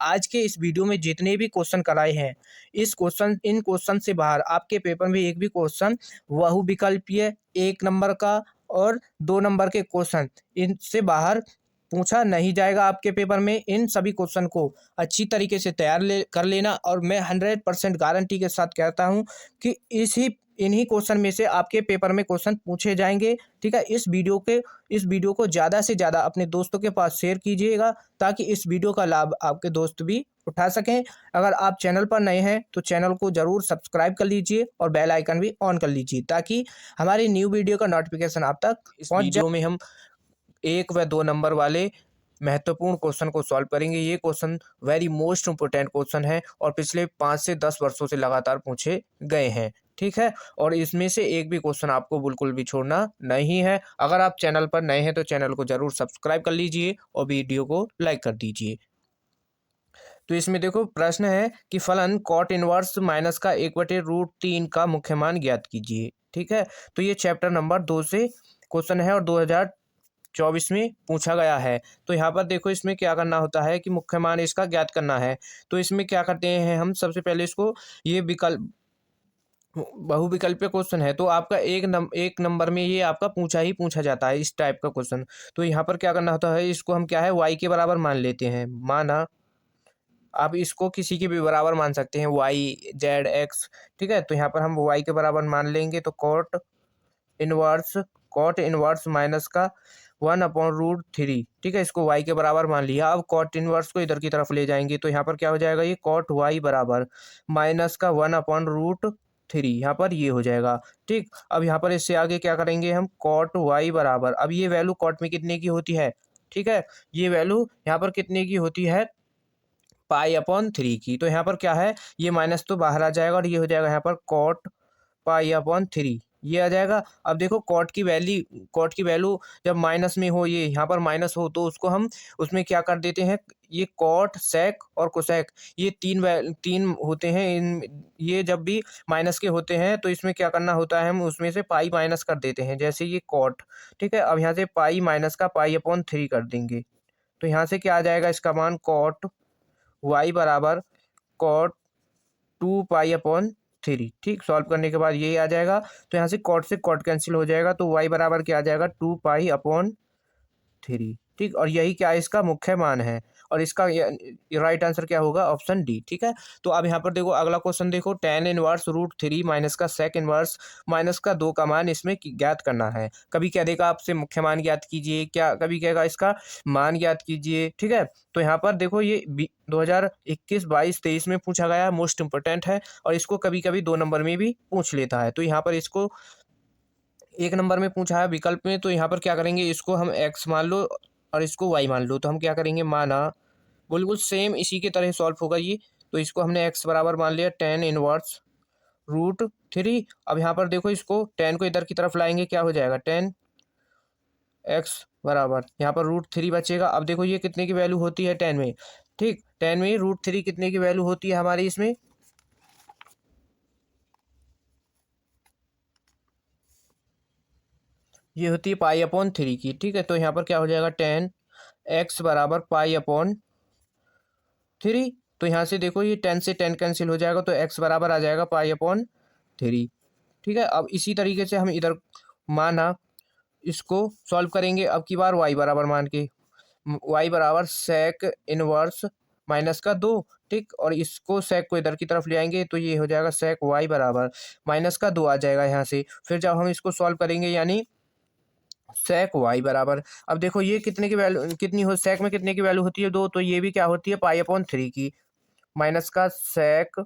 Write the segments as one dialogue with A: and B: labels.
A: आज के इस वीडियो में जितने भी क्वेश्चन कराए हैं, इन क्वेश्चन से बाहर आपके पेपर में एक भी क्वेश्चन बहुविकल्पीय 1 नंबर का और 2 नंबर के क्वेश्चन इनसे बाहर पूछा नहीं जाएगा आपके पेपर में। इन सभी क्वेश्चन को अच्छी तरीके से कर लेना, और मैं 100% गारंटी के साथ कहता हूं कि इन्हीं क्वेश्चन में से आपके पेपर में क्वेश्चन पूछे जाएंगे। ठीक है, इस वीडियो को ज़्यादा से ज़्यादा अपने दोस्तों के पास शेयर कीजिएगा, ताकि इस वीडियो का लाभ आपके दोस्त भी उठा सकें। अगर आप चैनल पर नए हैं तो चैनल को ज़रूर सब्सक्राइब कर लीजिए और बेल आइकन भी ऑन कर लीजिए, ताकि हमारी न्यू वीडियो का नोटिफिकेशन आप तक पहुंच जाए। वीडियो में हम 1 व 2 नंबर वाले महत्वपूर्ण क्वेश्चन को सॉल्व करेंगे। ये question very most important question है और पिछले 5 से 10 वर्षों से लगातार पूछे गए हैं। ठीक है, और इसमें से एक भी क्वेश्चन आपको बिल्कुल भी छोड़ना नहीं है। अगर आप चैनल पर नए हैं तो चैनल को जरूर सब्सक्राइब कर लीजिए और वीडियो को लाइक कर दीजिए। तो इसमें देखो प्रश्न है कि फलन कॉट इनवर्स माइनस का 1/√3 का मुख्य मान ज्ञात कीजिए। ठीक है, तो ये चैप्टर नंबर 2 से क्वेश्चन है और 2024 में पूछा गया है। तो यहाँ पर देखो इसमें क्या करना होता है कि मुख्य मान इसका ज्ञात करना है। तो इसमें क्या करते हैं हम, सबसे पहले इसको ये बहुविकल्पीय क्वेश्चन है, तो आपका एक नंबर में ये आपका पूछा जाता है इस टाइप का क्वेश्चन। तो यहाँ पर क्या करना होता है, इसको हम क्या है y के बराबर मान लेते हैं। माना आप इसको किसी के भी बराबर मान सकते हैं, y z x। ठीक है, तो यहाँ पर हम y के बराबर मान लेंगे, तो कॉट इनवर्स माइनस का 1/√3। ठीक है, इसको y के बराबर मान लिया। अब कॉट इनवर्स को इधर की तरफ ले जाएंगे तो यहाँ पर क्या हो जाएगा, ये कॉट y बराबर माइनस का 1/√3, यहाँ पर ये हो जाएगा। ठीक, अब यहाँ पर इससे आगे क्या करेंगे हम, कॉट y बराबर, अब ये वैल्यू कॉट में कितने की होती है, ठीक है, ये वैल्यू यहाँ पर कितने की होती है, π/3 की। तो यहाँ पर क्या है, ये माइनस तो बाहर आ जाएगा और ये हो जाएगा यहाँ पर कॉट π/3, ये आ जाएगा। अब देखो कॉट की वैल्यू जब माइनस में हो, ये यहाँ पर माइनस हो, तो उसको हम उसमें क्या कर देते हैं, ये कॉट सेक और कोसेक, ये तीन होते हैं। ये जब भी माइनस के होते हैं तो इसमें क्या करना होता है, हम उसमें से पाई माइनस कर देते हैं। जैसे ये कॉट, ठीक है, अब यहाँ से पाई माइनस का π/3 कर देंगे, तो यहाँ से क्या आ जाएगा, इसका मान कॉट y बराबर कॉट 2π/3। ठीक, सॉल्व करने के बाद यही आ जाएगा। तो यहाँ से कॉट कैंसिल हो जाएगा, तो y बराबर क्या आ जाएगा, 2π/3। ठीक, और यही क्या है, इसका मुख्य मान है, और इसका राइट आंसर क्या होगा, ऑप्शन डी। ठीक है, तो अब यहाँ पर देखो अगला क्वेश्चन देखो, tan इनवर्स √3 माइनस का सेक इनवर्स माइनस का 2 का मान इसमें ज्ञात करना है। कभी कह देगा आपसे मुख्य मान ज्ञात कीजिए, क्या कभी कहेगा इसका मान ज्ञात कीजिए। ठीक है, तो यहाँ पर देखो ये 2021, 22, 23 में पूछा गया, मोस्ट इंपोर्टेंट है, और इसको कभी कभी 2 नंबर में भी पूछ लेता है। तो यहाँ पर इसको 1 नंबर में पूछा है विकल्प में, तो यहाँ पर क्या करेंगे, इसको हम x मान लो और इसको y मान लो। तो हम क्या करेंगे, माना बिल्कुल सेम इसी के तरह सॉल्व होगा ये। तो इसको हमने x बराबर मान लिया tan इनवर्स √3। अब यहाँ पर देखो इसको tan को इधर की तरफ लाएंगे, क्या हो जाएगा, tan x बराबर यहाँ पर √3 बचेगा। अब देखो ये कितने की वैल्यू होती है tan में, ठीक, tan में √3 कितने की वैल्यू होती है हमारी, इसमें ये होती है π/3 की। ठीक है, तो यहाँ पर क्या हो जाएगा, tan x बराबर π/3। तो यहाँ से देखो ये 10 से 10 कैंसिल हो जाएगा, तो x बराबर आ जाएगा π/3। ठीक है, अब इसी तरीके से हम इधर माना इसको सॉल्व करेंगे, अब की बार y बराबर मान के, y बराबर सेक इनवर्स माइनस का 2। ठीक, और इसको सेक को इधर की तरफ ले आएंगे, तो ये हो जाएगा सेक y बराबर माइनस का 2 आ जाएगा यहाँ से। फिर जब हम इसको सॉल्व करेंगे, यानी सेक y बराबर, अब देखो ये कितने की वैल्यू कितनी हो, सेक में कितने की वैल्यू होती है, 2, तो ये भी क्या होती है, π/3 की, माइनस का सेक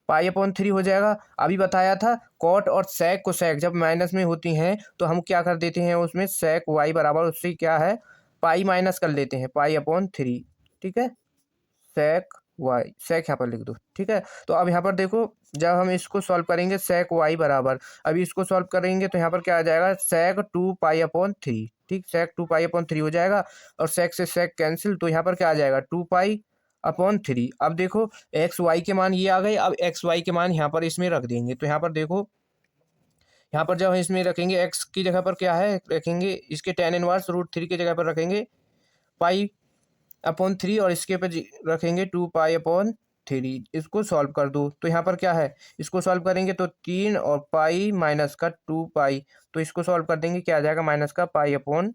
A: π/3 हो जाएगा। अभी बताया था कॉट और सेक को सेक जब माइनस में होती हैं तो हम क्या कर देते हैं, उसमें सेक y बराबर उससे क्या है, पाई माइनस कर लेते हैं, π/3। ठीक है, सेक y, सेक यहाँ पर लिख दो। ठीक है, तो अब यहाँ पर देखो जब हम इसको सॉल्व करेंगे, सेक y बराबर, अभी इसको सॉल्व करेंगे तो यहाँ पर क्या आ जाएगा, सेक 2π/3। ठीक, सेक 2π/3 हो जाएगा, और सेक से सेक कैंसिल, तो यहाँ पर क्या आ जाएगा, 2π/3। अब देखो एक्स वाई के मान ये आ गए, अब एक्स वाई के मान यहाँ पर इसमें रख देंगे। तो यहाँ पर देखो, यहाँ पर जब हम इसमें रखेंगे एक्स की जगह पर क्या है, रखेंगे इसके tan इनवर्स √3 की जगह पर रखेंगे पाई अपॉन 3 और इसके पे रखेंगे 2 पाई अपॉन 3। इसको सॉल्व कर दो तो यहाँ पर क्या है, इसको सॉल्व करेंगे तो 3 और पाई माइनस का 2 पाई, तो इसको सॉल्व कर देंगे क्या आ जाएगा माइनस का पाई अपॉन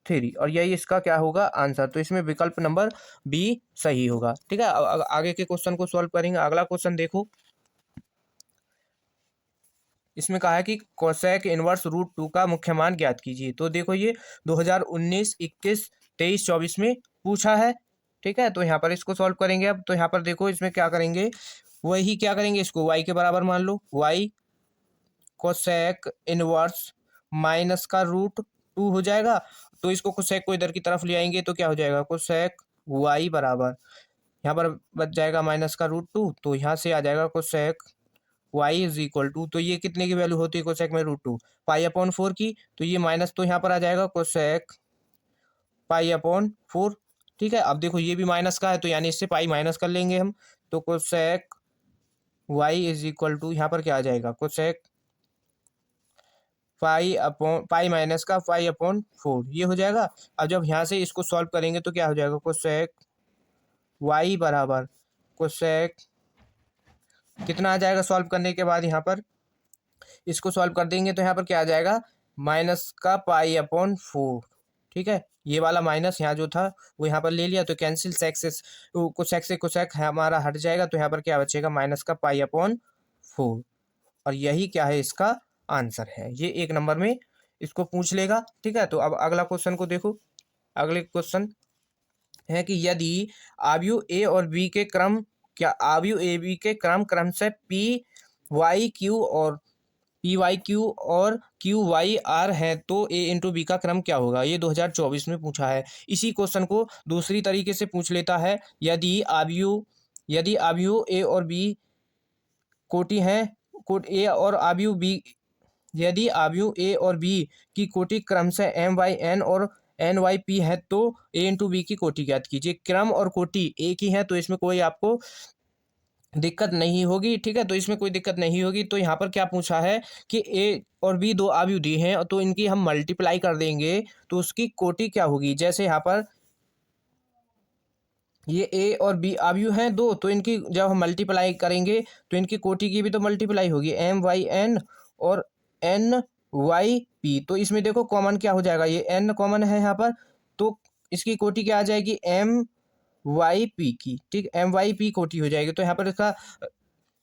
A: 3, और यही इसका क्या होगा आंसर। तो इसमें विकल्प नंबर बी सही होगा। ठीक है, अब आगे के क्वेश्चन को सॉल्व करेंगे। अगला क्वेश्चन देखो, इसमें कहा है कि कोसेक इनवर्स रूट 2 का मुख्य मान ज्ञात कीजिए। तो देखो ये 2019, 21, 23, 24 में पूछा है। ठीक है, तो यहाँ पर इसको सॉल्व करेंगे। अब तो यहाँ पर देखो इसमें क्या करेंगे, वही क्या करेंगे, इसको y के बराबर मान लो, y कोसेक इनवर्स माइनस का रूट 2 हो जाएगा। तो इसको कोसेक को इधर की तरफ ले आएंगे तो क्या हो जाएगा, कोसेक y बराबर यहाँ पर बच जाएगा माइनस का रूट 2, तो यहाँ से आ जाएगा cosec y is equal to, तो ये कितने की वैल्यू होती है कोसेक में रूट 2 पाई अपॉन 4 की, तो ये माइनस तो यहाँ पर आ जाएगा कोसेक पाई अपॉन 4। ठीक है, अब देखो ये भी माइनस का है तो यानी इससे पाई माइनस कर लेंगे हम, तो cosec y is equal to यहाँ पर क्या आ जाएगा, कोसेक पाई माइनस का पाई अपॉन 4 ये हो जाएगा। अब जब यहाँ से इसको सॉल्व करेंगे तो क्या हो जाएगा, कोसेक वाई बराबर कोसेक कितना आ जाएगा सॉल्व करने के बाद, यहाँ पर इसको सॉल्व कर देंगे तो यहाँ पर क्या आ जाएगा माइनस का पाई अपॉन 4। ठीक है, ये वाला माइनस यहाँ जो था वो यहाँ पर ले लिया तो कैंसिल कोसेक से कोसेक हमारा हट जाएगा, तो यहाँ पर क्या बचेगा माइनस का पाई अपॉन 4, और यही क्या है इसका आंसर है। ये 1 नंबर में इसको पूछ लेगा। ठीक है, तो अब अगला क्वेश्चन को देखो। अगले क्वेश्चन है कि यदि आयु ए और बी के क्रम क्या आयु ए बी के क्रम से पी वाई क्यू और पी वाई क्यू और क्यू वाई आर है तो ए इंटू बी का क्रम क्या होगा। ये 2024 में पूछा है। इसी क्वेश्चन को दूसरी तरीके से पूछ लेता है, यदि आयु ए और बी कोटि हैं, कोट ए और आयु बी, यदि आयु ए और बी की कोटि क्रम से एम वाई एन और एन वाई पी है तो ए इंटू बी की कोटि ज्ञात कीजिए। क्रम और कोटि एक ही है तो इसमें कोई आपको दिक्कत नहीं होगी। ठीक है, तो इसमें कोई दिक्कत नहीं होगी। तो यहाँ पर क्या पूछा है कि ए और बी दो आयु दी हैं तो इनकी हम मल्टीप्लाई कर देंगे तो उसकी कोटि क्या होगी। जैसे यहाँ पर ये ए और बी आयु हैं दो, तो इनकी जब हम मल्टीप्लाई करेंगे तो इनकी कोटि की भी तो मल्टीप्लाई होगी, एम वाई एन और एन वाई पी। तो इसमें देखो कॉमन क्या हो जाएगा, ये एन कॉमन है यहाँ पर, तो इसकी कोटि क्या आ जाएगी एम वाई पी की। ठीक, एम वाई पी कोटि हो जाएगी। तो यहाँ पर इसका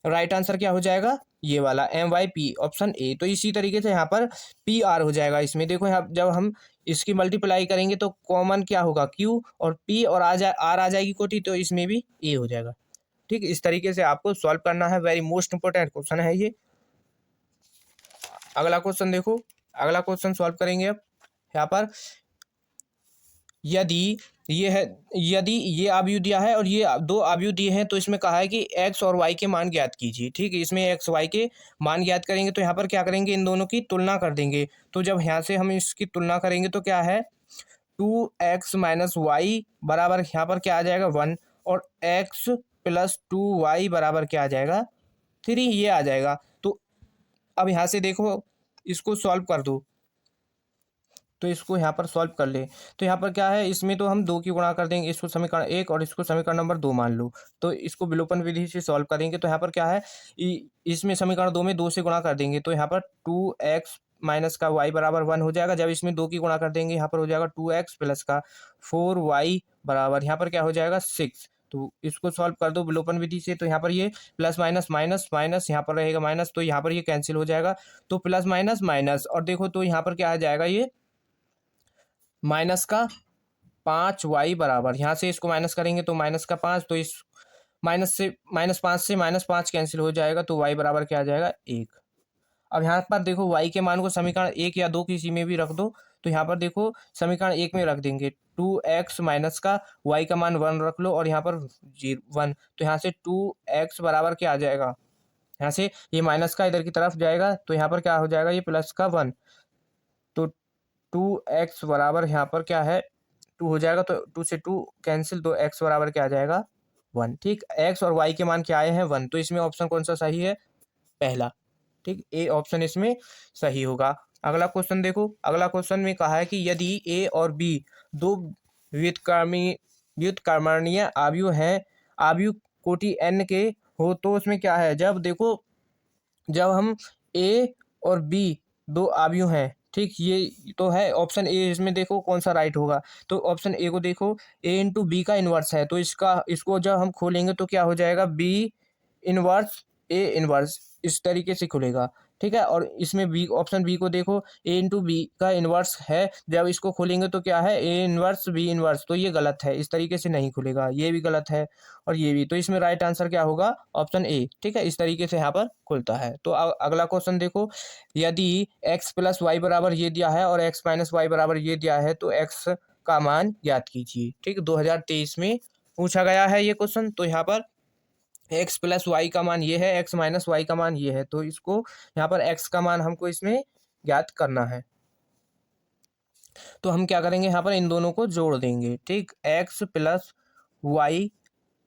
A: राइट आंसर क्या हो जाएगा, ये वाला M Y P option A. तो इसी तरीके से यहाँ पर पी आर हो जाएगा। इसमें देखो यहाँ जब हम इसकी मल्टीप्लाई करेंगे तो कॉमन क्या होगा क्यू, और पी और आर आ जाएगी कोटि, तो इसमें भी ए हो जाएगा। ठीक, इस तरीके से आपको सॉल्व करना है। वेरी मोस्ट इंपोर्टेंट क्वेश्चन है ये। अगला क्वेश्चन देखो, अगला क्वेश्चन सॉल्व करेंगे अब। यहाँ पर यदि ये आयु दिया है और ये दो आयु दिए हैं तो इसमें कहा है कि एक्स और वाई के मान ज्ञात कीजिए। ठीक है, इसमें एक्स वाई के मान ज्ञात करेंगे तो यहाँ पर क्या करेंगे, इन दोनों की तुलना कर देंगे। तो जब यहाँ से हम इसकी तुलना करेंगे तो क्या है 2x-y बराबर यहाँ पर क्या आ जाएगा 1, और x+2y बराबर क्या आ जाएगा 3, ये आ जाएगा। तो अब यहाँ से देखो इसको सॉल्व कर दो, तो इसको यहाँ पर सॉल्व कर ले। तो यहाँ पर क्या है, इसमें तो हम 2 की गुणा कर देंगे, इसको समीकरण 1 और इसको समीकरण नंबर 2 मान लो। तो इसको विलोपन विधि से सॉल्व करेंगे तो यहाँ पर क्या है, इसमें समीकरण 2 में 2 से गुणा कर देंगे तो यहाँ पर 2x माइनस का y बराबर 1 हो जाएगा। जब इसमें 2 की गुणा कर देंगे यहाँ पर हो जाएगा 2x प्लस का 4y बराबर यहाँ पर क्या हो जाएगा 6। तो इसको सॉल्व कर दो विलोपन विधि से, तो यहाँ पर ये प्लस माइनस माइनस माइनस यहाँ पर रहेगा माइनस, तो यहाँ पर ये कैंसिल हो जाएगा। तो प्लस माइनस माइनस, और देखो तो यहाँ पर क्या आ जाएगा, ये माइनस का 5y बराबर, यहाँ से इसको माइनस करेंगे तो माइनस का 5, तो इस -5 से -5 कैंसिल हो जाएगा तो y बराबर क्या आ जाएगा 1। अब यहाँ पर देखो y के मान को समीकरण 1 या 2 किसी में भी रख दो, तो यहाँ पर देखो समीकरण 1 में रख देंगे 2x माइनस का y का मान 1 रख लो और यहाँ पर 1, तो यहाँ से 2x बराबर क्या आ जाएगा, यहाँ से ये माइनस का इधर की तरफ जाएगा तो यहाँ पर क्या हो जाएगा ये प्लस का 1, तो 2x बराबर यहाँ पर क्या है 2 हो जाएगा, तो 2 से 2 कैंसिल, तो x बराबर क्या आ जाएगा 1। ठीक, x और y के मान क्या आए हैं 1, तो इसमें ऑप्शन कौन सा सही है, पहला। ठीक, ए ऑप्शन इसमें सही होगा। अगला क्वेश्चन देखो, अगला क्वेश्चन में कहा है कि यदि ए और बी दो व्युत्क्रमी व्युत्क्रमणीय आव्यूह हैं, आव्यूह कोटि n के हो तो उसमें क्या है, जब देखो जब हम ए और बी दो आव्यूह हैं, ठीक, ये तो है ऑप्शन ए, इसमें देखो कौन सा राइट होगा। तो ऑप्शन ए को देखो, ए इंटू बी का इन्वर्स है, तो इसको जब हम खोलेंगे तो क्या हो जाएगा, बी इनवर्स ए इनवर्स, इस तरीके से खुलेगा, ठीक है। और इसमें बी, ऑप्शन बी को देखो, ए इंटू बी का इन्वर्स है, जब इसको खोलेंगे तो क्या है, ए इनवर्स बी इनवर्स, तो ये गलत है, इस तरीके से नहीं खुलेगा, ये भी गलत है और ये भी। तो इसमें राइट आंसर क्या होगा, ऑप्शन ए, ठीक है, इस तरीके से यहाँ पर खुलता है। तो अगला क्वेश्चन देखो, यदि x प्लस वाई बराबर ये दिया है और x माइनस वाई बराबर ये दिया है तो x का मान ज्ञात कीजिए, ठीक, 2023 में पूछा गया है ये क्वेश्चन। तो यहाँ पर x प्लस वाई का मान ये है, x माइनस वाई का मान ये है, तो इसको यहाँ पर x का मान हमको इसमें ज्ञात करना है। तो हम क्या करेंगे, यहाँ पर इन दोनों को जोड़ देंगे, ठीक, x प्लस वाई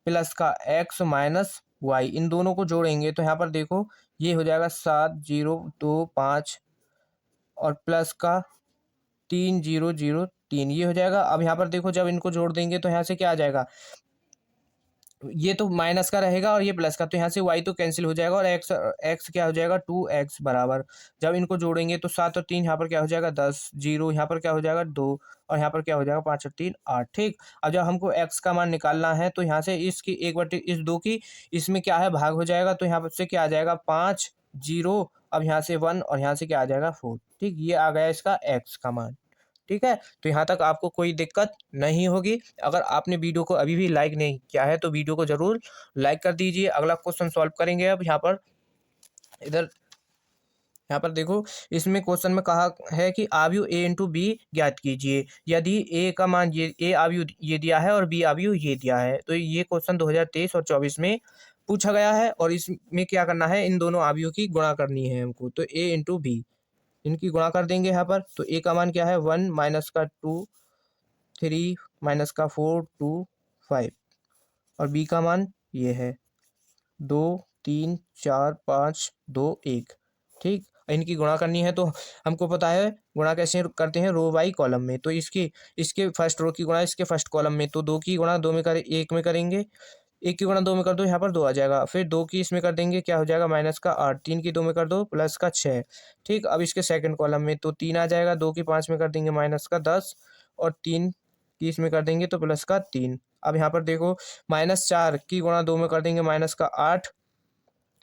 A: प्लस का x माइनस वाई, इन दोनों को जोड़ेंगे तो यहाँ पर देखो ये हो जाएगा 7,0,2,5 और प्लस का 3,0,0,3, ये हो जाएगा। अब यहाँ पर देखो जब इनको जोड़ देंगे तो यहाँ से क्या आ जाएगा, ये तो माइनस का रहेगा और ये प्लस का, तो यहाँ से y तो कैंसिल हो जाएगा और x क्या हो जाएगा, 2x बराबर, जब इनको जोड़ेंगे तो 7 और 3 यहाँ पर क्या हो जाएगा 10, 0 यहाँ पर क्या हो जाएगा 2 और यहाँ पर क्या हो जाएगा 5 और 3 8, ठीक। अब जब हमको x का मान निकालना है तो यहाँ से इसकी एक बटे इस 2 की इसमें क्या है भाग हो जाएगा, तो यहाँ से क्या आ जाएगा 5 0, अब यहाँ से 1 और यहाँ से क्या आ जाएगा 4, ठीक, ये आ गया इसका x का मान, ठीक है। तो यहाँ तक आपको कोई दिक्कत नहीं होगी। अगर आपने वीडियो को अभी भी लाइक नहीं किया है तो वीडियो को ज़रूर लाइक कर दीजिए। अगला क्वेश्चन सॉल्व करेंगे अब यहाँ पर, इधर यहाँ पर देखो, इसमें क्वेश्चन में कहा है कि आव्यूह ए इंटू बी ज्ञात कीजिए, यदि ए का मान ये, ए आव्यूह ये दिया है और बी आव्यूह ये दिया है। तो ये क्वेश्चन 2023 और 24 में पूछा गया है और इसमें क्या करना है, इन दोनों आव्यूह की गुणा करनी है हमको। तो ए इंटू बी, इनकी गुणा कर देंगे यहाँ पर। तो ए का मान क्या है 1 माइनस का 2 3 माइनस का 4 2 5 और बी का मान ये है 2 3 4 5 2 1, ठीक। इनकी गुणा करनी है तो हमको पता है गुणा कैसे करते हैं, रो बाई कॉलम में। तो इसके फर्स्ट रो की गुणा इसके फर्स्ट कॉलम में, तो 2 की गुणा 2 में करें, 1 में करेंगे, 1 की गुणा 2 में कर दो, यहाँ पर 2 आ जाएगा। फिर 2 की इसमें कर देंगे, क्या हो जाएगा माइनस का 8, 3 की 2 में कर दो प्लस का 6, ठीक। अब इसके सेकंड कॉलम में तो 3 आ जाएगा, 2 की 5 में कर देंगे माइनस का 10 और 3 की इसमें कर देंगे तो प्लस का 3। अब यहाँ पर देखो -4 की गुणा 2 में कर देंगे माइनस का 8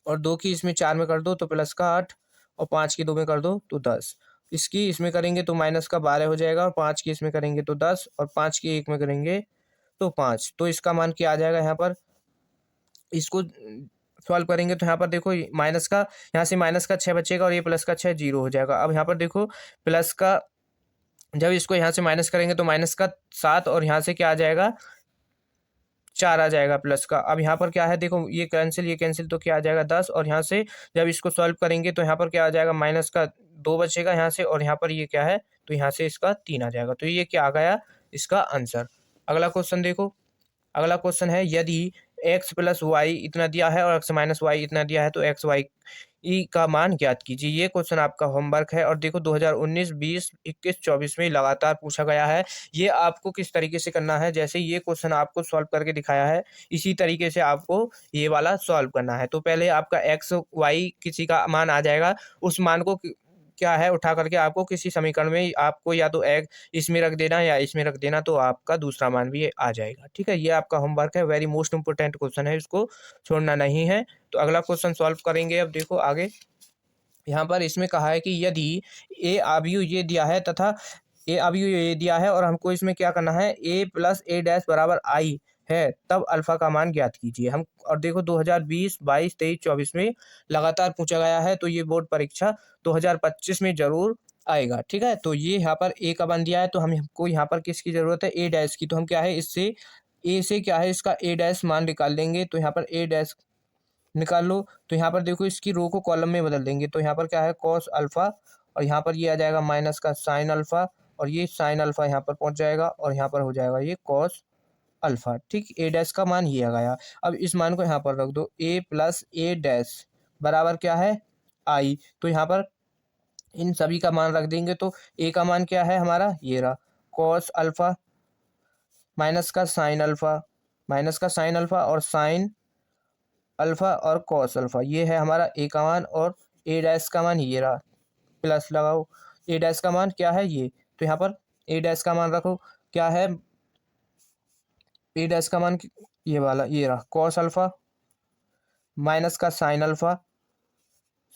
A: और 2 की इसमें 4 में कर दो तो प्लस का 8 और 5 की 2 में कर दो तो 10। इसकी इसमें करेंगे तो माइनस का 12 हो जाएगा और 5 की इसमें करेंगे तो 10 और 5 की 1 में करेंगे तो 5। तो इसका मान क्या आ जाएगा, यहाँ पर इसको सॉल्व करेंगे तो यहाँ पर देखो माइनस का, यहाँ से माइनस का 6 बचेगा और ये प्लस का 6 0 हो जाएगा। अब यहाँ पर देखो प्लस का, जब इसको यहाँ से माइनस करेंगे तो माइनस का 7 और यहाँ से क्या आ जाएगा 4 आ जाएगा प्लस का। अब यहाँ पर क्या है देखो, ये कैंसिल तो क्या आ जाएगा 10 और यहाँ से जब इसको सॉल्व करेंगे तो यहाँ पर क्या आ जाएगा माइनस का 2 बचेगा यहाँ से और यहाँ पर ये क्या है तो यहाँ से इसका 3 आ जाएगा। तो ये क्या आ गया इसका आंसर। अगला क्वेश्चन देखो, अगला क्वेश्चन है यदि x प्लस वाई इतना दिया है और x माइनस वाई इतना दिया है तो एक्स वाई ई का मान ज्ञात कीजिए। ये क्वेश्चन आपका होमवर्क है और देखो 2019 20 21 24 में लगातार पूछा गया है। ये आपको किस तरीके से करना है, जैसे ये क्वेश्चन आपको सॉल्व करके दिखाया है इसी तरीके से आपको ये वाला सॉल्व करना है। तो पहले आपका एक्स वाई किसी का मान आ जाएगा, उस मान को क्या है उठा करके आपको किसी समीकरण में आपको या तो एक इसमें रख देना या इसमें रख देना, तो आपका दूसरा मान भी आ जाएगा, ठीक है। ये आपका होमवर्क है, वेरी मोस्ट इंपोर्टेंट क्वेश्चन है, इसको छोड़ना नहीं है। तो अगला क्वेश्चन सॉल्व करेंगे। अब देखो आगे यहाँ पर इसमें कहा है कि यदि ए आव्यूह ये दिया है तथा ए आव्यूह ये दिया है और हमको इसमें क्या करना है ए प्लस ए डैश बराबर आई है, तब अल्फा का मान ज्ञात कीजिए। हम और देखो 2020 22 23 24 में लगातार पूछा गया है, तो ये बोर्ड परीक्षा 2025 में जरूर आएगा, ठीक है। तो ये यहाँ पर ए का बन दिया है तो हमको यहाँ पर किसकी जरूरत है ए डैश की, तो हम क्या है इससे ए से क्या है इसका ए डैश मान निकाल देंगे। तो यहाँ पर ए डैश निकाल लो तो यहाँ पर देखो इसकी रो को कॉलम में बदल देंगे, तो यहाँ पर क्या है कॉस अल्फा और यहाँ पर ये आ जाएगा माइनस का साइन अल्फा और ये साइन अल्फा यहाँ पर पहुँच जाएगा और यहाँ पर हो जाएगा ये कॉस अल्फा, ठीक। ए डैश का मान ये आ गया। अब इस मान को यहाँ पर रख दो, ए प्लस ए डैश बराबर क्या है आई, तो यहाँ पर इन सभी का मान रख देंगे। तो ए का मान क्या है हमारा ये रहा कॉस अल्फा माइनस का साइन अल्फ़ा, माइनस का साइन अल्फ़ा और साइन अल्फ़ा और कॉस अल्फ़ा, ये है हमारा ए का मान। और ए डैश का मान ये रहा, प्लस लगाओ। ए डैश का मान क्या है ये, तो यहाँ पर ए डैश का मान रखो, क्या है ए डैश का मान, ये वाला ये रहा कॉस अल्फ़ा, माइनस का sine alpha,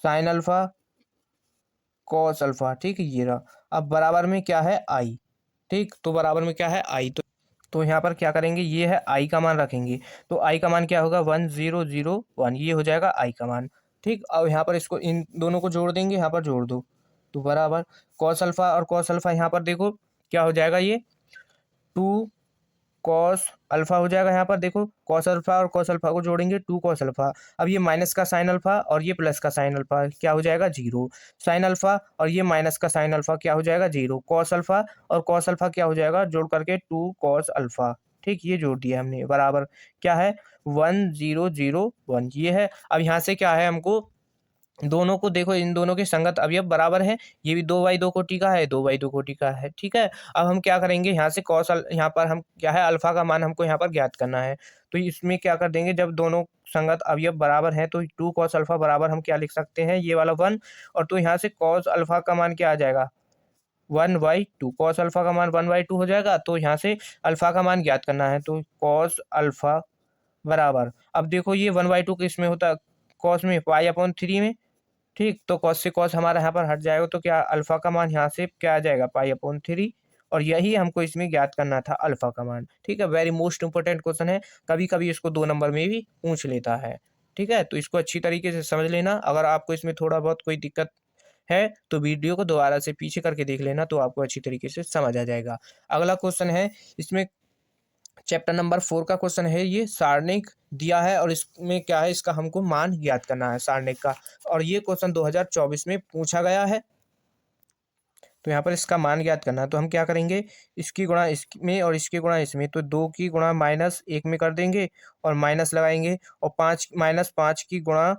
A: sine alpha cos alpha, ठीक है ये रहा। अब बराबर में क्या है आई, ठीक, तो बराबर में क्या है आई, तो यहाँ पर क्या करेंगे, ये है आई का मान रखेंगे। तो आई का मान क्या होगा 1001, ये हो जाएगा आई का मान। ठीक, अब यहाँ पर इसको इन दोनों को जोड़ देंगे, यहाँ पर जोड़ दो, तो बराबर कॉस अल्फ़ा और कॉस अल्फ़ा, यहाँ पर देखो क्या हो जाएगा, ये 2 कॉस अल्फ़ा हो जाएगा। यहाँ पर देखो कॉस अल्फ़ा और कॉस अल्फ़ा को जोड़ेंगे 2 कॉस अल्फ़ा। अब ये माइनस का साइन अल्फ़ा और ये प्लस का साइन अल्फ़ा क्या हो जाएगा 0। साइन अल्फ़ा और ये माइनस का साइन अल्फ़ा क्या हो जाएगा 0। कॉस अल्फ़ा और कॉस अल्फ़ा क्या हो जाएगा, जोड़ करके 2 कॉस अल्फ़ा। ठीक, ये जोड़ दिया हमने, बराबर क्या है 1001, ये है। अब यहाँ से क्या है, हमको दोनों को देखो, इन दोनों के संगत अवयव बराबर है। ये भी 2/2 कोटि का है, 2/2 कोटि का है। ठीक है, अब हम क्या करेंगे, यहाँ से यहाँ पर हम क्या है अल्फा का मान हमको यहाँ पर ज्ञात करना है। तो इसमें क्या कर देंगे, जब दोनों संगत अवयव बराबर हैं तो 2 कॉस अल्फा बराबर हम क्या लिख सकते हैं, ये वाला 1। और तो यहाँ से कॉस अल्फा का मान क्या आ जाएगा 1/2, कॉस अल्फा का मान 1/2 हो जाएगा। तो यहाँ से अल्फा का मान ज्ञात करना है, तो कॉस अल्फा बराबर, अब देखो ये 1/2 किस में होता है, कॉस में, पाई/3 में। ठीक, तो कॉस से कॉस हमारा यहाँ पर हट जाएगा, तो क्या अल्फा का मान यहाँ से क्या आ जाएगा पाई/3। और यही हमको इसमें ज्ञात करना था अल्फा का मान। ठीक है, वेरी मोस्ट इंपोर्टेंट क्वेश्चन है, कभी कभी इसको 2 नंबर में भी पूछ लेता है। ठीक है, तो इसको अच्छी तरीके से समझ लेना। अगर आपको इसमें थोड़ा बहुत कोई दिक्कत है तो वीडियो को दोबारा से पीछे करके देख लेना, तो आपको अच्छी तरीके से समझ आ जाएगा। अगला क्वेश्चन है, इसमें चैप्टर नंबर 4 का क्वेश्चन है, ये सारणिक दिया है और इसमें क्या है, इसका हमको मान ज्ञात करना है सारणिक का। और ये क्वेश्चन 2024 में पूछा गया है। तो यहाँ पर इसका मान ज्ञात करना है, तो हम क्या करेंगे, इसकी गुणा इसमें और इसकी गुणा इसमें, तो 2 की गुणा -1 में कर देंगे और माइनस लगाएंगे, और -5 की गुणा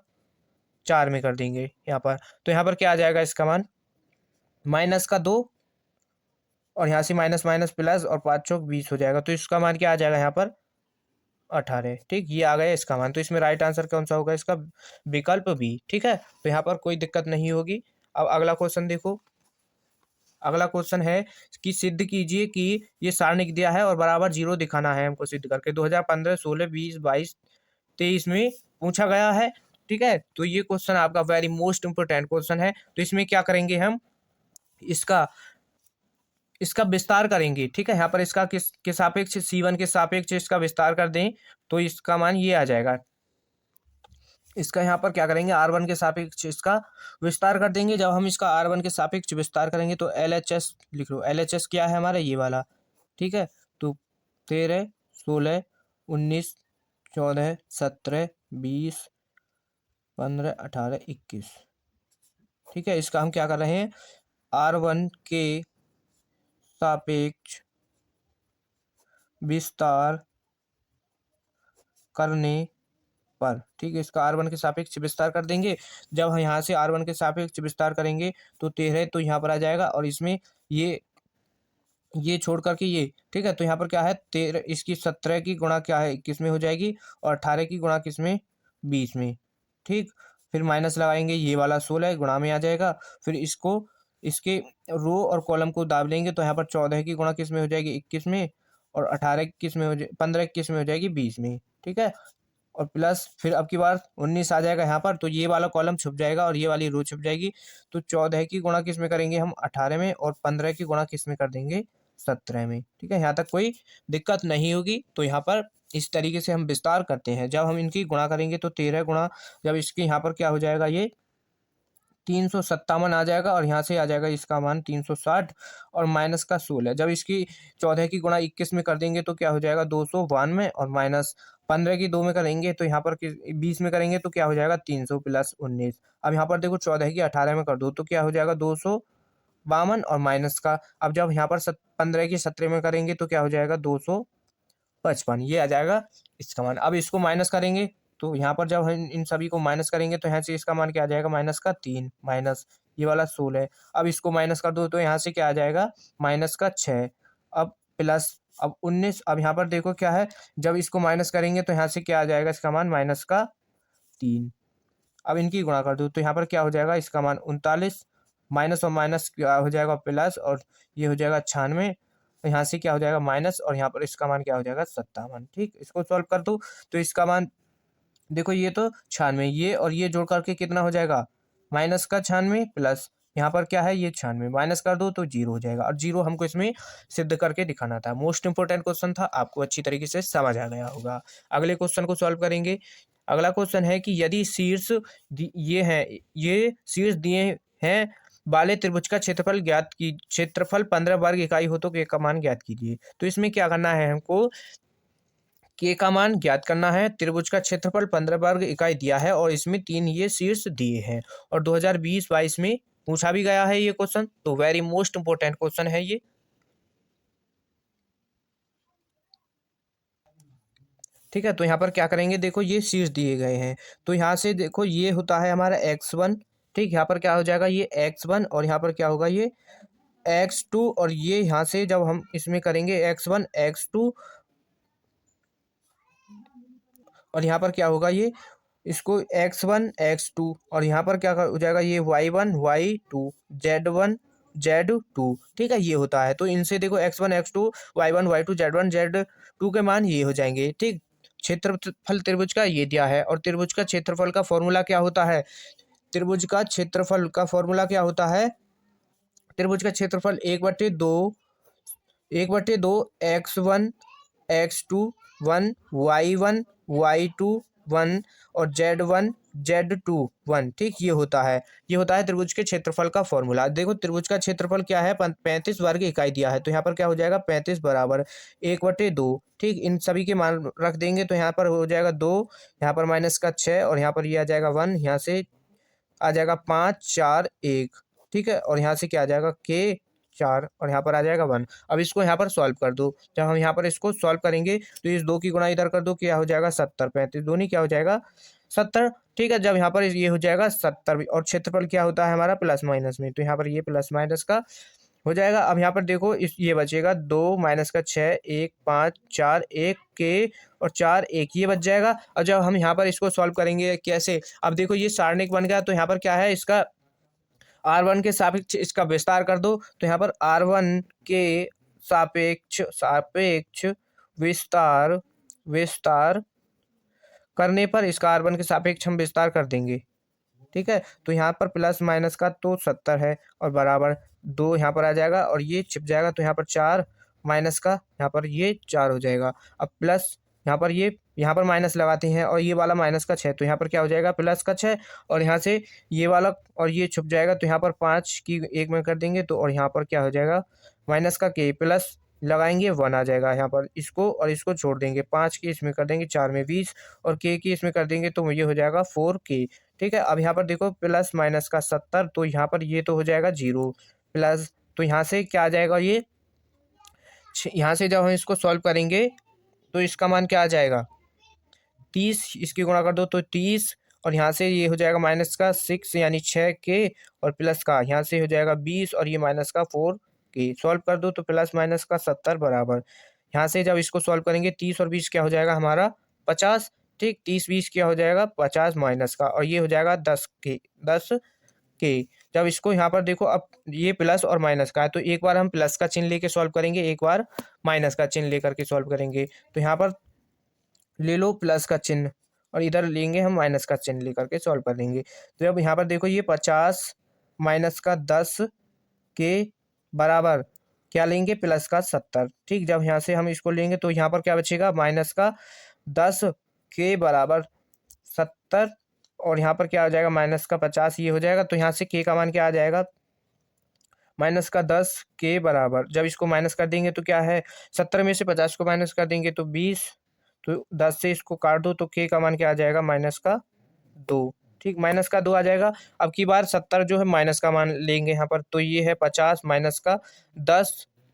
A: 4 में कर देंगे यहाँ पर। तो यहाँ पर क्या आ जाएगा इसका मान, -2, और यहाँ से माइनस माइनस प्लस, और 5 चौक 20 हो जाएगा। तो इसका मान क्या आ जाएगा यहाँ पर 18। ठीक, ये आ गया इसका मान। तो इसमें राइट आंसर कौन सा होगा, इसका विकल्प बी। ठीक है, तो यहाँ पर कोई दिक्कत नहीं होगी। अब अगला क्वेश्चन देखो, अगला क्वेश्चन है कि सिद्ध कीजिए कि ये सारणिक दिया है और बराबर 0 दिखाना है हमको सिद्ध करके। 2015, 16, 20, 22, 23 में पूछा गया है। ठीक है, तो ये क्वेश्चन आपका वेरी मोस्ट इंपोर्टेंट क्वेश्चन है। तो इसमें क्या करेंगे हम, इसका इसका विस्तार करेंगे। ठीक है, यहाँ पर इसका किस के सापेक्ष, C1 के सापेक्ष इसका विस्तार कर दें तो इसका मान ये आ जाएगा। इसका यहाँ पर क्या करेंगे, R1 के सापेक्ष इसका विस्तार कर देंगे। जब हम इसका R1 के सापेक्ष विस्तार करेंगे तो LHS लिख लो। LHS क्या है हमारा, ये वाला। ठीक है, तो 13, 16, 19, 14, 17, 20, 15, 18, 21। ठीक है, इसका हम क्या कर रहे हैं, R1 के सापेक्ष विस्तार करने पर। ठीक है, इसका R1 के सापेक्ष विस्तार कर देंगे। जब हम यहाँ से R1 के सापेक्ष विस्तार करेंगे तो 13 तो यहाँ पर आ जाएगा, और इसमें ये छोड़ करके ये। ठीक है, तो यहाँ पर क्या है 13, इसकी 17 की गुणा क्या है 21 में हो जाएगी, और 18 की गुणा किस में 20 में। ठीक, फिर माइनस लगाएंगे, ये वाला 16 गुणा में आ जाएगा। फिर इसको इसके रो और कॉलम को दाब लेंगे, तो यहाँ पर 14 की गुणा किस में हो जाएगी 21 में, और 18 किस में हो जाए 15 किस में हो जाएगी 20 में। ठीक है, और प्लस फिर अब की बार 19 आ जाएगा यहाँ पर, तो ये वाला कॉलम छुप जाएगा और ये वाली रो छुप जाएगी। तो 14 की गुणा किस में करेंगे हम 18 में, और 15 की गुणा किस में कर देंगे 17 में। ठीक है, यहाँ तक कोई दिक्कत नहीं होगी। तो यहाँ पर इस तरीके से हम विस्तार करते हैं। जब हम इनकी गुणा करेंगे तो 13 गुणा, जब इसकी यहाँ पर क्या हो जाएगा, ये 357 आ जाएगा, और यहाँ से आ जाएगा इसका मान 360, और माइनस का 16। जब इसकी 14 की गुणा 21 में कर देंगे तो क्या हो जाएगा 292, और माइनस 15 की 2 में करेंगे तो यहाँ पर 20 में करेंगे तो क्या हो जाएगा 300 प्लस 19। अब यहाँ पर देखो 14 की 18 में कर दो तो क्या हो जाएगा 252, और माइनस का, अब जब यहाँ पर 15 की 17 में करेंगे तो क्या हो जाएगा 255, ये आ जाएगा इसका मान। अब इसको माइनस करेंगे तो यहाँ पर जब हम इन सभी को माइनस करेंगे तो यहाँ से इसका मान क्या आ जाएगा -3, माइनस ये वाला 16। अब इसको माइनस कर दो तो यहाँ से क्या आ जाएगा -6। अब प्लस अब 19, अब यहाँ पर देखो क्या है, जब इसको माइनस करेंगे तो यहाँ से क्या आ जाएगा, इसका मान -3। अब इनकी गुणा कर दो तो यहाँ पर क्या हो जाएगा, इसका मान 39, माइनस और माइनस क्या हो जाएगा प्लस, और ये हो जाएगा 96, यहाँ से क्या हो जाएगा माइनस, और यहाँ पर इसका मान क्या हो जाएगा 57। ठीक, इसको सॉल्व कर दो तो इसका मान देखो, ये तो 96, ये और ये जोड़ करके कितना हो जाएगा, -96 प्लस यहाँ पर क्या है, ये 96 माइनस कर दो तो 0 हो जाएगा, और 0 हमको इसमें सिद्ध करके दिखाना था। मोस्ट इंपोर्टेंट क्वेश्चन था, आपको अच्छी तरीके से समझ आ गया होगा। अगले क्वेश्चन को सॉल्व करेंगे। अगला क्वेश्चन है कि यदि शीर्ष ये हैं, ये शीर्ष दिए हैं वाले त्रिभुज का क्षेत्रफल 15 वर्ग इकाई हो तो के का मान ज्ञात कीजिए। तो इसमें क्या करना है, हमको के का मान ज्ञात करना है। त्रिभुज का क्षेत्रफल 15 वर्ग इकाई दिया है और इसमें 3 ये शीर्ष दिए हैं, और 2020-22 में पूछा भी गया है ये क्वेश्चन, तो वेरी मोस्ट इंपोर्टेंट क्वेश्चन है ये। ठीक है, तो यहाँ पर क्या करेंगे, देखो ये शीर्ष दिए गए हैं, तो यहाँ से देखो ये होता है हमारा x1। ठीक, यहाँ पर क्या हो जाएगा, ये x1, और यहाँ पर क्या होगा, ये x2, और ये यहाँ से जब हम इसमें करेंगे x1 x2, और यहाँ पर क्या होगा, ये इसको x1 x2, और यहाँ पर क्या हो जाएगा, ये y1 y2 z1 z2। ठीक है, ये होता है, तो इनसे देखो x1 x2 y1 y2 z1 z2 के मान ये हो जाएंगे। ठीक, क्षेत्रफल त्रिभुज का ये दिया है, और त्रिभुज का क्षेत्रफल का फॉर्मूला क्या होता है, त्रिभुज का क्षेत्रफल का फॉर्मूला क्या होता है, त्रिभुज का क्षेत्रफल 1/2 x1 x2 1 y1 y2 1 और z1 z2 1। ठीक, ये होता है, ये होता है त्रिभुज के क्षेत्रफल का फॉर्मूला। देखो त्रिभुज का क्षेत्रफल क्या है, 35 वर्ग इकाई दिया है, तो यहाँ पर क्या हो जाएगा 35 बराबर 1/2। ठीक, इन सभी के मान रख देंगे तो यहाँ पर हो जाएगा 2, यहाँ पर माइनस का 6, और यहाँ पर ये आ जाएगा 1, यहाँ से आ जाएगा 5 4 1। ठीक है, और यहाँ से क्या आ जाएगा के 4, और यहाँ पर आ जाएगा 1। अब इसको यहाँ पर सॉल्व कर दो, जब हम यहाँ पर इसको सॉल्व करेंगे तो इस 2 की गुणा इधर कर दो, क्या हो जाएगा 70, 35 दूनी क्या हो जाएगा 70। ठीक है, जब यहाँ पर ये हो जाएगा 70, और क्षेत्रफल क्या होता है हमारा प्लस माइनस में, तो यहाँ पर ये प्लस माइनस का हो जाएगा। अब यहाँ पर देखो इस ये बचेगा 2 माइनस का 6 1 5 4 1 के और 4 1, ये बच जाएगा। और जब हम यहाँ पर इसको सॉल्व करेंगे कैसे, अब देखो ये सारणिक बन गया, तो यहाँ पर क्या है, इसका R1 के सापेक्ष इसका विस्तार कर दो, तो यहाँ पर R1 के सापेक्ष सापेक्ष विस्तार विस्तार करने पर इसका R1 के सापेक्ष हम विस्तार कर देंगे। ठीक है, तो यहाँ पर प्लस माइनस का तो 70 है, और बराबर 2 यहाँ पर आ जाएगा, और ये छिप जाएगा, तो यहाँ पर 4 माइनस का यहाँ पर ये 4 हो जाएगा। अब प्लस यहाँ पर ये यहाँ पर माइनस लगाते हैं, और ये वाला माइनस का 6, तो यहाँ पर क्या हो जाएगा प्लस का 6, और यहाँ से ये वाला और ये छुप जाएगा, तो यहाँ पर 5 की 1 में कर देंगे, तो और यहाँ पर क्या हो जाएगा माइनस का के, प्लस लगाएंगे 1 आ जाएगा यहाँ पर, इसको और इसको छोड़ देंगे, 5 की इसमें कर देंगे 4 में 20, और के की इसमें कर देंगे, तो ये हो जाएगा 4k। ठीक है, अब यहाँ पर देखो प्लस माइनस का 70, तो यहाँ पर ये तो हो जाएगा 0 प्लस, तो यहाँ से क्या आ जाएगा, ये यहाँ से जब हम इसको सॉल्व करेंगे तो इसका मान क्या आ जाएगा 30, इसकी गुणा कर दो तो 30, और यहाँ से ये हो जाएगा माइनस का 6 यानी 6 के, और प्लस का यहाँ से हो जाएगा 20, और ये माइनस का 4 के। सॉल्व कर दो तो प्लस माइनस का 70 बराबर, यहाँ से जब इसको सॉल्व करेंगे 30 और 20 क्या हो जाएगा हमारा 50। ठीक, 30 20 क्या हो जाएगा 50 माइनस का, और ये हो जाएगा 10 के। जब इसको यहाँ पर देखो, अब ये प्लस और माइनस का है, तो एक बार हम प्लस का चिन्ह लेके सॉल्व करेंगे, एक बार माइनस का चिन्ह लेकर के सॉल्व करेंगे। तो यहाँ पर ले लो प्लस का चिन्ह, और इधर लेंगे हम माइनस का चिन्ह लेकर के सॉल्व कर लेंगे। तो अब यहाँ पर देखो ये 50 माइनस का 10 के बराबर क्या लेंगे प्लस का 70। ठीक, जब यहाँ से हम इसको लेंगे तो यहाँ पर क्या बचेगा माइनस का 10 के बराबर 70, और यहाँ पर क्या हो जाएगा माइनस का 50, ये हो जाएगा। तो यहाँ से के का मान क्या आ जाएगा माइनस का 10 के बराबर, जब इसको माइनस कर देंगे तो क्या है 70 में से 50 को माइनस कर देंगे तो 20, तो 10 से इसको काट दो तो के का मान क्या आ जाएगा माइनस का 2। ठीक, माइनस का 2 आ जाएगा। अब की बार 70 जो है माइनस का मान लेंगे यहाँ पर, तो ये है 50 माइनस का 10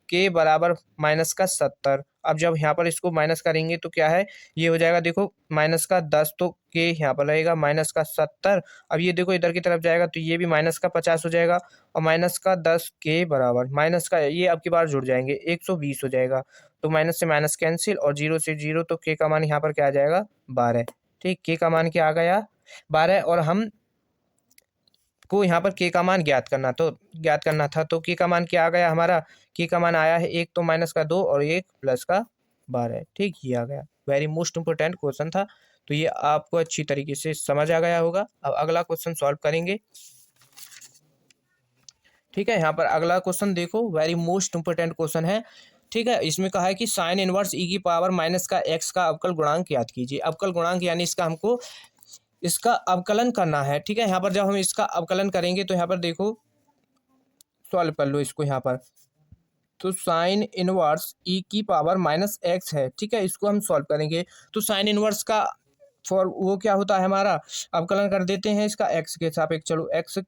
A: के बराबर माइनस का 70। अब जब यहाँ पर इसको माइनस करेंगे तो क्या है, ये हो जाएगा देखो माइनस का 10 तो के यहाँ पर रहेगा माइनस का 70। अब ये देखो इधर की तरफ जाएगा तो ये भी माइनस का 50 हो जाएगा और माइनस का 10 के बराबर माइनस का ये अब की बार जुड़ जाएंगे 120 हो जाएगा। तो माइनस से माइनस कैंसिल और जीरो से जीरो, तो के का मान यहाँ पर क्या आ जाएगा 12। ठीक, के का मान क्या आ गया 12 और हम को यहाँ पर के का मान ज्ञात करना था तो के का मान क्या आ गया हमारा, के का मान आया है एक तो माइनस का 2 और एक प्लस का 12। ठीक, ये आ गया। वेरी मोस्ट इंपोर्टेंट क्वेश्चन था, तो ये आपको अच्छी तरीके से समझ आ गया होगा। अब अगला क्वेश्चन सॉल्व करेंगे। ठीक है, यहाँ पर अगला क्वेश्चन देखो, वेरी मोस्ट इंपोर्टेंट क्वेश्चन है। ठीक है, इसमें कहा है कि साइन इनवर्स ई की पावर माइनस का एक्स का अवकल गुणांक याद कीजिए। अवकल गुणांक यानी इसका अवकलन करना है। ठीक है, यहाँ पर जब हम इसका अवकलन करेंगे तो यहाँ पर देखो सॉल्व कर लो इसको यहाँ पर। तो साइन इनवर्स ई की पावर माइनस एक्स है। ठीक है, इसको हम सॉल्व करेंगे तो साइन इनवर्स का फॉर वो क्या होता है हमारा, अवकलन कर देते हैं इसका एक्स के सापेक्ष। चलो एक्स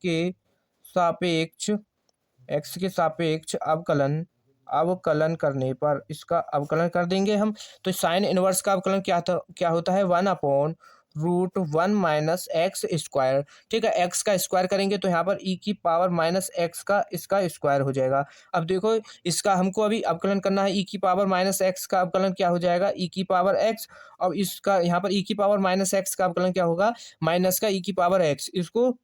A: के सापेक्ष अवकलन अवकलन करने पर इसका अवकलन कर देंगे हम। तो साइन इनवर्स का अवकलन क्या होता है 1/√1 माइनस एक्स स्क्वायर। ठीक है, एक्स का स्क्वायर करेंगे तो यहाँ पर ई की पावर माइनस एक्स का इसका स्क्वायर हो जाएगा। अब देखो इसका हमको अभी अवकलन करना है, ई की पावर माइनस एक्स का अवकलन क्या हो जाएगा ई की पावर एक्स। अब इसका यहाँ पर ई की पावर माइनस एक्स का अवकलन क्या होगा माइनस का ई की पावर एक्स, इसको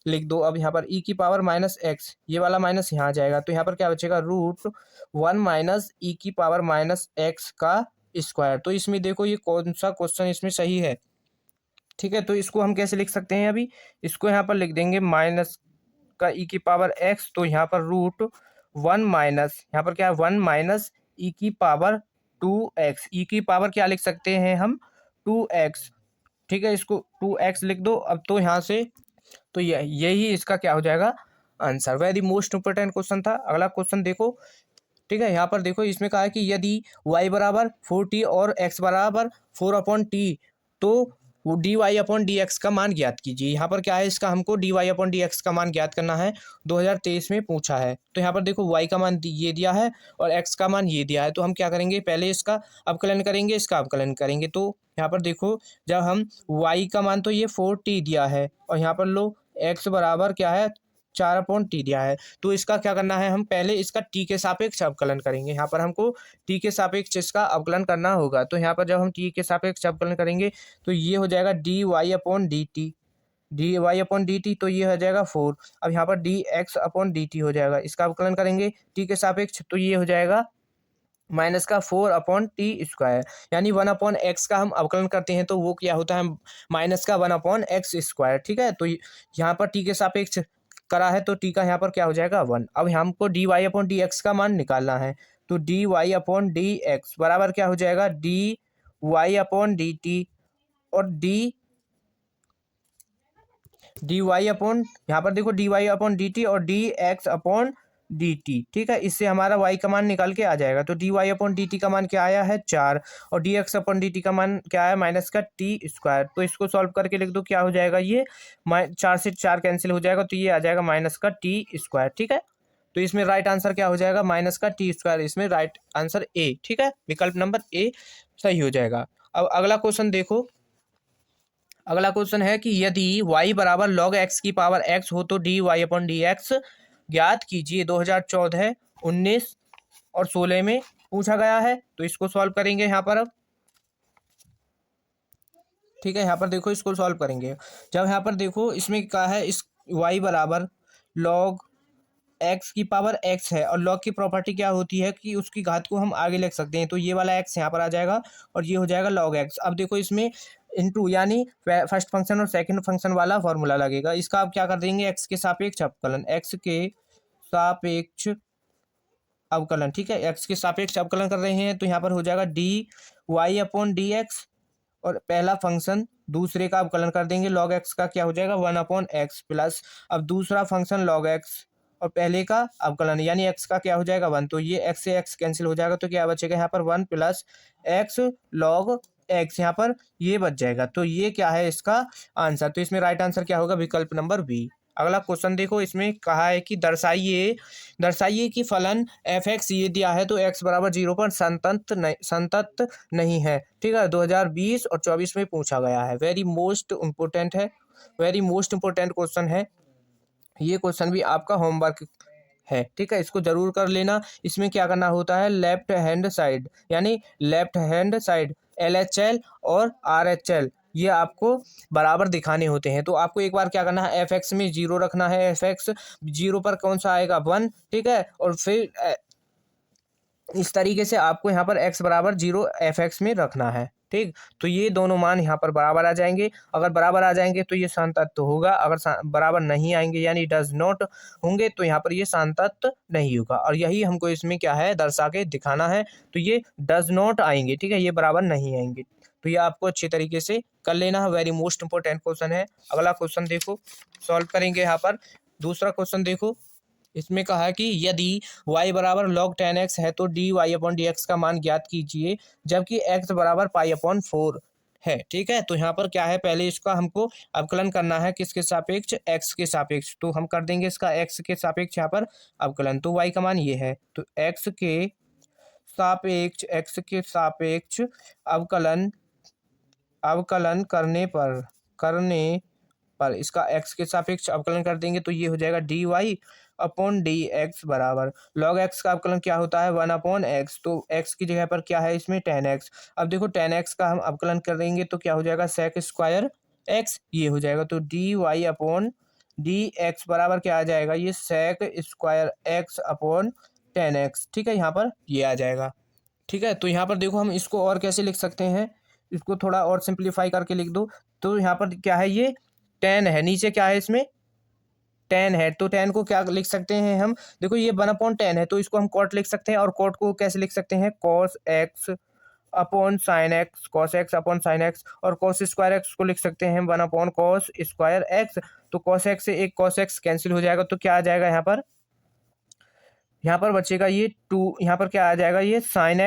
A: लिख दो। अब यहाँ पर ई की पावर माइनस एक्स, ये वाला माइनस यहाँ आ जाएगा तो यहाँ पर क्या बचेगा √1 माइनस ई की पावर माइनस एक्स का स्क्वायर। तो इसमें देखो ये कौन सा क्वेश्चन इसमें सही है। ठीक है, तो इसको हम कैसे लिख सकते हैं, अभी इसको यहाँ पर लिख देंगे माइनस का ई की पावर एक्स, तो यहाँ पर √1 माइनस यहाँ पर क्या है 1 माइनस ई की पावर 2x, ई की पावर क्या लिख सकते हैं हम 2x। ठीक है, इसको 2x लिख दो। अब तो यहाँ से तो यही इसका क्या हो जाएगा answer. Very most important question था। अगला क्वेश्चन देखो। ठीक है, यहाँ पर देखो इसमें कहा है कि यदि y बराबर 4t और x बराबर 4/t तो वो dy/dx का मान ज्ञात कीजिए। यहाँ पर क्या है इसका हमको dy/dx का मान ज्ञात करना है, 2023 में पूछा है। तो यहाँ पर देखो y का मान ये दिया है और x का मान ये दिया है, तो हम क्या करेंगे पहले इसका अवकलन करेंगे, इसका अवकलन करेंगे। तो यहाँ पर देखो जब हम y का मान तो ये 4t दिया है और यहाँ पर लो x बराबर क्या है 4/t दिया है, तो इसका क्या करना है हम पहले इसका t के सापेक्ष अवकलन करेंगे। यहाँ पर हमको t के सापेक्ष इसका अवकलन करना होगा। तो यहाँ पर जब हम t के सापेक्ष अवकलन करेंगे तो ये हो जाएगा dy/dt तो ये हो जाएगा 4। अब यहाँ पर dx/dt हो जाएगा, इसका अवकलन करेंगे t के सापेक्ष तो ये हो जाएगा माइनस का 4/t², यानी 1/x का हम अवकलन करते हैं तो वो क्या होता है माइनस का 1/x²। ठीक है, तो यहाँ पर t के सापेक्ष करा है तो t का यहाँ पर क्या हो जाएगा 1। अब हमको dy/dx का मान निकालना है, तो dy/dx बराबर क्या हो जाएगा dy/dt और यहाँ पर देखो dy/dt और dx/dt। ठीक है, इससे हमारा y का मान निकाल के आ जाएगा। तो dy/dt का मान क्या आया है 4 और dx/dt का मान क्या आया माइनस का t²। तो इसको सॉल्व करके लिख दो, क्या हो जाएगा ये 4 से 4 कैंसिल हो जाएगा तो ये आ जाएगा माइनस का t²। ठीक है, तो इसमें राइट आंसर क्या हो जाएगा माइनस का t², इसमें राइट आंसर ए। ठीक है, विकल्प नंबर ए सही हो जाएगा। अब अगला क्वेश्चन देखो। अगला क्वेश्चन है कि यदि y बराबर log x की पावर x हो तो dy/dx ज्ञात कीजिए। 2014, 19 और 16 में पूछा गया है, तो इसको सॉल्व करेंगे यहाँ पर। अब ठीक है, यहाँ पर देखो इसको सॉल्व करेंगे। जब यहाँ पर देखो इसमें क्या है इस y बराबर log x की पावर x है और log की प्रॉपर्टी क्या होती है कि उसकी घात को हम आगे लिख सकते हैं, तो ये वाला x यहाँ पर आ जाएगा और ये हो जाएगा log x। अब देखो इसमें इनटू यानी फर्स्ट फंक्शन और सेकंड फंक्शन वाला फॉर्मूला लगेगा। इसका आप क्या कर देंगे x के सापेक्ष अवकलन, x के सापेक्ष अवकलन। ठीक है, x के सापेक्ष अवकलन कर रहे हैं तो यहाँ पर हो जाएगा dy/dx और पहला फंक्शन दूसरे का अवकलन कर देंगे, log x का क्या हो जाएगा 1/x प्लस अब दूसरा फंक्शन log x और पहले का अवकलन यानी x का क्या हो जाएगा 1, तो ये x से x कैंसिल हो जाएगा तो क्या बचेगा यहाँ पर 1 प्लस x log x, यहाँ पर ये बच जाएगा। तो ये क्या है इसका आंसर, तो इसमें राइट आंसर क्या होगा विकल्प नंबर बी। अगला क्वेश्चन देखो, इसमें कहा है कि दर्शाइए दर्शाइए कि फलन एफ एक्स ये दिया है तो एक्स बराबर 0 पर संतत नहीं है। ठीक है, 2020 और 24 में पूछा गया है। वेरी मोस्ट इम्पोर्टेंट है, वेरी मोस्ट इम्पोर्टेंट क्वेश्चन है। ये क्वेश्चन भी आपका होमवर्क है। ठीक है, इसको जरूर कर लेना। इसमें क्या करना होता है, लेफ्ट हैंड साइड यानी लेफ्ट हैंड साइड LHL और RHL ये आपको बराबर दिखाने होते हैं। तो आपको एक बार क्या करना है, एफ एक्स में 0 रखना है। एफ एक्स 0 पर कौन सा आएगा, 1। ठीक है, और फिर इस तरीके से आपको यहाँ पर x बराबर 0 एफ एक्स में रखना है। ठीक, तो ये दोनों मान यहाँ पर बराबर आ जाएंगे। अगर बराबर आ जाएंगे तो ये शांतत्व होगा, अगर बराबर नहीं आएंगे यानी डज नॉट होंगे तो यहाँ पर ये शांतत्व नहीं होगा। और यही हमको इसमें क्या है, दर्शा के दिखाना है। तो ये डज नॉट आएंगे, ठीक है, ये बराबर नहीं आएंगे। तो ये आपको अच्छे तरीके से कर लेना है। वेरी मोस्ट इंपॉर्टेंट क्वेश्चन है। अगला क्वेश्चन देखो, सॉल्व करेंगे यहाँ पर। दूसरा क्वेश्चन देखो, इसमें कहा है कि यदि y बराबर log 10x है तो dy अपॉन dx का मान ज्ञात कीजिए, जबकि x बराबर पाई अपॉन 4 है। ठीक है, तो यहाँ पर क्या है, पहले इसका हमको अवकलन करना है, किसके सापेक्ष, x के सापेक्ष। तो हम कर देंगे इसका x के सापेक्ष यहाँ पर अवकलन। तो y का मान ये है, तो x के सापेक्ष अवकलन अवकलन करने पर इसका x के सापेक्ष अवकलन कर देंगे तो ये हो जाएगा dy अपॉन डी एक्स बराबर लॉग एक्स का अवकलन क्या होता है, 1 अपॉन एक्स। तो x की जगह पर क्या है इसमें 10x। अब देखो 10x का हम अवकलन करेंगे तो क्या हो जाएगा, सेक स्क्वायर x ये हो जाएगा। तो d y upon d x बराबर क्या आ जाएगा, ये sec square x upon 10x। ठीक है, यहाँ पर ये आ जाएगा। ठीक है, तो यहाँ पर देखो हम इसको और कैसे लिख सकते हैं, इसको थोड़ा और सिंप्लीफाई करके लिख दो। तो यहाँ पर क्या है, ये 10 है, नीचे क्या है इसमें 10 है। तो 10 को क्या लिख सकते हैं हम, देखो ये 1/10 है तो इसको हम कॉट लिख सकते हैं। और कॉट को कैसे लिख सकते हैं, cos x upon sine x, cos x upon sine x. और कॉस स्क्वायर एक्स को लिख सकते हैं 1/cos² एक्स। तो कॉस एक्स से एक कॉस एक्स कैंसिल हो जाएगा, तो क्या आ जाएगा यहाँ पर बचेगा ये 2। यहाँ पर क्या आ जाएगा, ये sign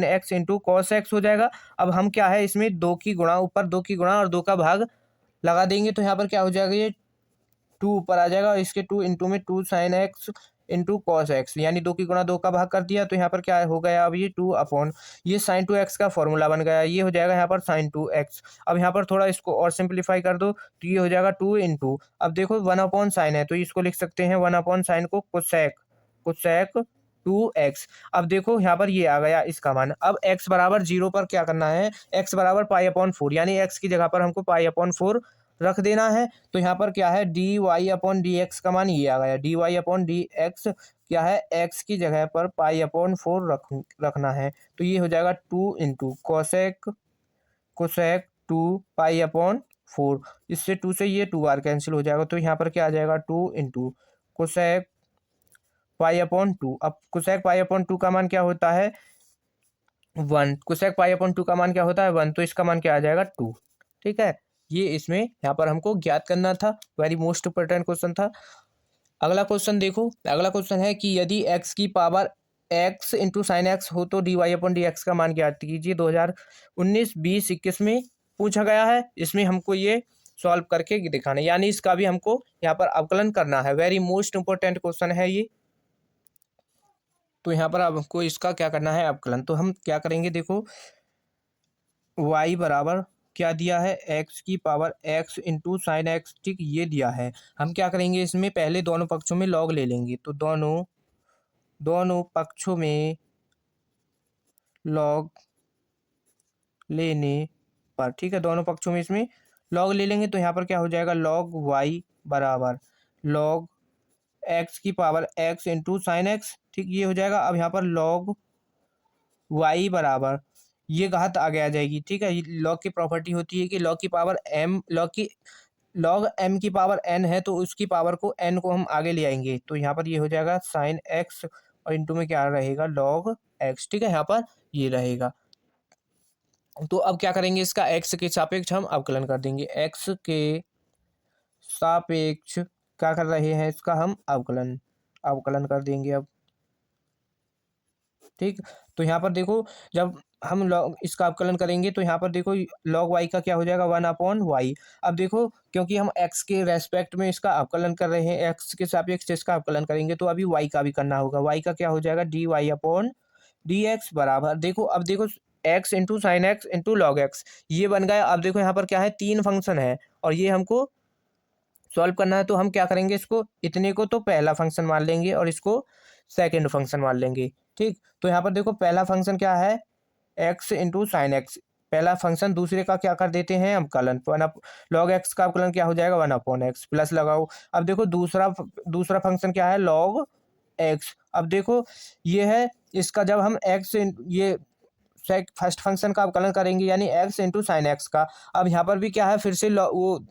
A: x into cos x हो जाएगा। अब हम क्या है इसमें 2 की गुणा, ऊपर 2 की गुणा और 2 का भाग लगा देंगे तो यहाँ पर क्या हो जाएगा, ये 2 ऊपर आ जाएगा और इसके 2 इंटू में 2 sign x into cos x, यानी 2 की गुणा 2 का भाग कर दिया। तो यहाँ पर क्या हो गया, अब ये 2 अपॉन ये साइन 2x का फॉर्मूला बन गया, ये हो जाएगा यहाँ पर साइन 2x। अब यहाँ पर थोड़ा इसको और सिंप्लीफाई कर दो तो ये हो जाएगा 2 इंटू, अब देखो 1 अपॉन साइन है तो इसको लिख सकते हैं 1 अपॉन साइन को कोसेक 2x। अब देखो यहाँ पर ये आ गया इसका मान। अब x बराबर 0 पर क्या करना है, x बराबर पाई अपॉन 4 यानी x की जगह पर हमको पाई अपॉन 4 रख देना है। तो यहाँ पर क्या है, d y upon d x का मान ये आ गया, d y upon d x क्या है, एक्स की जगह पर पाई अपॉन 4 रखना है। तो ये हो जाएगा 2 इंटू कोसेक 2 पाई अपॉन 4। इससे 2 से ये 2 बार कैंसिल हो जाएगा। तो यहाँ पर क्या आ जाएगा, 2 इंटू कोसेक पाई अपॉन 2। अब कोसेक पाई अपॉन 2 का मान क्या होता है, 1। कोसेक पाई अपॉन 2 का मान क्या होता है, 1। तो इसका मान क्या आ जाएगा, 2। ठीक है, ये इसमें यहाँ पर हमको ज्ञात करना था। वेरी मोस्ट इंपोर्टेंट क्वेश्चन था। अगला क्वेश्चन देखो, अगला क्वेश्चन है कि यदि x की power x into sine x हो तो d y upon d x का मान ज्ञात कीजिए। 2019, 20, 21 में पूछा गया है। इसमें हमको ये सॉल्व करके दिखाना है, यानी इसका भी हमको यहाँ पर अवकलन करना है। वेरी मोस्ट इंपोर्टेंट क्वेश्चन है ये। तो यहाँ पर अब हमको इसका क्या करना है, अवकलन। तो हम क्या करेंगे, देखो y बराबर क्या दिया है, x की power x into sine x, ठीक ये दिया है। हम क्या करेंगे, इसमें पहले दोनों पक्षों में लॉग ले लेंगे। तो दोनों पक्षों में लॉग लेने पर, ठीक है, दोनों पक्षों में इसमें लॉग ले लेंगे तो यहाँ पर क्या हो जाएगा, लॉग y बराबर लॉग x की power x into sine x, ठीक ये हो जाएगा। अब यहाँ पर लॉग y बराबर ये घात आगे आ जाएगी। ठीक है, लॉग की प्रॉपर्टी होती है कि लॉग m की पावर n है तो उसकी पावर को n को हम आगे ले आएंगे। तो यहाँ पर ये हो जाएगा साइन x और इंटू में क्या रहेगा, लॉग x। ठीक है, यहाँ पर ये रहेगा। तो अब क्या करेंगे, इसका x के सापेक्ष हम अवकलन कर देंगे। x के सापेक्ष क्या कर रहे हैं, इसका हम अवकलन कर देंगे अब। ठीक, तो यहाँ पर देखो जब हम लॉग इसका अवकलन करेंगे तो यहाँ पर देखो लॉग वाई का क्या हो जाएगा 1/y। अब देखो क्योंकि हम एक्स के रेस्पेक्ट में इसका अवकलन कर रहे हैं, एक्स के सापेक्ष इसका अवकलन करेंगे तो अभी वाई का भी करना होगा। वाई का क्या हो जाएगा dy/dx बराबर, देखो अब देखो x into sine x into log x ये बन गया। अब देखो यहाँ पर क्या है, तीन फंक्शन है और ये हमको सॉल्व करना है। तो हम क्या करेंगे, इसको इतने को तो पहला फंक्शन मान लेंगे और इसको सेकेंड फंक्शन मान लेंगे। ठीक, तो यहाँ पर देखो पहला फंक्शन क्या है, एक्स इंटू साइन एक्स, पहला फंक्शन, दूसरे का क्या कर देते हैं अवकलन, लॉग एक्स का अवकलन क्या हो जाएगा 1/x प्लस लगाओ। अब देखो दूसरा फंक्शन क्या है लॉग एक्स। अब देखो ये है इसका, जब हम एक्स ये फर्स्ट फंक्शन का अवकलन करेंगे यानी एक्स इंटू साइन एक्स का। अब यहाँ पर भी क्या है, फिर से वो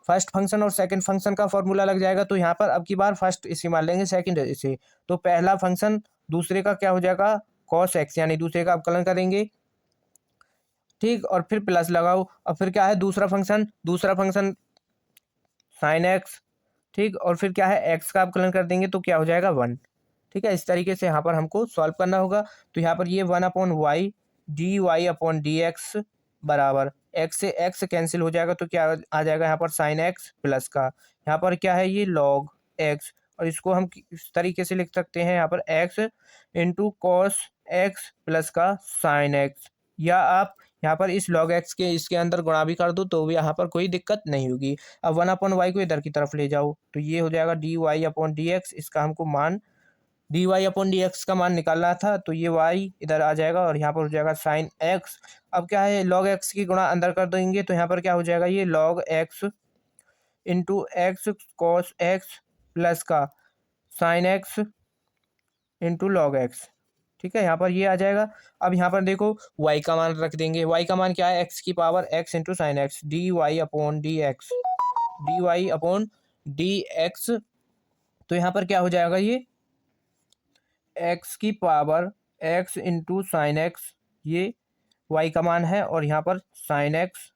A: फर्स्ट फंक्शन और सेकंड फंक्शन का फॉर्मूला लग जाएगा। तो यहाँ पर अब की बार फर्स्ट इसे मान लेंगे, सेकंड इसे, तो पहला फंक्शन दूसरे का क्या हो जाएगा कॉस एक्स, यानी दूसरे का अवकलन करेंगे। ठीक, और फिर प्लस लगाओ। और फिर क्या है दूसरा फंक्शन साइन एक्स। ठीक, और फिर क्या है एक्स का अवकलन कर देंगे तो क्या हो जाएगा 1। ठीक है, इस तरीके से यहाँ पर हमको सॉल्व करना होगा। तो यहाँ पर ये 1/y dy/dx बराबर, एक्स से एक्स कैंसिल हो जाएगा तो क्या आ जाएगा यहाँ पर साइन एक्स प्लस का, यहाँ पर क्या है ये लॉग एक्स, और इसको हम इस तरीके से लिख सकते हैं यहाँ पर x into cos x plus का साइन एक्स, या आप यहाँ पर इस लॉग एक्स के इसके अंदर गुणा भी कर दो तो भी यहाँ पर कोई दिक्कत नहीं होगी। अब 1/y को इधर की तरफ ले जाओ तो ये हो जाएगा dy/dx, इसका हमको मान dy/dx का मान निकालना था तो ये y इधर आ जाएगा और यहाँ पर हो जाएगा साइन एक्स। अब क्या है लॉग एक्स की गुणा अंदर कर देंगे तो यहाँ पर क्या हो जाएगा ये log x into x cos x plus का sine x into log x. ठीक है, यहाँ पर ये आ जाएगा। अब यहाँ पर देखो y का मान रख देंगे, y का मान क्या है x की power x into sine x dy/dx। तो यहाँ पर क्या हो जाएगा ये x की power x into sine x, ये y का मान है, और यहाँ पर साइन एक्स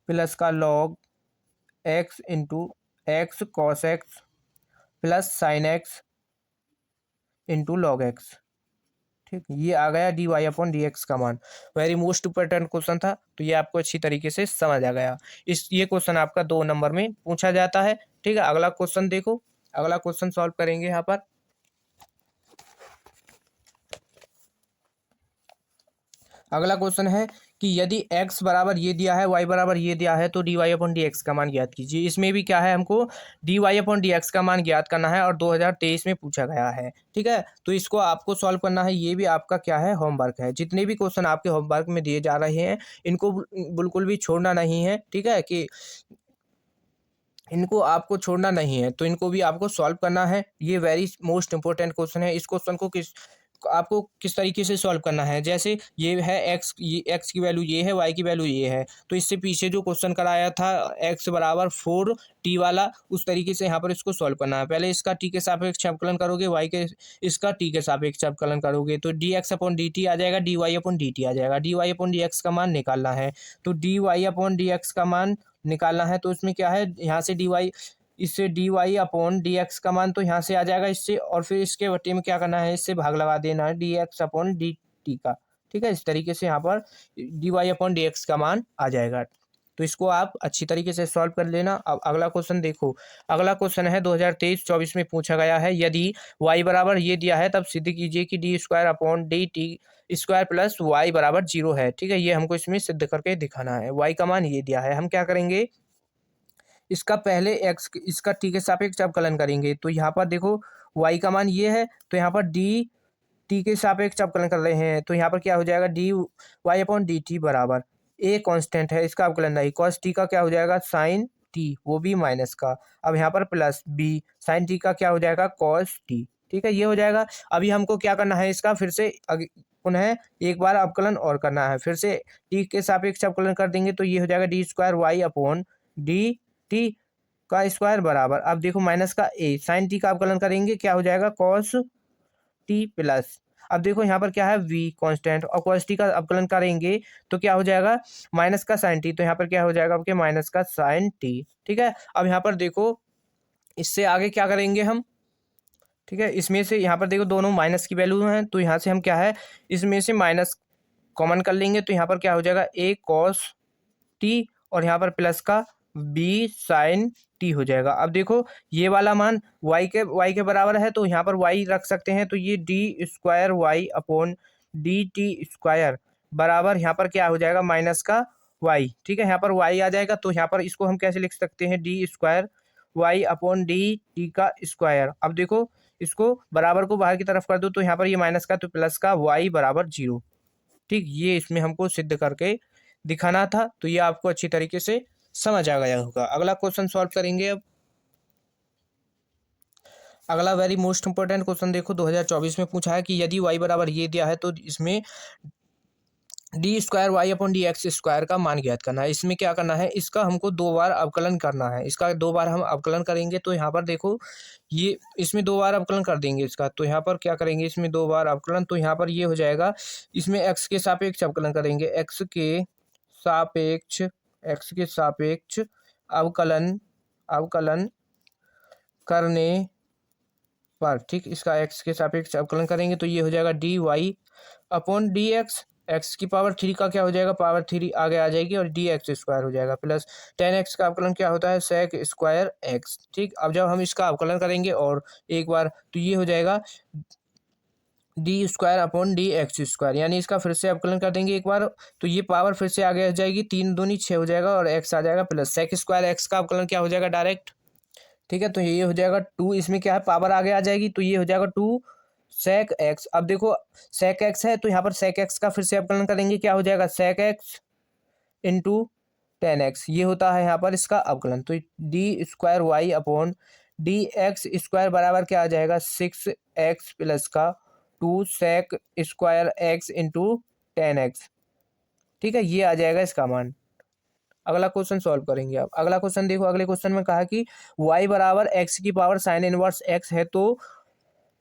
A: प्लस का log x into x cos x plus sign x into log x. ठीक, ये आ गया dy/dx का मान। वेरी मोस्ट इंपॉर्टेंट क्वेश्चन था, तो ये आपको अच्छी तरीके से समझ आ गया। ये क्वेश्चन आपका 2 नंबर में पूछा जाता है। ठीक है, अगला क्वेश्चन देखो, अगला क्वेश्चन सॉल्व करेंगे यहाँ पर। अगला क्वेश्चन है कि यदि x बराबर ये दिया है, y बराबर ये दिया है, तो dy/dx का मान ज्ञात कीजिए। इसमें भी क्या है, हमको dy/dx का मान ज्ञात करना है और 2023 में पूछा गया है। ठीक है, तो इसको आपको सॉल्व करना है, ये भी आपका क्या है होमवर्क है। जितने भी क्वेश्चन आपके होमवर्क में दिए जा रहे हैं इनको बिल्कुल भी छोड़ना नहीं है। ठीक है, कि इनको आपको छोड़ना नहीं है, तो इनको भी आपको सॉल्व करना है। ये वेरी मोस्ट इंपॉर्टेंट क्वेश्चन है। इस क्वेश्चन को आपको किस तरीके से सॉल्व करना है, जैसे ये है एक्स की वैल्यू ये है, वाई की वैल्यू ये है, तो इससे पीछे जो क्वेश्चन कराया था एक्स बराबर 4t वाला, उस तरीके से यहाँ पर इसको सॉल्व करना है। पहले इसका टी के सापेक्ष अवकलन करोगे, वाई के इसका टी के सापेक्ष अवकलन करोगे तो dx/dt आ जाएगा, dy/dt आ जाएगा। dy/dx का मान निकालना है, तो dy/dx का मान निकालना है, तो इसमें क्या है यहाँ से इससे dy/dx का मान तो यहाँ से आ जाएगा इससे, और फिर इसके बटे में क्या करना है, इससे भाग लगा देना है dx/dt का। ठीक है, इस तरीके से यहाँ पर dy/dx का मान आ जाएगा। तो इसको आप अच्छी तरीके से सॉल्व कर लेना। अब अगला क्वेश्चन देखो, अगला क्वेश्चन है 2023-24 में पूछा गया है। यदि y बराबर ये दिया है तब सिद्ध कीजिए कि d² प्लस y बराबर 0 है। ठीक है, ये हमको इसमें सिद्ध करके दिखाना है। y का मान ये दिया है, हम क्या करेंगे, इसका पहले एक्स इसका टी के सापेक्ष अवकलन करेंगे। तो यहाँ पर देखो y का मान ये है, तो यहाँ पर डी टी के सापेक्ष अवकलन कर रहे हैं, तो यहाँ पर क्या हो जाएगा dy/dt बराबर ए कांस्टेंट है, इसका अवकलन नहीं, कॉस टी का क्या हो जाएगा साइन टी, वो भी माइनस का। अब यहाँ पर प्लस बी साइन टी का क्या हो जाएगा कॉस टी। ठीक है, ये हो जाएगा। अभी हमको क्या करना है, इसका फिर से पुनः एक बार अवकलन और करना है, फिर से टी के सापेक्ष अवकलन कर देंगे तो ये हो जाएगा d²y/dt का स्क्वायर बराबर, अब देखो माइनस का ए साइन टी का अवकलन करेंगे, क्या हो जाएगा कॉस टी प्लस, अब देखो यहाँ पर क्या है v कांस्टेंट, और कॉस टी का अवकलन करेंगे तो क्या हो जाएगा माइनस का साइन टी, तो यहाँ पर क्या हो जाएगा आपके माइनस का साइन टी। ठीक है, अब यहाँ पर देखो इससे आगे क्या करेंगे हम। ठीक है, इसमें से यहाँ पर देखो दोनों माइनस की वैल्यू हैं, तो यहाँ से हम क्या है इसमें से माइनस कॉमन कर लेंगे तो यहाँ पर क्या हो जाएगा a cos t और यहाँ पर प्लस का b sin t हो जाएगा। अब देखो ये वाला मान y के बराबर है तो यहाँ पर y रख सकते हैं, तो ये d square y upon d t square बराबर यहाँ पर क्या हो जाएगा माइनस का y। ठीक है, यहाँ पर y आ जाएगा तो यहाँ पर इसको हम कैसे लिख सकते हैं, d square y upon d t का स्क्वायर। अब देखो इसको बराबर को बाहर की तरफ कर दो तो यहाँ पर ये माइनस का तो प्लस का y बराबर 0। ठीक, ये इसमें हमको सिद्ध करके दिखाना था, तो ये आपको अच्छी तरीके से समझ आ गया होगा। अगला क्वेश्चन सॉल्व करेंगे। अब अगला वेरी मोस्ट इंपॉर्टेंट क्वेश्चन देखो 2024 में पूछा है कि यदि y बराबर ये दिया है तो इसमें d square y upon d x square का मान ज्ञात करना है। इसमें क्या करना है, इसका हमको 2 बार अवकलन करना है। इसका 2 बार हम अवकलन करेंगे तो यहाँ पर देखो ये इसमें 2 बार अवकलन कर देंगे इसका, तो यहाँ पर क्या करेंगे इसमें 2 बार अवकलन, तो यहाँ पर ये हो जाएगा इसमें एक्स के सापेक्ष अवकलन करेंगे, एक्स के सापेक्ष अवकलन अवकलन करने पर, ठीक, इसका एक्स के सापेक्ष अवकलन करेंगे तो ये हो जाएगा d y upon d x, x की पावर 3 का क्या हो जाएगा पावर 3 आगे आ जाएगी और डी एक्स स्क्वायर हो जाएगा, प्लस 10x का अवकलन क्या होता है सेक स्क्वायर एक्स। ठीक, अब जब हम इसका अवकलन करेंगे और एक बार तो ये हो जाएगा D square upon d x square, यानी इसका फिर से अवकलन कर देंगे एक बार तो ये पावर फिर से आगे आ जाएगी, 3 दूनी 6 हो जाएगा और एक्स आ जाएगा, प्लस सेक स्क्वायर एक्स का अवकलन क्या हो जाएगा डायरेक्ट। ठीक है, तो ये हो जाएगा 2, इसमें क्या है पावर आगे आ जाएगी तो ये हो जाएगा 2 सेक एक्स। अब देखो सेक एक्स है तो यहाँ पर सेक एक्स का फिर से अवकलन करेंगे, क्या हो जाएगा सेक एक्स इंटू 10x, ये होता है यहाँ पर इसका अवकलन, तो d square y upon d x square बराबर क्या आ जाएगा 6x प्लस का 2 sec square x into 10x। ठीक है, ये आ जाएगा इसका मान। अगला क्वेश्चन सॉल्व करेंगे। अब अगला क्वेश्चन देखो, अगले क्वेश्चन में कहा कि y बराबर x की पावर साइन इनवर्स x है तो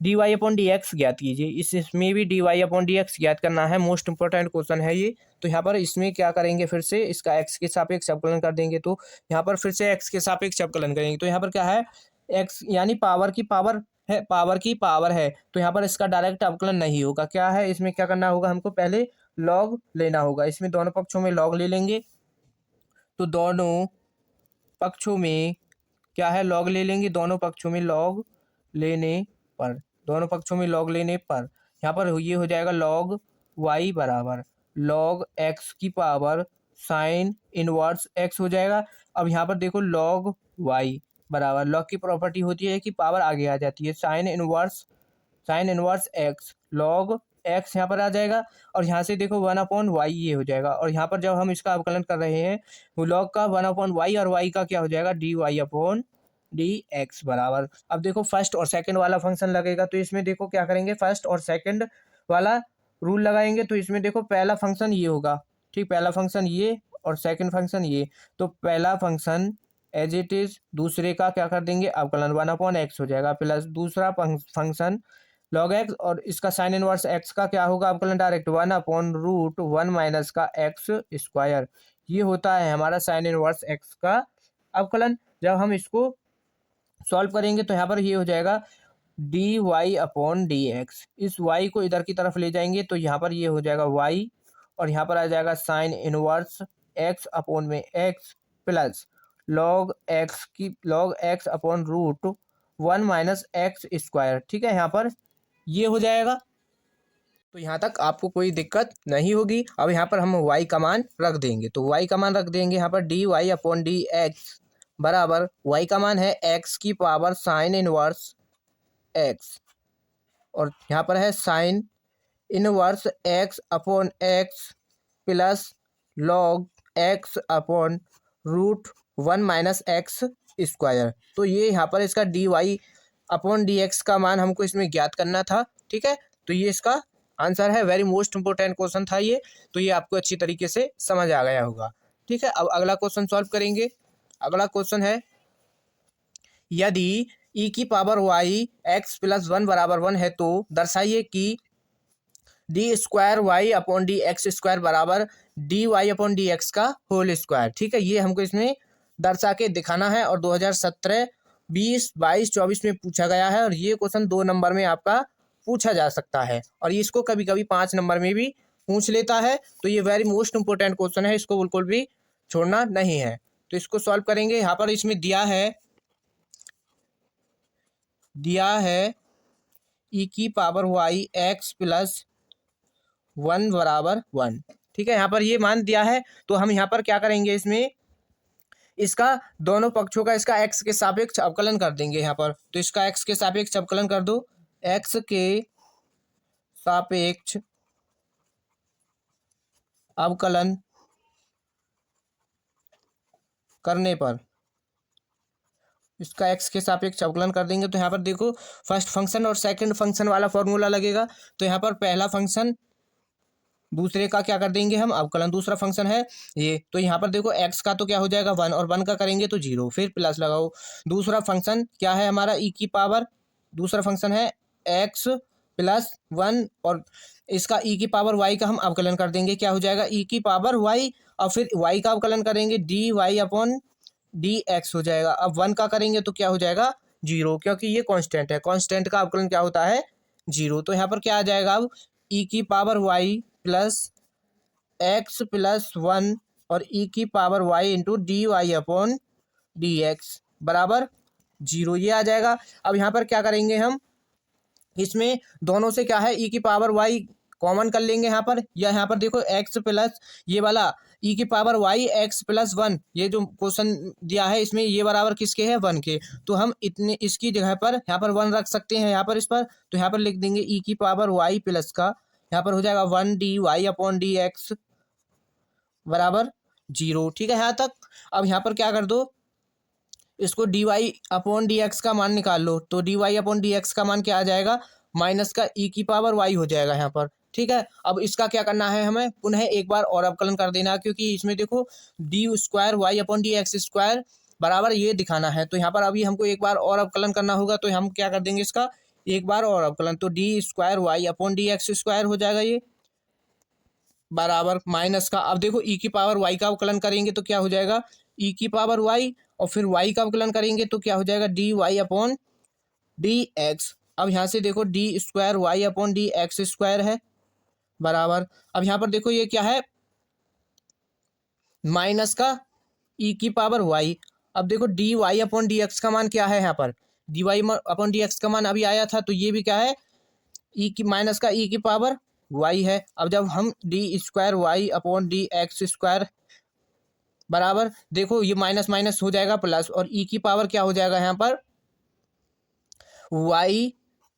A: d y upon d x ज्ञात कीजिए। इसमें भी d y upon d x ज्ञात करना है, मोस्ट इंपॉर्टेंट क्वेश्चन है ये। तो यहाँ पर इसमें क्या करेंगे फिर से इसका x के सापेक्ष अवकलन कर देंगे, तो यहाँ पर फिर से x के सापेक्ष अवकलन करेंगे तो यहाँ पर क्या है x यानी पावर की पावर है तो यहाँ पर इसका डायरेक्ट अवकलन नहीं होगा। क्या है इसमें क्या करना होगा, हमको पहले लॉग लेना होगा, इसमें दोनों पक्षों में लॉग ले लेंगे, तो दोनों पक्षों में क्या है लॉग ले लेंगे, दोनों पक्षों में लॉग लेने पर यहाँ पर ये हो जाएगा लॉग y बराबर लॉग x की पावर साइन इनवर्स x हो जाएगा। अब यहाँ पर देखो लॉग y बराबर लॉग की प्रॉपर्टी होती है कि पावर आगे आ जाती है, sine inverse x log x यहाँ पर आ जाएगा और यहाँ से देखो 1/y ये हो जाएगा, और यहाँ पर जब हम इसका अवकलन कर रहे हैं वो लॉग का 1/y और y का क्या हो जाएगा d y upon d x बराबर। अब देखो फर्स्ट और सेकंड वाला फंक्शन लगेगा तो इसमें देखो क्या करेंगे फर्स्ट और सेकंड वाला रूल लगाएंगे, तो इसमें देखो पहला फंक्शन ये होगा, ठीक, पहला फंक्शन ये और सेकंड फंक्शन ये, तो पहला फंक्शन एज इट इज दूसरे का क्या कर देंगे अवकलन 1/x हो जाएगा, प्लस दूसरा फंक्शन लॉग एक्स और इसका साइन इनवर्स एक्स का क्या होगा अवकलन डायरेक्ट 1/√1 माइनस का एक्स स्क्वायर। ये होता है हमारा साइन इनवर्स एक्स का अवकलन। जब हम इसको सॉल्व करेंगे तो यहाँ पर ये हो जाएगा d y upon d x, इस y को इधर की तरफ ले जाएंगे तो यहाँ पर ये हो जाएगा y और यहाँ पर आ जाएगा साइन इनवर्स x अपॉन में x plus log x upon √1 minus x square. ठीक है, यहाँ पर ये हो जाएगा, तो यहाँ तक आपको कोई दिक्कत नहीं होगी। अब यहाँ पर हम y का मान रख देंगे, तो y का मान रख देंगे यहाँ पर d y upon d x बराबर y का मान है x की पावर साइन इनवर्स x और यहाँ पर है sine inverse x upon x plus log x upon √1 minus x square. तो ये यहाँ पर इसका d y upon d x का मान हमको इसमें ज्ञात करना था। ठीक है, तो ये इसका आंसर है, वेरी मोस्ट इंपोर्टेंट क्वेश्चन था ये, तो ये आपको अच्छी तरीके से समझ आ गया होगा। ठीक है, अब अगला क्वेश्चन सॉल्व करेंगे। अगला क्वेश्चन है यदि e की पावर y x प्लस 1 बराबर 1 है तो दर्शाइए कि d square y upon d x square बराबर d y upon d x का होल स्क्वायर। ठीक है, ये हमको इसमें दर्शा के दिखाना है और 2017, 20, 22, 24 में पूछा गया है और ये क्वेश्चन 2 नंबर में आपका पूछा जा सकता है और इसको कभी कभी 5 नंबर में भी पूछ लेता है, तो ये वेरी मोस्ट इंपोर्टेंट क्वेश्चन है, इसको बिल्कुल भी छोड़ना नहीं है। तो इसको सॉल्व करेंगे। यहाँ पर इसमें दिया है ई की पावर वाई एक्स प्लस 1 बराबर 1। ठीक है, यहाँ पर ये मान दिया है, तो हम यहाँ पर क्या करेंगे, इसमें इसका दोनों पक्षों का इसका एक्स के सापेक्ष अवकलन कर देंगे यहाँ पर। तो इसका एक्स के सापेक्ष अवकलन कर दो। एक्स के सापेक्ष अवकलन करने पर इसका एक्स के सापेक्ष अवकलन कर देंगे, तो यहाँ पर देखो फर्स्ट फंक्शन और सेकंड फंक्शन वाला फॉर्मूला लगेगा। तो यहाँ पर पहला फंक्शन दूसरे का क्या कर देंगे हम, अवकलन। दूसरा फंक्शन है ये, तो यहाँ पर देखो एक्स का तो क्या हो जाएगा 1 और 1 का करेंगे तो 0, फिर प्लस लगाओ। दूसरा फंक्शन क्या है हमारा, ई की पावर, दूसरा फंक्शन है एक्स प्लस 1 और इसका ई की पावर वाई का हम अवकलन कर देंगे, क्या हो जाएगा ई की पावर वाई, और फिर वाई का अवकलन करेंगे d y upon d x हो जाएगा। अब 1 का करेंगे तो क्या हो जाएगा 0, क्योंकि ये कांस्टेंट है, कांस्टेंट का अवकलन क्या होता है 0। तो यहाँ पर क्या आ जाएगा, अब ई की power y plus x plus 1 और ई की power y into d y upon d x बराबर 0, ये आ जाएगा। अब यहाँ पर क्या करेंगे हम, इसमें दोनों से क्या है ई की पावर वाई कॉमन कर लेंगे यहाँ पर, या यहाँ पर देखो एक्स प्लस ये वाला ई की पावर वाई एक्स प्लस 1, ये जो क्वेश्चन दिया है इसमें ये बराबर किसके है 1 के, तो हम इतने इसकी जगह पर यहाँ पर 1 रख सकते हैं यहाँ पर इस पर। तो यहाँ पर लिख देंगे ई की पावर वाई प्लस का यहाँ पर हो जाएगा 1 d y upon d x बराबर 0। ठीक है यहाँ तक। अब यहाँ पर क्या कर दो, इसको d y upon d x का मान निकाल लो, तो d y upon d x का मान क्या आ जाएगा, माइनस का ई की पावर वाई हो जाएगा यहाँ पर। ठीक है, अब इसका क्या करना है, हमें पुनः एक बार और अवकलन कर देना, क्योंकि इसमें देखो d square y upon d x square बराबर ये दिखाना है, तो यहाँ पर अभी हमको एक बार और अवकलन करना होगा। तो हम क्या कर देंगे, इसका एक बार और अवकलन, तो d square y upon d x square हो जाएगा ये बराबर माइनस का, अब देखो ई की पावर वाई का अवकलन करेंगे तो क्या हो जाएगा ई की पावर वाई, और फिर वाई का अवकलन करेंगे तो क्या हो जाएगा d y upon d x. अब यहाँ से देखो d square y upon d x square है बराबर, अब यहाँ पर देखो ये क्या है माइनस का ई की पावर वाई। अब देखो d y upon d x का मान क्या है, यहाँ पर d y upon d x का मान अभी आया था, तो ये भी क्या है ई की माइनस का ई की पावर वाई है। अब जब हम d square y upon d x square बराबर देखो ये माइनस माइनस हो जाएगा प्लस, और ई की पावर क्या हो जाएगा यहाँ पर वाई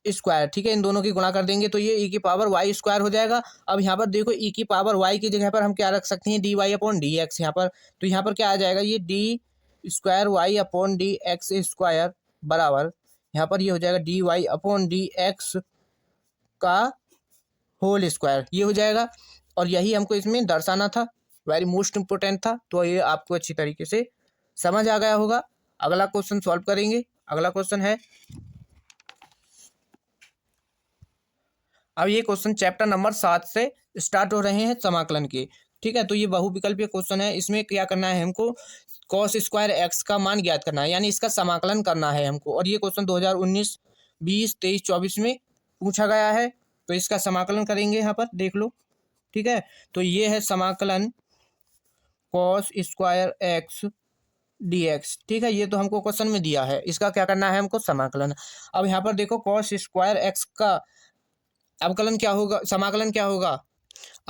A: स्क्वायर। ठीक है, इन दोनों की गुणा कर देंगे तो ये ई की पावर वाई स्क्वायर हो जाएगा। अब यहाँ पर देखो ई की पावर वाई की जगह पर हम क्या रख सकते हैं d y upon d x यहाँ पर, तो यहाँ पर क्या आ जाएगा ये d square y upon d x square बराबर यहाँ पर ये हो जाएगा d y upon d x का होल स्क्वायर, ये हो जाएगा। और यही हमको इसमें दर्शाना था, वेरी मोस्ट इंपोर्टेंट था, तो ये आपको अच्छी तरीके से समझ आ गया होगा। अगला क्वेश्चन सॉल्व करेंगे। अगला क्वेश्चन है, अब ये क्वेश्चन चैप्टर नंबर 7 से स्टार्ट हो रहे हैं समाकलन के। ठीक है, तो ये बहुविकल्पीय क्वेश्चन है, इसमें क्या करना है हमको कॉस स्क्वायर एक्स का मान ज्ञात करना है, यानी इसका समाकलन करना है हमको। और ये क्वेश्चन 2019, 20, 23, 24 में पूछा गया है, तो इसका समाकलन करेंगे यहाँ पर देख लो। ठीक है, तो ये है समाकलन cos square x d x. ठीक है, ये तो हमको क्वेश्चन में दिया है, इसका क्या करना है हमको समाकलन। अब यहाँ पर देखो कॉस स्क्वायर एक्स का अवकलन क्या होगा, समाकलन क्या होगा,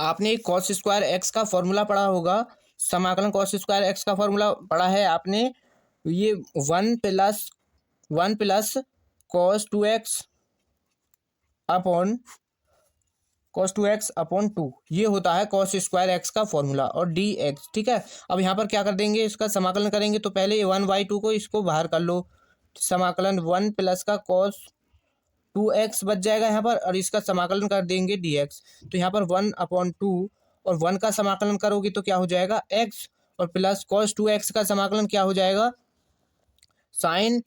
A: आपने कॉस स्क्वायर एक्स का फॉर्मूला पढ़ा होगा, समाकलन कॉस स्क्वायर एक्स का फॉर्मूला पढ़ा है आपने, ये 1 plus cos 2x upon cos 2x upon 2, ये होता है कॉस स्क्वायर एक्स का फॉर्मूला और डी एक्स। ठीक है, अब यहाँ पर क्या कर देंगे, इसका समाकलन करेंगे तो पहले 1/2 को इसको बाहर कर लो, समाकलन 1 प्लस का कॉस 2x बच जाएगा यहाँ पर, और इसका समाकलन कर देंगे dx, तो यहाँ पर 1/2 और 1 का समाकलन करोगे तो क्या हो जाएगा x, और प्लस कॉस 2x का समाकलन क्या हो जाएगा साइन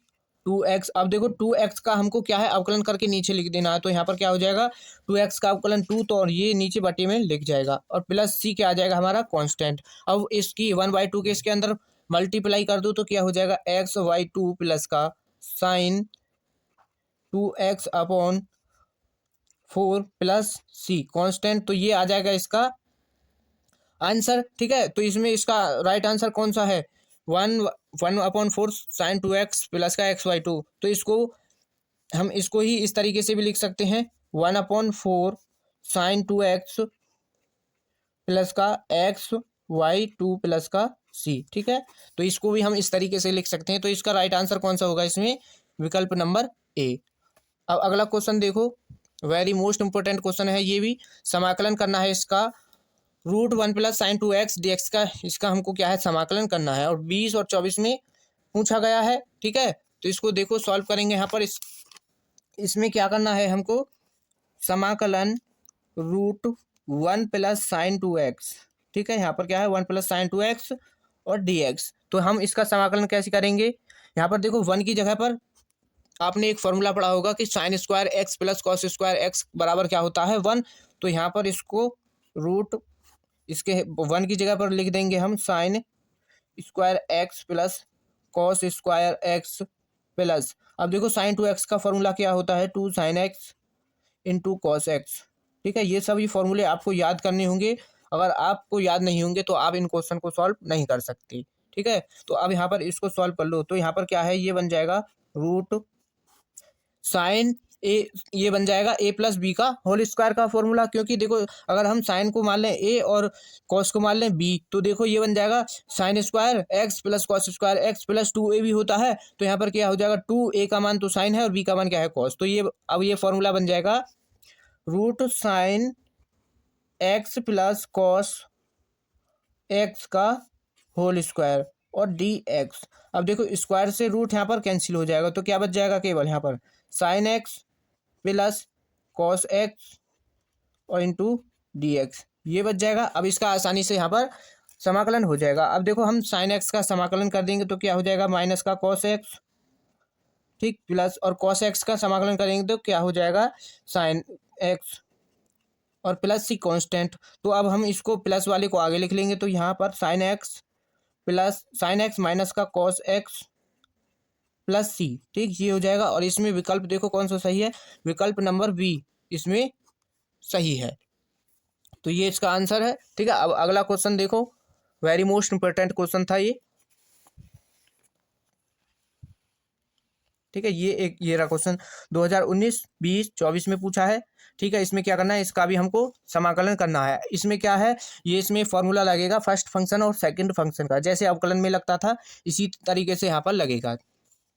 A: 2x। अब देखो 2x का हमको क्या है अवकलन करके नीचे लिख देना है, तो यहाँ पर क्या हो जाएगा 2x का अवकलन 2, तो और ये नीचे बटे में लिख जाएगा, और प्लस c क्या आ जाएगा हमारा कांस्टेंट। अब इसकी 1/2 के इसके अंदर मल्टीप्लाई कर दो तो क्या हो जाएगा x/2 प्लस का sign 2x upon 4 plus c constant, तो ये आ जाएगा इसका आंसर। ठीक है, तो इसमें इसका राइट आंसर कौन सा है, 1/4 साइन 2x प्लस का xy2। तो इसको हम इसको ही इस तरीके से भी लिख सकते हैं, 1/4 साइन 2x प्लस का xy2 प्लस का c। ठीक है, तो इसको भी हम इस तरीके से लिख सकते हैं। तो इसका राइट आंसर कौन सा होगा इसमें, विकल्प नंबर ए। अब अगला क्वेश्चन देखो, वेरी मोस्ट इंपोर्टेंट क्वेश्चन है ये भी। समाकलन करना है इसका, √1 प्लस साइन 2x dx का, इसका हमको क्या है, समाकलन करना है। और 20 और 24 में पूछा गया है। ठीक है, तो इसको देखो सॉल्व करेंगे यहाँ पर। इसमें क्या करना है हमको, समाकलन √1 प्लस साइन 2x। ठीक है, यहाँ पर क्या है, 1 प्लस साइन 2x और dx। तो हम इसका समाकलन कैसे करेंगे, यहाँ पर देखो 1 की जगह पर आपने एक फॉर्मूला पढ़ा होगा कि sign square x plus cos square x बराबर क्या होता है, 1। तो यहाँ पर इसको रूट इसके 1 की जगह पर लिख देंगे हम sign square x plus cos square x plus, अब देखो साइन 2x का फॉर्मूला क्या होता है, 2 sign x into cos x. ठीक है, ये सभी फॉर्मूले आपको याद करने होंगे। अगर आपको याद नहीं होंगे तो आप इन क्वेश्चन को सॉल्व नहीं कर सकते। ठीक है, तो अब यहाँ पर इसको सॉल्व कर लो। तो यहाँ पर क्या है, ये बन जाएगा रूट साइन ए, ये बन जाएगा ए प्लस बी का होल स्क्वायर का फॉर्मूला। क्योंकि देखो अगर हम साइन को मान लें ए और कॉस को मान लें बी, तो देखो ये बन जाएगा sign square x plus cos square x plus 2a भी होता है। तो यहाँ पर क्या हो जाएगा, 2a का मान तो साइन है और b का मान क्या है, कॉस। तो ये अब ये फॉर्मूला बन जाएगा root sine x plus cos x का होल स्क्वायर और डी एक्स। अब देखो स्क्वायर से रूट यहाँ पर कैंसिल हो जाएगा, तो क्या बच जाएगा, केवल यहाँ पर sign x plus cos x और इंटू डी एक्स, ये बच जाएगा। अब इसका आसानी से यहाँ पर समाकलन हो जाएगा। अब देखो हम साइन एक्स का समाकलन कर देंगे तो क्या हो जाएगा, माइनस का कॉस एक्स, ठीक, प्लस और कॉस एक्स का समाकलन करेंगे तो क्या हो जाएगा, साइन एक्स और प्लस सी कांस्टेंट। तो अब हम इसको प्लस वाले को आगे लिख लेंगे, तो यहाँ पर sign x plus sine x minus का कॉस एक्स प्लस सी। ठीक, ये हो जाएगा। और इसमें विकल्प देखो कौन सा सही है, विकल्प नंबर बी इसमें सही है। तो ये इसका आंसर है। ठीक है, अब अगला क्वेश्चन देखो, वेरी मोस्ट इंपोर्टेंट क्वेश्चन था ये। ठीक है, ये रहा क्वेश्चन 2019, 20, 24 में पूछा है। ठीक है, इसमें क्या करना है, इसका भी हमको समाकलन करना है। इसमें क्या है, ये इसमें फॉर्मूला लगेगा फर्स्ट फंक्शन और सेकंड फंक्शन का, जैसे अवकलन में लगता था इसी तरीके से यहाँ पर लगेगा।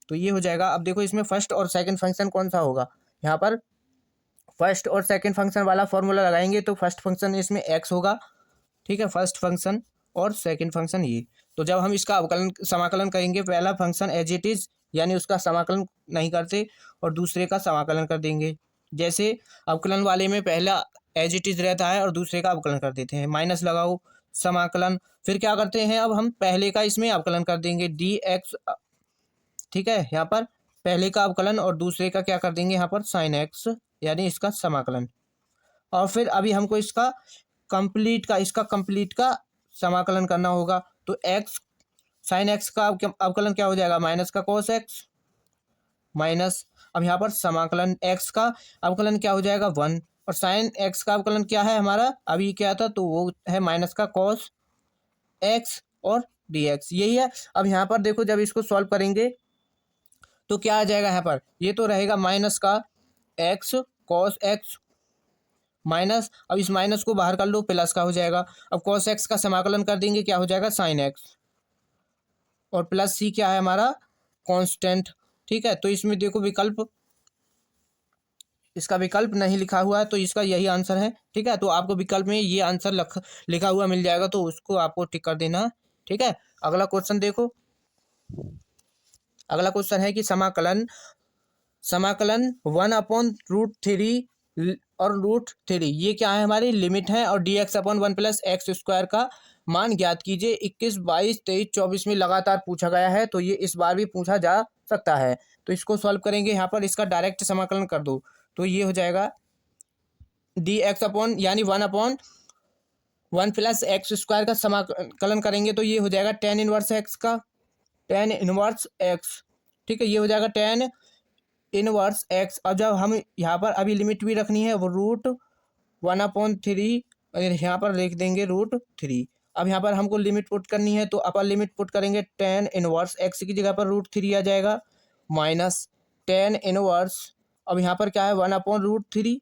A: तो ये हो जाएगा। अब देखो इसमें फर्स्ट और सेकंड फंक्शन कौन सा होगा, यहाँ पर फर्स्ट और सेकंड फंक्शन वाला फॉर्मूला लगाएंगे तो फर्स्ट फंक्शन इसमें एक्स होगा। ठीक है, फर्स्ट फंक्शन और सेकंड फंक्शन ये। तो जब हम इसका अवकलन समाकलन करेंगे, पहला फंक्शन एज इट इज यानी उसका समाकलन नहीं करते और दूसरे का समाकलन कर देंगे। जैसे अवकलन वाले में पहला एज इट इज रहता है और दूसरे का अवकलन कर देते हैं, माइनस लगाओ समाकलन। फिर क्या करते हैं, अब हम पहले का इसमें अवकलन कर देंगे डी एक्स। ठीक है, यहाँ पर पहले का अवकलन और दूसरे का क्या कर देंगे, यहाँ पर साइन एक्स यानी इसका समाकलन। और फिर अभी हमको इसका कंप्लीट का समाकलन करना होगा। तो एक्स साइन एक्स का अवकलन क्या हो जाएगा, माइनस का कॉस एक्स माइनस, अब यहाँ पर समाकलन एक्स का अवकलन क्या हो जाएगा, 1। और साइन एक्स का अवकलन क्या है हमारा, अभी क्या था, तो वो है माइनस का कॉस एक्स और डी एक्स, यही है। अब यहाँ पर देखो जब इसको सॉल्व करेंगे तो क्या आ जाएगा, यहाँ पर ये तो रहेगा माइनस का एक्स कॉस एक्स माइनस, अब इस माइनस को बाहर कर लो, प्लस का हो जाएगा। अब कॉस एक्स का समाकलन कर देंगे, क्या हो जाएगा, साइन एक्स और प्लस सी क्या है हमारा, कांस्टेंट। ठीक है, तो इसमें देखो विकल्प, इसका विकल्प नहीं लिखा हुआ है तो इसका यही आंसर है। ठीक है, तो आपको विकल्प में ये आंसर लिखा हुआ मिल जाएगा, तो उसको आपको टिक कर देना। ठीक है, अगला क्वेश्चन देखो, अगला क्वेश्चन है कि समाकलन 1/√3 और √3 ये क्या है, हमारी लिमिट है। और dx/1 प्लस एक्स स्क्वायर का मान ज्ञात कीजिए। 21, 22, 23, 24 में लगातार पूछा गया है, तो ये इस बार भी पूछा जा सकता है। तो इसको सॉल्व करेंगे, यहाँ पर इसका डायरेक्ट समाकलन कर दो, तो ये हो जाएगा dx/ यानी 1/1 प्लस एक्स स्क्वायर का समाकलन करेंगे तो ये हो जाएगा tan 1 एक्स का, tan 1 एक्स। ठीक है, ये हो जाएगा tan इनवर्स एक्स। अब जब हम यहाँ पर अभी लिमिट भी रखनी है वो √1/3, यहाँ पर लिख देंगे √3। अब यहाँ पर हमको लिमिट पुट करनी है तो अपर लिमिट पुट करेंगे, tan इनवर्स एक्स की जगह पर √3 आ जाएगा, माइनस tan इनवर्स, अब यहाँ पर क्या है 1/√3,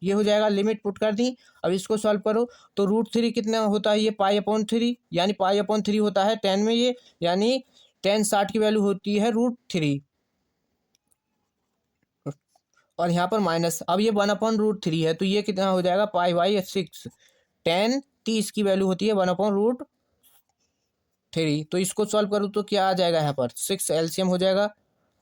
A: ये हो जाएगा, लिमिट पुट कर दी। अब इसको सॉल्व करो तो √3 कितना होता है, ये π/3, यानी π/3 होता है 10 में ये, यानी tan 60 की वैल्यू होती है √3, और यहाँ पर माइनस, अब ये 1/√3 है तो ये कितना हो जाएगा π/6, tan 30 की वैल्यू होती है 1/√3, तो इसको सॉल्व करूँ तो क्या आ जाएगा, यहाँ पर 6 एलसीएम हो जाएगा,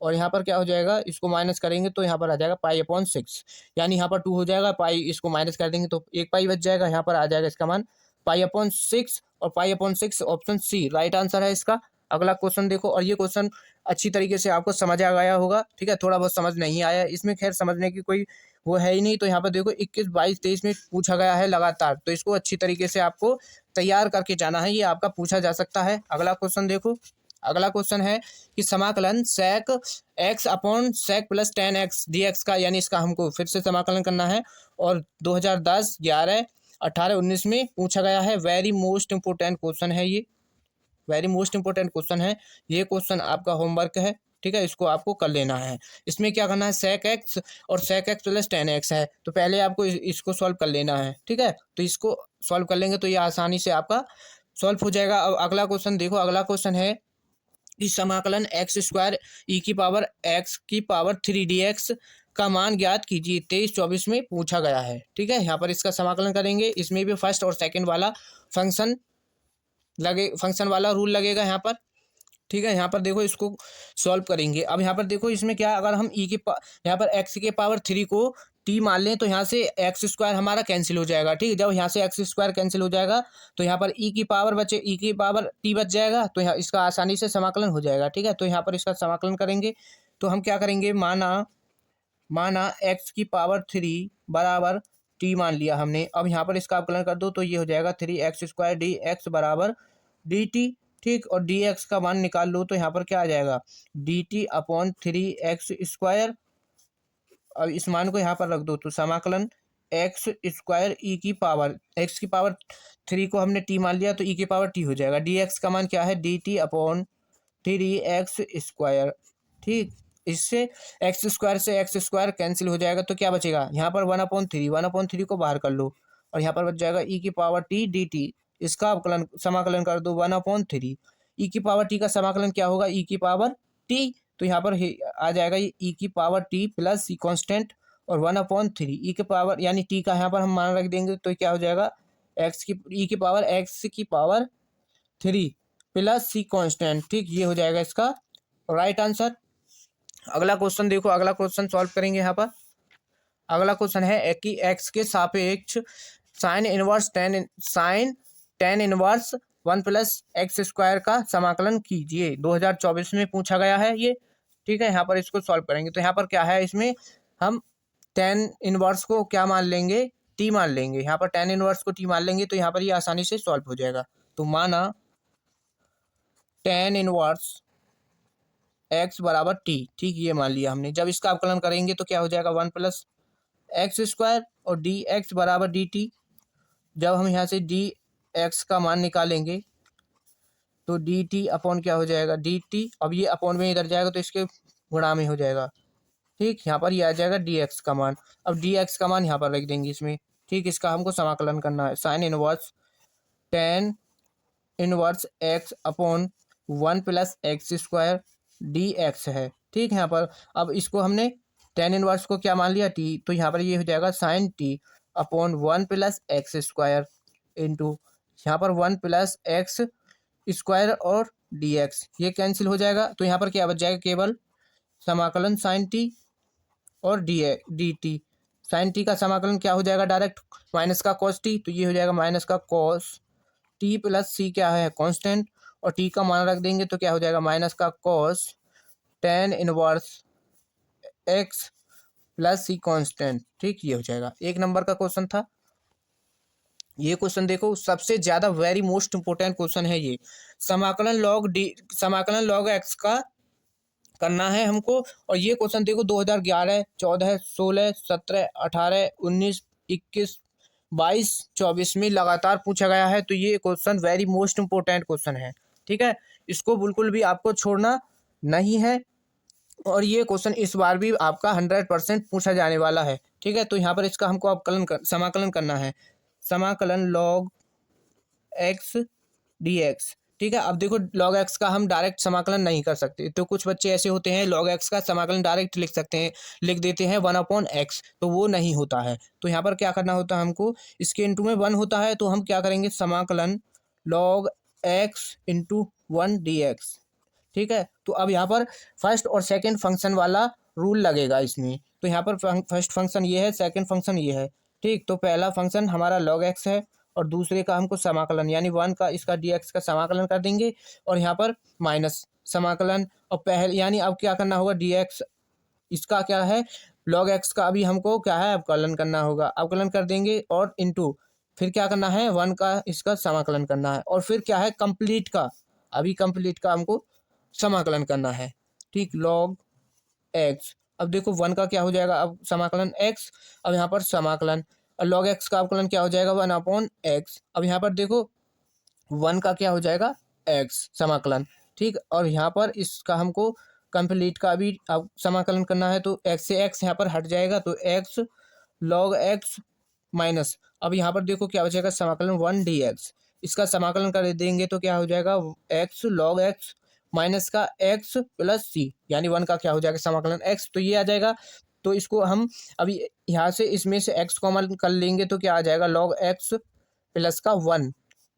A: और यहाँ पर क्या हो जाएगा, इसको माइनस करेंगे तो यहाँ पर आ जाएगा π/6, यानी यहाँ पर 2 हो जाएगा, पाई इसको माइनस कर देंगे तो एक पाई बच जाएगा, यहाँ पर आ जाएगा इसका मान π/6, और π/6 ऑप्शन सी राइट आंसर है इसका। अगला क्वेश्चन देखो, और ये क्वेश्चन अच्छी तरीके से आपको समझ आ गया होगा, ठीक है, थोड़ा बहुत समझ नहीं आया इसमें, खैर समझने की कोई वो है ही नहीं। तो यहाँ पर देखो 21, 22, 23 में पूछा गया है लगातार, तो इसको अच्छी तरीके से आपको तैयार करके जाना है, ये आपका पूछा जा सकता है। अगला क्वेश्चन देखो, अगला क्वेश्चन है कि समाकलन sec x/sec plus tan x dx का, यानी इसका हमको फिर से समाकलन करना है, और 2010, 11, 18, 19 में पूछा गया है। वेरी मोस्ट इंपोर्टेंट क्वेश्चन है ये, वेरी मोस्ट इंपोर्टेंट क्वेश्चन है ये, क्वेश्चन आपका होमवर्क है, ठीक है, इसको आपको कर लेना है। इसमें क्या करना है, sec x और sec x plus tan x है, तो पहले आपको इसको सॉल्व कर लेना है, ठीक है, तो इसको सॉल्व कर लेंगे तो ये आसानी से आपका सॉल्व हो जाएगा। अब अगला क्वेश्चन देखो, अगला क्वेश्चन है कि समाकलन x² e⁻x3 dx का मान ज्ञात कीजिए, 23-24 में पूछा गया है, ठीक है। यहाँ पर इसका समाकलन करेंगे, इसमें भी फर्स्ट और सेकंड वाला फंक्शन वाला रूल लगेगा यहाँ पर, ठीक है। यहाँ पर देखो इसको सॉल्व करेंगे। अब यहाँ पर देखो इसमें क्या, अगर हम यहाँ पर x⁻3 को t मान लें तो यहाँ से x² हमारा कैंसिल हो जाएगा, ठीक है। जब यहाँ से x² कैंसिल हो जाएगा तो यहाँ पर e⁻t बच जाएगा, तो यहाँ इसका आसानी से समाकलन हो जाएगा, ठीक है। तो यहाँ पर इसका समाकलन करेंगे तो हम क्या करेंगे, माना x⁻3 बराबर t मान लिया हमने। अब यहाँ पर इसका अवकलन कर दो तो ये हो जाएगा 3x² dx बराबर dt, ठीक, और dx का मान निकाल लो तो यहाँ पर क्या आ जाएगा, dt/3x²। अब इस मान को यहाँ पर रख दो तो समाकलन x² x⁻3 को हमने t मान लिया तो e⁻t हो जाएगा, dx का मान क्या है, dt/3x², ठीक। इससे x² से x² कैंसिल हो जाएगा तो क्या बचेगा, यहाँ पर 1/3 को बाहर कर लो, और यहाँ पर बच जाएगा e⁻t dt, इसका अवकलन समाकलन कर दो 1/3, e⁻t का समाकलन क्या होगा, e⁻t, तो यहाँ पर आ जाएगा ये e⁻t प्लस सी कॉन्स्टेंट और 1/3 यानी t का यहाँ पर हम मान रख देंगे तो क्या हो जाएगा, e⁻x3 प्लस सी कॉन्स्टेंट, ठीक, ये हो जाएगा इसका राइट आंसर। अगला क्वेश्चन देखो, अगला क्वेश्चन सॉल्व करेंगे। यहाँ पर अगला क्वेश्चन है कि x के सापेक्ष साइन tan इनवर्स 1 + x² का समाकलन कीजिए, 2024 में पूछा गया है ये, ठीक है। यहाँ पर इसको सॉल्व करेंगे तो यहाँ पर क्या है, इसमें हम tan इनवर्स को क्या मान लेंगे, t मान लेंगे, यहाँ पर tan इनवर्स को t मान लेंगे तो यहाँ पर ये आसानी से सॉल्व हो जाएगा। तो माना tan इनवर्स x बराबर t, ठीक, ये मान लिया हमने। जब इसका अवकलन करेंगे तो क्या हो जाएगा, 1 + x² और dx बराबर dt। जब हम यहाँ से dx का मान निकालेंगे तो dt अपॉन क्या हो जाएगा, dt, अब ये अपॉन में इधर जाएगा तो इसके गुणा में हो जाएगा, ठीक, यहाँ पर ये आ जाएगा dx का मान। अब dx का मान यहाँ पर रख देंगे इसमें, ठीक, इसका हमको समाकलन करना है, sine inverse tan inverse x upon 1 + x² dx है, ठीक है। यहाँ पर अब इसको हमने tan इनवर्स को क्या मान लिया, t, तो यहाँ पर ये हो जाएगा sign t upon 1 + x² into यहाँ पर 1 + x² और dx, ये कैंसिल हो जाएगा तो यहाँ पर क्या बच जाएगा, केवल समाकलन साइन t और dt। साइन t का समाकलन क्या हो जाएगा, डायरेक्ट माइनस का cos t, तो ये हो जाएगा माइनस का cos t प्लस c क्या है, कांस्टेंट, और t का मान रख देंगे तो क्या हो जाएगा, माइनस का cos tan inverse x plus c constant, ठीक, ये हो जाएगा। 1 नंबर का क्वेश्चन था ये। क्वेश्चन देखो सबसे ज्यादा वेरी मोस्ट इंपोर्टेंट क्वेश्चन है ये, समाकलन log x का करना है हमको। और ये क्वेश्चन देखो 2011, 14, 16, 17, 18, 19, 21, 22, 24 में लगातार पूछा गया है। तो ये question very most important question है, ठीक है। इसको बिल्कुल भी आपको छोड़ना नहीं है। और ये क्वेश्चन इस बार भी आपका 100% पूछा जाने वाला है, ठीक है। तो यहाँ पर इसका हमको समाकलन करना है। समाकलन log x dx, ठीक है। अब देखो log x का हम डायरेक्ट समाकलन नहीं कर सकते, तो कुछ बच्चे ऐसे होते हैं log x का समाकलन डायरेक्ट लिख सकते हैं, लिख देते हैं 1/x, तो वो नहीं होता है। तो यहाँ पर क्या करना होता है हमको, इसके इंटू में 1 होता है, तो हम क्या करेंगे, समाकलन log x इंटू 1 dx, ठीक है। तो अब यहाँ पर फर्स्ट और सेकंड फंक्शन वाला रूल लगेगा इसमें। तो यहाँ पर फर्स्ट फंक्शन ये है, सेकंड फंक्शन ये है, ठीक। तो पहला फंक्शन हमारा log x है और दूसरे का हमको समाकलन यानी 1 का इसका dx का समाकलन कर देंगे। और यहाँ पर माइनस समाकलन, और पहले यानी अब क्या करना होगा, dx इसका क्या है, log x का अभी हमको क्या है, अवकलन करना होगा, अवकलन कर देंगे। और इंटू फिर क्या करना है, 1 का इसका समाकलन करना है। और फिर क्या है, कंप्लीट का, अभी कंप्लीट का हमको समाकलन करना है, ठीक। log x, अब देखो 1 का क्या हो जाएगा, अब समाकलन x, अब यहाँ पर समाकलन log x का अवकलन क्या हो जाएगा, 1/x। अब यहाँ पर देखो 1 का क्या हो जाएगा, x समाकलन, ठीक। और यहाँ पर इसका हमको कंप्लीट का भी अब समाकलन करना है, तो x से x यहाँ पर हट जाएगा, तो x log x माइनस, अब यहाँ पर देखो क्या हो जाएगा, समाकलन 1 dx, इसका समाकलन कर देंगे तो क्या हो जाएगा, x log x माइनस का x प्लस c, यानी 1 का क्या हो जाएगा, समाकलन x, तो ये आ जाएगा। तो इसको हम अभी यहाँ से इसमें से x कॉमन कर लेंगे तो क्या आ जाएगा, log x प्लस का 1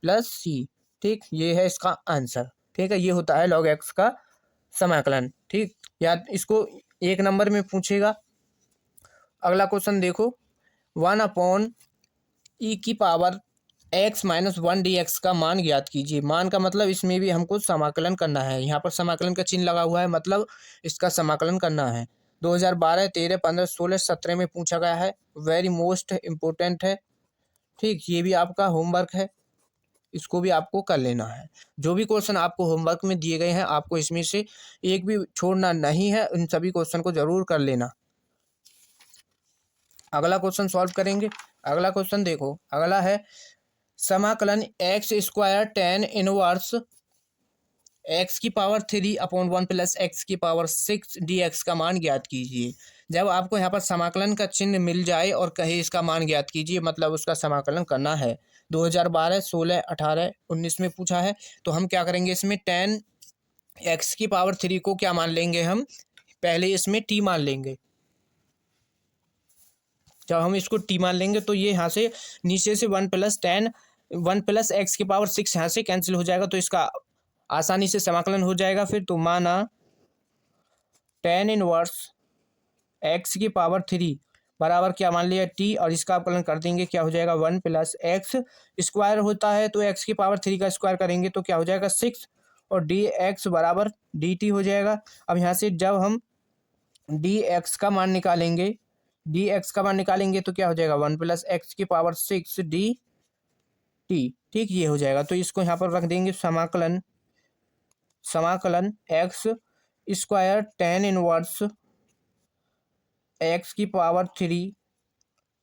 A: प्लस c, ठीक। ये है इसका आंसर, ठीक है। ये होता है log x का समाकलन, ठीक। या इसको 1 नंबर में पूछेगा। अगला क्वेश्चन देखो, 1/e⁻x-1 dx का मान ज्ञात कीजिए। मान का मतलब इसमें भी हमको समाकलन करना है, यहाँ पर समाकलन का चिन्ह लगा हुआ है, मतलब इसका समाकलन करना है। 2012, 13, 15, 16, 17 में पूछा गया है, वेरी मोस्ट इम्पोर्टेंट है, ठीक। ये भी आपका होमवर्क है, इसको भी आपको कर लेना है। जो भी क्वेश्चन आपको होमवर्क में दिए गए हैं, आपको इसमें से एक भी छोड़ना नहीं है, इन सभी क्वेश्चन को जरूर कर लेना। अगला क्वेश्चन सॉल्व करेंगे। अगला क्वेश्चन देखो, अगला है समाकलन x² tan inverse x⁻³ plus x⁻6 dx का मान ज्ञात कीजिए। जब आपको यहाँ पर समाकलन का चिन्ह मिल जाए और कहे इसका मान ज्ञात कीजिए, मतलब उसका समाकलन करना है। 2012, 16, 18, 19 में पूछा है, तो हम क्या करेंगे, इसमें tan x⁻³ को क्या मान लेंगे, हम पहले इसमें t मान लेंगे। जब हम इसको t मान लेंगे तो ये यहाँ से नीचे से 1 प्लस x⁻6 यहाँ से कैंसिल हो जाएगा, तो इसका आसानी से समाकलन हो जाएगा। फिर तो माना tan इनवर्स x⁻³ बराबर क्या मान लिया, t, और इसका अवकलन कर देंगे, क्या हो जाएगा, 1 प्लस x स्क्वायर होता है, तो x⁻³ का स्क्वायर करेंगे तो क्या हो जाएगा, 6, और dx बराबर dt हो जाएगा। अब यहाँ से जब हम dx का मान निकालेंगे, तो क्या हो जाएगा, 1 प्लस x⁻6 dt, ठीक। ये हो जाएगा, तो इसको यहाँ पर रख देंगे, समाकलन x² tan inverse x⁻³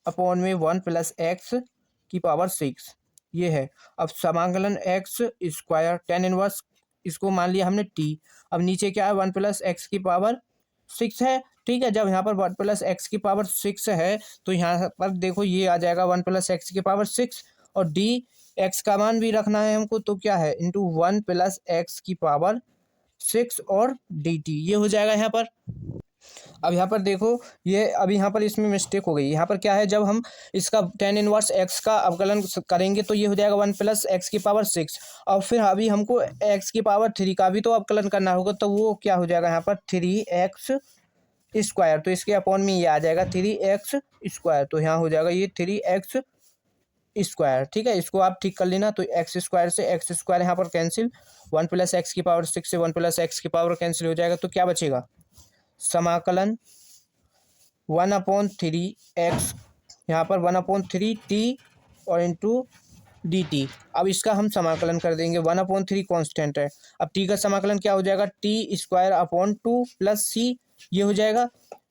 A: upon में 1 प्लस x⁻6, ये है। अब समाकलन x² tan इनवर्स, इसको मान लिया हमने t, अब नीचे क्या है, 1 प्लस x⁻6 है, ठीक है। जब यहाँ पर 1 प्लस x⁻6 है, तो यहाँ पर देखो ये आ जाएगा 1 प्लस x⁻6, और dx का मान भी रखना है हमको, तो क्या है, इंटू 1 प्लस x⁻6 और dt, ये हो जाएगा यहाँ पर। अब यहाँ पर देखो, ये अभी यहाँ पर इसमें मिस्टेक हो गई। यहाँ पर क्या है, जब हम इसका tan इनवर्स x का अवकलन करेंगे तो ये हो जाएगा 1 प्लस x⁻6, और फिर अभी हमको x⁻³ का भी तो अवकलन करना होगा, तो वो क्या हो जाएगा यहाँ पर 3x², तो इसके अपॉन में ये आ जाएगा 3x², तो यहाँ हो जाएगा ये 3x², ठीक है। इसको आप ठीक कर लेना, तो x² से x² यहाँ पर कैंसिल, 1 प्लस x⁻6 से 1 प्लस x कैंसिल हो जाएगा, तो क्या बचेगा, समाकलन 1/3x, यहाँ पर 1/3t और इंटू डी टी। अब इसका हम समाकलन कर देंगे, 1/3 कांस्टेंट है। अब टी का समाकलन क्या हो जाएगा, टी स्क्वायर अपॉन 2 प्लस सी, ये हो जाएगा।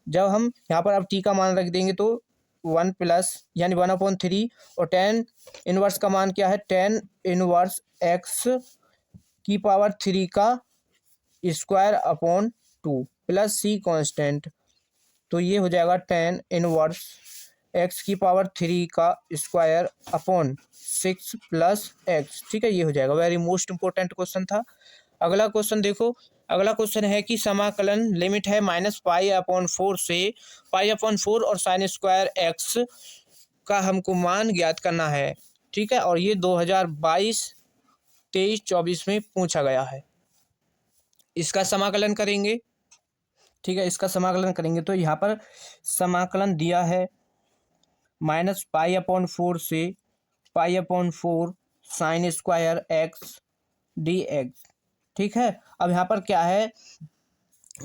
A: जब हम यहाँ पर अब टी का मान रख देंगे तो 1 प्लस यानी 1/3, और टेन इनवर्स का मान क्या है, टेन इनवर्स एक्स की पावर 3 का square upon 2 plus c constant. तो ये हो जाएगा टेन इनवर्स एक्स की पावर 3 का स्क्वायर अपॉन 6 प्लस एक्स। ठीक है, ये हो जाएगा। वेरी मोस्ट इंपॉर्टेंट क्वेश्चन था। अगला क्वेश्चन देखो। अगला क्वेश्चन है कि समाकलन लिमिट है -π/4 से π/4 और साइन स्क्वायर एक्स का हमको मान ज्ञात करना है। ठीक है, और ये 2022, 23, 24 में पूछा गया है। इसका समाकलन करेंगे। ठीक है, इसका समाकलन करेंगे तो यहाँ पर समाकलन दिया है -π/4 से π/4 sine square x d x. ठीक है, अब यहाँ पर क्या है,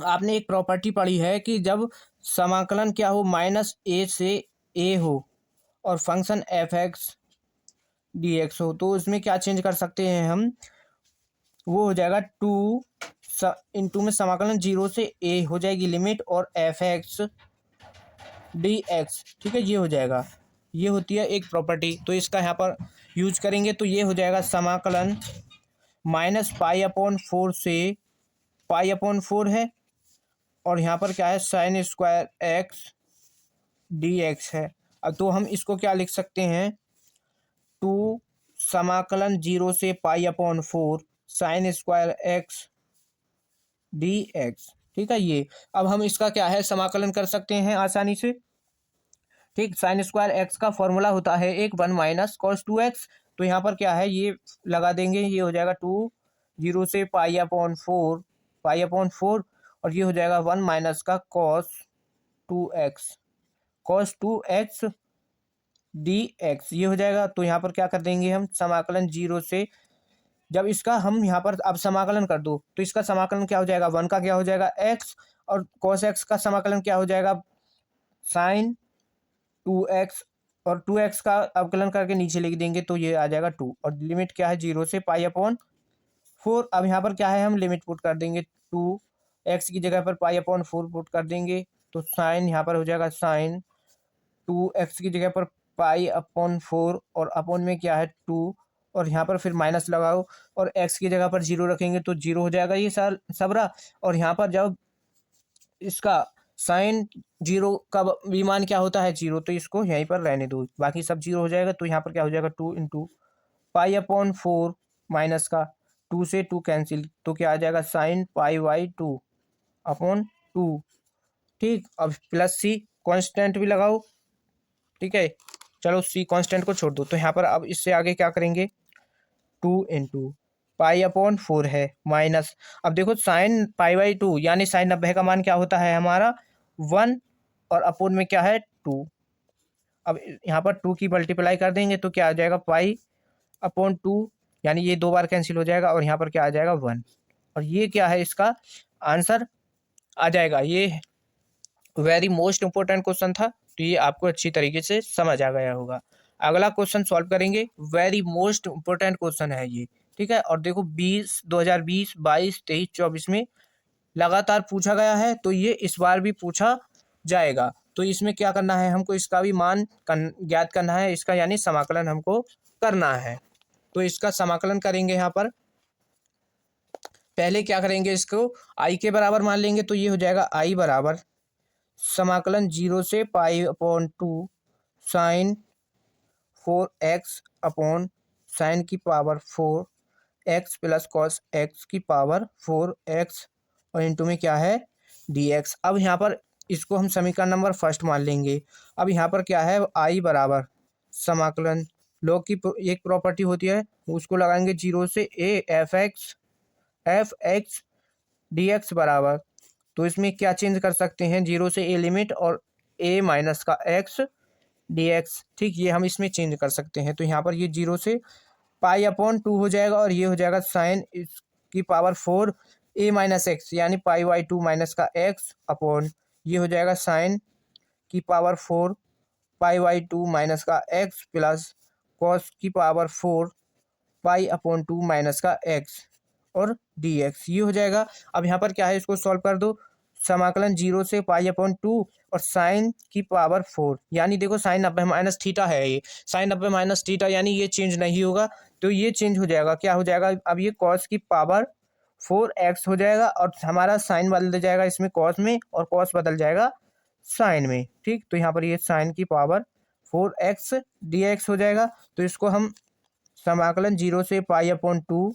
A: आपने एक प्रॉपर्टी पढ़ी है कि जब समाकलन क्या हो, -a से a हो और function F x d x हो, तो इसमें क्या चेंज कर सकते हैं हम, वो हो जाएगा 2 इंटू में समाकलन 0 से a हो जाएगी लिमिट और एफ एक्स डी एक्स। ठीक है, ये हो जाएगा। ये होती है एक प्रॉपर्टी, तो इसका यहाँ पर यूज करेंगे तो ये हो जाएगा समाकलन -π/4 से π/4 है, और यहाँ पर क्या है, sign square x d x है। अब तो हम इसको क्या लिख सकते हैं, 2 समाकलन 0 से π/4 sine square x d x. ठीक है, ये अब हम इसका क्या है समाकलन कर सकते हैं आसानी से। ठीक, साइन स्क्वायर एक्स का फॉर्मूला होता है एक 1 माइनस कॉस 2x। तो यहाँ पर क्या है, ये लगा देंगे, ये हो जाएगा 2 0 से π/4 और ये हो जाएगा 1 माइनस का कॉस 2x डी एक्स, ये हो जाएगा। तो यहाँ पर क्या कर देंगे हम, समाकलन 0 से, जब इसका हम यहाँ पर अब समाकलन कर दो तो इसका समाकलन क्या हो जाएगा, 1 का क्या हो जाएगा x, और कॉस एक्स का समाकलन क्या हो जाएगा, साइन 2x, और 2x का अवकलन करके नीचे लिख देंगे तो ये आ जाएगा 2, और लिमिट क्या है 0 से π/4। अब यहाँ पर क्या है, हम लिमिट पुट कर देंगे, 2x की जगह पर π/4 पुट कर देंगे, तो साइन यहाँ पर हो जाएगा साइन 2x की जगह पर π/4 और अपॉन में क्या है 2, और यहाँ पर फिर माइनस लगाओ और x की जगह पर 0 रखेंगे तो 0 हो जाएगा ये सबरा। और यहाँ पर जब इसका साइन 0 का विमान क्या होता है 0, तो इसको यहीं पर रहने दो, बाकी सब 0 हो जाएगा। तो यहाँ पर क्या हो जाएगा 2 इंटू π/4 माइनस का 2 से 2 कैंसिल, तो क्या आ जाएगा साइन π/2 अपॉन 2। ठीक, अब प्लस सी कांस्टेंट भी लगाओ। ठीक है, चलो सी कांस्टेंट को छोड़ दो, तो यहाँ पर अब इससे आगे क्या करेंगे, 2 इंटू π/4 है माइनस, अब देखो साइन π/2 यानी साइन 90 का मान क्या होता है हमारा 1, और अपोन में क्या है 2। अब यहाँ पर 2 की मल्टीप्लाई कर देंगे तो क्या आ जाएगा π/2, यानी ये 2 बार कैंसिल हो जाएगा, और यहाँ पर क्या आ जाएगा 1, और ये क्या है इसका आंसर आ जाएगा। ये वेरी मोस्ट इंपॉर्टेंट क्वेश्चन था, तो ये आपको अच्छी तरीके से समझ आ गया होगा। अगला क्वेश्चन सॉल्व करेंगे, वेरी मोस्ट इंपॉर्टेंट क्वेश्चन है ये। ठीक है, और देखो 2020, 22, 23, 24 में लगातार पूछा गया है, तो ये इस बार भी पूछा जाएगा। तो इसमें क्या करना है, हमको इसका भी मान ज्ञात करना है, इसका यानी समाकलन हमको करना है। तो इसका समाकलन करेंगे, यहाँ पर पहले क्या करेंगे, इसको आई के बराबर मान लेंगे, तो ये हो जाएगा आई बराबर समाकलन 0 से π/2 साइन 4x अपॉन साइन की power 4x plus cos x की पावर 4x, और इंटू में क्या है dx। अब यहाँ पर इसको हम समीकरण नंबर फर्स्ट मान लेंगे। अब यहाँ पर क्या है, आई बराबर समाकलन लॉग की एक प्रॉपर्टी होती है, उसको लगाएंगे 0 से a F x d x बराबर, तो इसमें क्या चेंज कर सकते हैं, 0 से a लिमिट और a माइनस का x dx। ठीक, ये हम इसमें चेंज कर सकते हैं। तो यहाँ पर ये 0 से π/2 हो जाएगा, और ये हो जाएगा साइन की पावर 4 a माइनस एक्स यानी π/2 माइनस का x अपॉन ये हो जाएगा साइन की पावर 4 π/2 माइनस का x प्लस कॉस की पावर 4 पाई अपॉन 2 माइनस का एक्स और डी एक्स, ये हो जाएगा। अब यहाँ पर क्या है, इसको सॉल्व कर दो। समाकलन 0 से पाई अपॉन 2 और साइन की पावर 4, यानी देखो साइन 90 माइनस थीटा है, ये साइन 90 माइनस थीटा, यानी ये चेंज नहीं होगा, तो ये चेंज हो जाएगा। क्या हो जाएगा, अब ये कॉस की पावर 4x हो जाएगा और हमारा साइन बदल जाएगा इसमें कॉस में, और कॉस बदल जाएगा साइन में। ठीक, तो यहाँ पर ये साइन की पावर 4x dx हो जाएगा। तो इसको हम समाकलन 0 से पाई अपॉन 2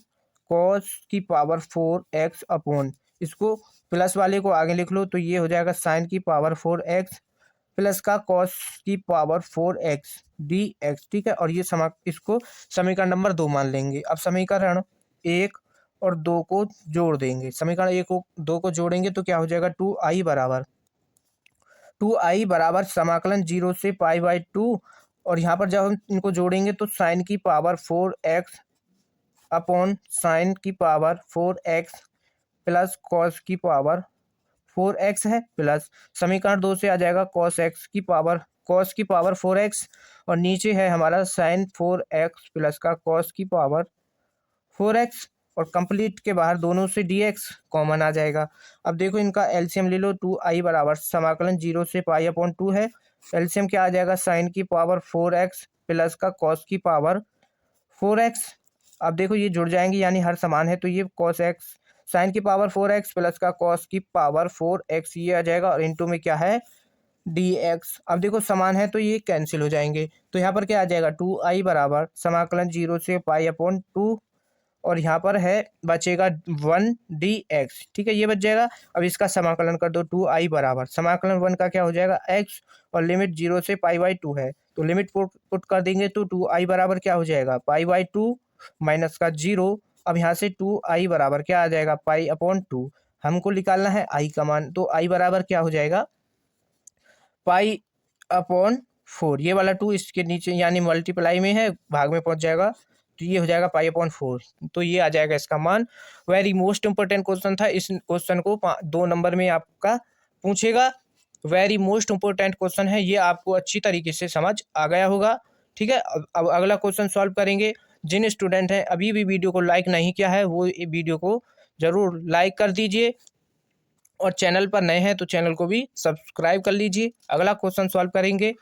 A: कॉस की पावर 4x अपॉन, इसको प्लस वाले को आगे लिख लो, तो ये हो जाएगा साइन की पावर 4x प्लस का कॉस की पावर 4x dx। ठीक है, और ये इसको समीकरण नंबर 2 मान लेंगे। अब समीकरण 1 और 2 को जोड़ देंगे। समीकरण 1 को 2 को जोड़ेंगे तो क्या हो जाएगा, 2i बराबर समाकलन 0 से पाई बाई 2, और यहाँ पर जब हम इनको जोड़ेंगे तो साइन की पावर 4x अपॉन साइन की पावर 4x प्लस कॉस की पावर 4x है, प्लस समीकरण 2 से आ जाएगा कॉस की पावर 4x, और नीचे है हमारा साइन 4x प्लस का कॉस की पावर 4x, और कंप्लीट के बाहर दोनों से dx कॉमन आ जाएगा। अब देखो इनका एलसीएम ले लो, 2i बराबर समाकलन 0 से पाई अपॉन 2 है, एलसीएम क्या आ जाएगा, साइन की पावर 4x प्लस का कॉस की पावर 4x। अब देखो ये जुड़ जाएंगे यानी हर समान है, तो ये cos x साइन की पावर 4x प्लस का कॉस की पावर 4x ये आ जाएगा, और इनटू में क्या है dx। अब देखो समान है तो ये कैंसिल हो जाएंगे, तो यहाँ पर क्या आ जाएगा, 2i बराबर समाकलन 0 से पाई अपॉन 2, और यहाँ पर है बचेगा 1dx। ठीक है, ये बच जाएगा। अब इसका समाकलन कर दो, 2i बराबर समाकलन 1 का क्या हो जाएगा x, और लिमिट 0 से पाई बाई 2 है, तो लिमिट पुट कर देंगे तो 2i बराबर क्या हो जाएगा, पाई बाई 2 माइनस का 0। अब यहाँ से 2i बराबर क्या आ जाएगा, पाई अपॉन 2, हमको निकालना है i का मान, तो i बराबर क्या हो जाएगा, पाई अपॉन 4, ये वाला 2 इसके नीचे यानी मल्टीप्लाई में है, भाग में पहुंच जाएगा, तो ये हो जाएगा पाई अपॉन 4, तो ये आ जाएगा इसका मान। वेरी मोस्ट इंपॉर्टेंट क्वेश्चन था, इस क्वेश्चन को 2 नंबर में आपका पूछेगा। वेरी मोस्ट इंपॉर्टेंट क्वेश्चन है, ये आपको अच्छी तरीके से समझ आ गया होगा। ठीक है, अब अगला क्वेश्चन सॉल्व करेंगे। जिन स्टूडेंट हैं अभी भी वीडियो को लाइक नहीं किया है, वो वीडियो को जरूर लाइक कर दीजिए, और चैनल पर नए हैं तो चैनल को भी सब्सक्राइब कर लीजिए। अगला क्वेश्चन सॉल्व करेंगे।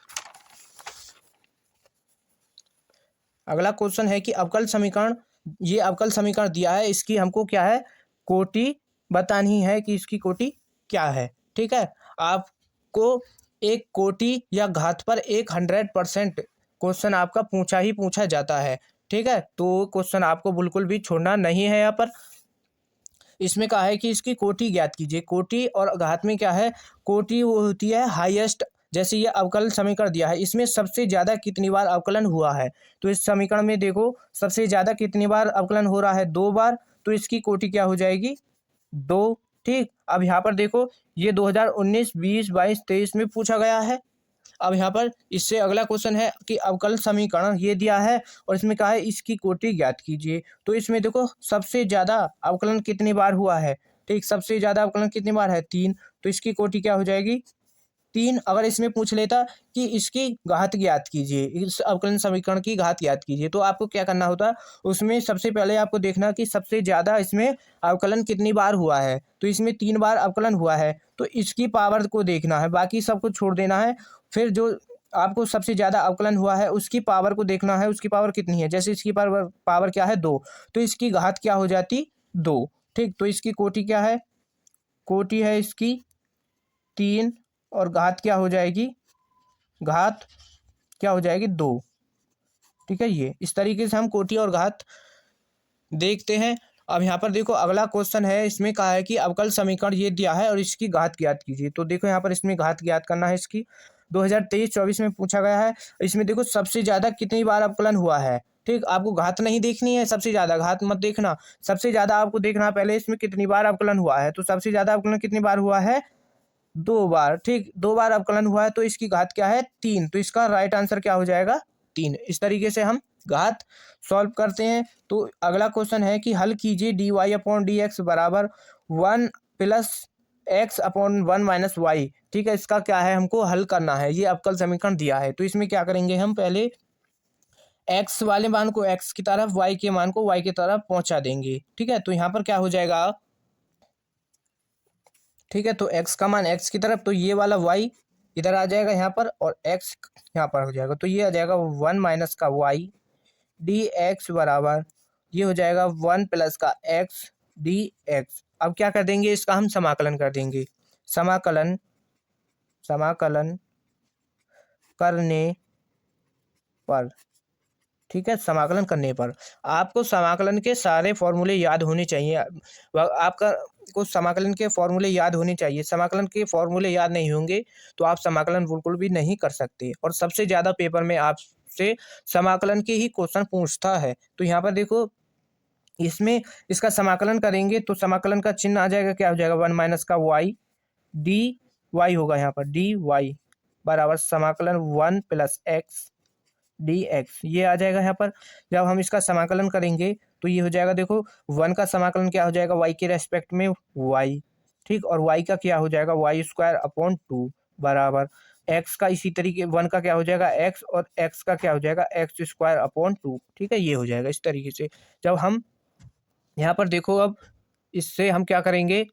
A: अगला क्वेश्चन है कि अवकल समीकरण, ये अवकल समीकरण दिया है, इसकी हमको क्या है, कोटि बतानी है कि इसकी कोटि क्या है। ठीक है, आपको एक कोटि या घात पर 100% क्वेश्चन आपका पूछा जाता है। ठीक है, तो क्वेश्चन आपको बिल्कुल भी छोड़ना नहीं है। यहाँ पर इसमें कहा है कि इसकी कोटि ज्ञात कीजिए। कोटि और घात में क्या है, कोटि वो होती है हाईएस्ट, जैसे ये अवकलन समीकरण दिया है, इसमें सबसे ज़्यादा कितनी बार अवकलन हुआ है, तो इस समीकरण में देखो सबसे ज़्यादा कितनी बार अवकलन हो रहा है, 2 बार, तो इसकी कोटि क्या हो जाएगी, 2। ठीक, अब यहाँ पर देखो ये 2019, 20, 22, 23 में पूछा गया है। अब यहाँ पर इससे अगला क्वेश्चन है कि अवकल समीकरण ये दिया है और इसमें कहा है इसकी कोटि ज्ञात कीजिए। तो इसमें देखो सबसे ज़्यादा अवकलन कितनी बार हुआ है, ठीक, सबसे ज़्यादा अवकलन कितनी बार है, 3, तो इसकी कोटि क्या हो जाएगी, 3। अगर इसमें पूछ लेता कि इसकी घात ज्ञात कीजिए, इस अवकलन समीकरण की घात ज्ञात कीजिए, तो आपको क्या करना होता, उसमें सबसे पहले आपको देखना कि सबसे ज़्यादा इसमें अवकलन कितनी बार हुआ है, तो इसमें 3 बार अवकलन हुआ है, तो इसकी पावर को देखना है, बाकी सब कुछ छोड़ देना है। फिर जो आपको सबसे ज़्यादा अवकलन हुआ है उसकी पावर को देखना है, उसकी पावर कितनी है, जैसे इसकी पावर क्या है, 2, तो इसकी घात क्या हो जाती, 2। ठीक, तो इसकी कोटि क्या है, कोटि है इसकी 3, और घात क्या हो जाएगी, घात क्या हो जाएगी, 2। ठीक है, ये इस तरीके से हम कोटि और घात देखते हैं। अब यहाँ पर देखो अगला क्वेश्चन है, इसमें कहा है कि अवकल समीकरण ये दिया है और इसकी घात ज्ञात कीजिए। तो देखो यहाँ पर इसमें घात ज्ञात करना है, इसकी 2023-24 में पूछा गया है। इसमें देखो सबसे ज़्यादा कितनी बार अवकलन हुआ है। ठीक, आपको घात नहीं देखनी है, सबसे ज़्यादा घात मत देखना, सबसे ज़्यादा आपको देखना पहले इसमें कितनी बार अवकलन हुआ है। तो सबसे ज़्यादा अवकलन कितनी बार हुआ है, 2 बार। ठीक, 2 बार अवकलन हुआ है, तो इसकी घात क्या है, 3, तो इसका राइट आंसर क्या हो जाएगा, 3। इस तरीके से हम घात सॉल्व करते हैं। तो अगला क्वेश्चन है कि हल कीजिए dy अपॉन डी एक्स बराबर 1 plus x upon 1 minus y. ठीक है, इसका क्या है, हमको हल करना है, ये अवकल समीकरण दिया है। तो इसमें क्या करेंगे हम, पहले एक्स वाले मान को एक्स की तरफ, वाई के मान को वाई की तरफ पहुंचा देंगे। ठीक है, तो यहाँ पर क्या हो जाएगा, ठीक है, तो एक्स का मान एक्स की तरफ, तो ये वाला वाई इधर आ जाएगा यहाँ पर, और एक्स यहाँ पर हो जाएगा, तो ये आ जाएगा 1 - का वाई डी एक्स बराबर, ये हो जाएगा 1 + का एक्स डी एक्स। अब क्या कर देंगे, इसका हम समाकलन कर देंगे। समाकलन समाकलन करने पर, ठीक है, समाकलन करने पर आपको समाकलन के सारे फॉर्मूले याद होने चाहिए। आपका को समाकलन के फॉर्मूले याद होने चाहिए। समाकलन के फॉर्मूले याद नहीं होंगे तो आप समाकलन बिल्कुल भी नहीं कर सकते, और सबसे ज़्यादा पेपर में आपसे समाकलन के ही क्वेश्चन पूछता है। तो यहाँ पर देखो, इसमें इसका समाकलन करेंगे तो समाकलन का चिन्ह आ जाएगा, क्या हो जाएगा, 1 - का वाई डी वाई होगा, यहाँ पर डी वाई बराबर समाकलन 1 + एक्स डी एक्स, ये आ जाएगा यहाँ पर। जब हम इसका समाकलन करेंगे तो ये हो जाएगा, देखो 1 का समाकलन क्या हो जाएगा, वाई के रेस्पेक्ट में वाई, ठीक, और वाई का क्या हो जाएगा, y² / 2 बराबर एक्स का, इसी तरीके 1 का क्या हो जाएगा एक्स, और एक्स का क्या हो जाएगा x² / 2, ठीक है, ये हो जाएगा इस तरीके से। जब हम यहाँ पर देखो, अब इससे हम क्या करेंगे,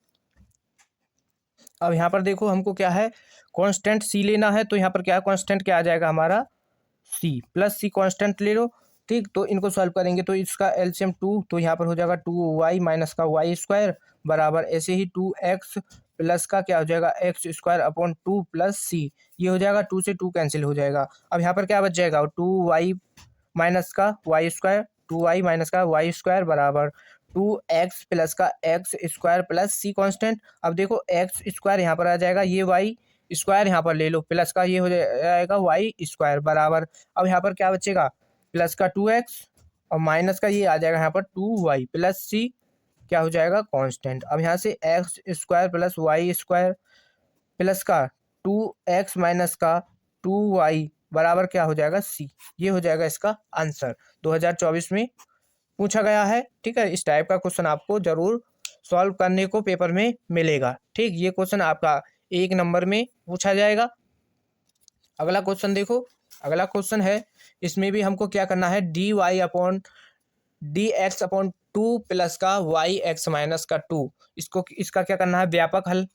A: अब यहाँ पर देखो हमको क्या है, कांस्टेंट सी लेना है, तो यहाँ पर क्या कांस्टेंट क्या आ जाएगा हमारा, सी प्लस सी कांस्टेंट ले लो, ठीक, तो इनको सॉल्व करेंगे तो इसका एलसीएम 2, तो यहाँ पर हो जाएगा 2y - का y² बराबर ऐसे ही 2x प्लस का क्या हो जाएगा x² / 2 प्लस सी, ये हो जाएगा, 2 से 2 कैंसिल हो जाएगा। अब यहाँ पर क्या बच जाएगा, 2y - का y², 2y - का y² बराबर 2x प्लस का x² प्लस सी कांस्टेंट। अब देखो x² यहाँ पर आ जाएगा, ये वाई स्क्वायर यहाँ पर ले लो, प्लस का ये हो जाएगा y² बराबर, अब यहाँ पर क्या बचेगा, प्लस का 2x और माइनस का ये आ जाएगा यहाँ पर 2y प्लस सी, क्या हो जाएगा कांस्टेंट। अब यहाँ से x² प्लस y² प्लस का 2x माइनस का 2y बराबर क्या हो जाएगा सी, ये हो जाएगा इसका आंसर। 2024 में पूछा गया है, ठीक है, इस टाइप का क्वेश्चन आपको जरूर सॉल्व करने को पेपर में मिलेगा। ठीक, ये क्वेश्चन आपका 1 नंबर में पूछा जाएगा। अगला क्वेश्चन देखो, अगला क्वेश्चन है, इसमें भी हमको क्या करना है, dy/dx/2 प्लस का y(x - 2), इसको इसका क्या करना है, व्यापक हल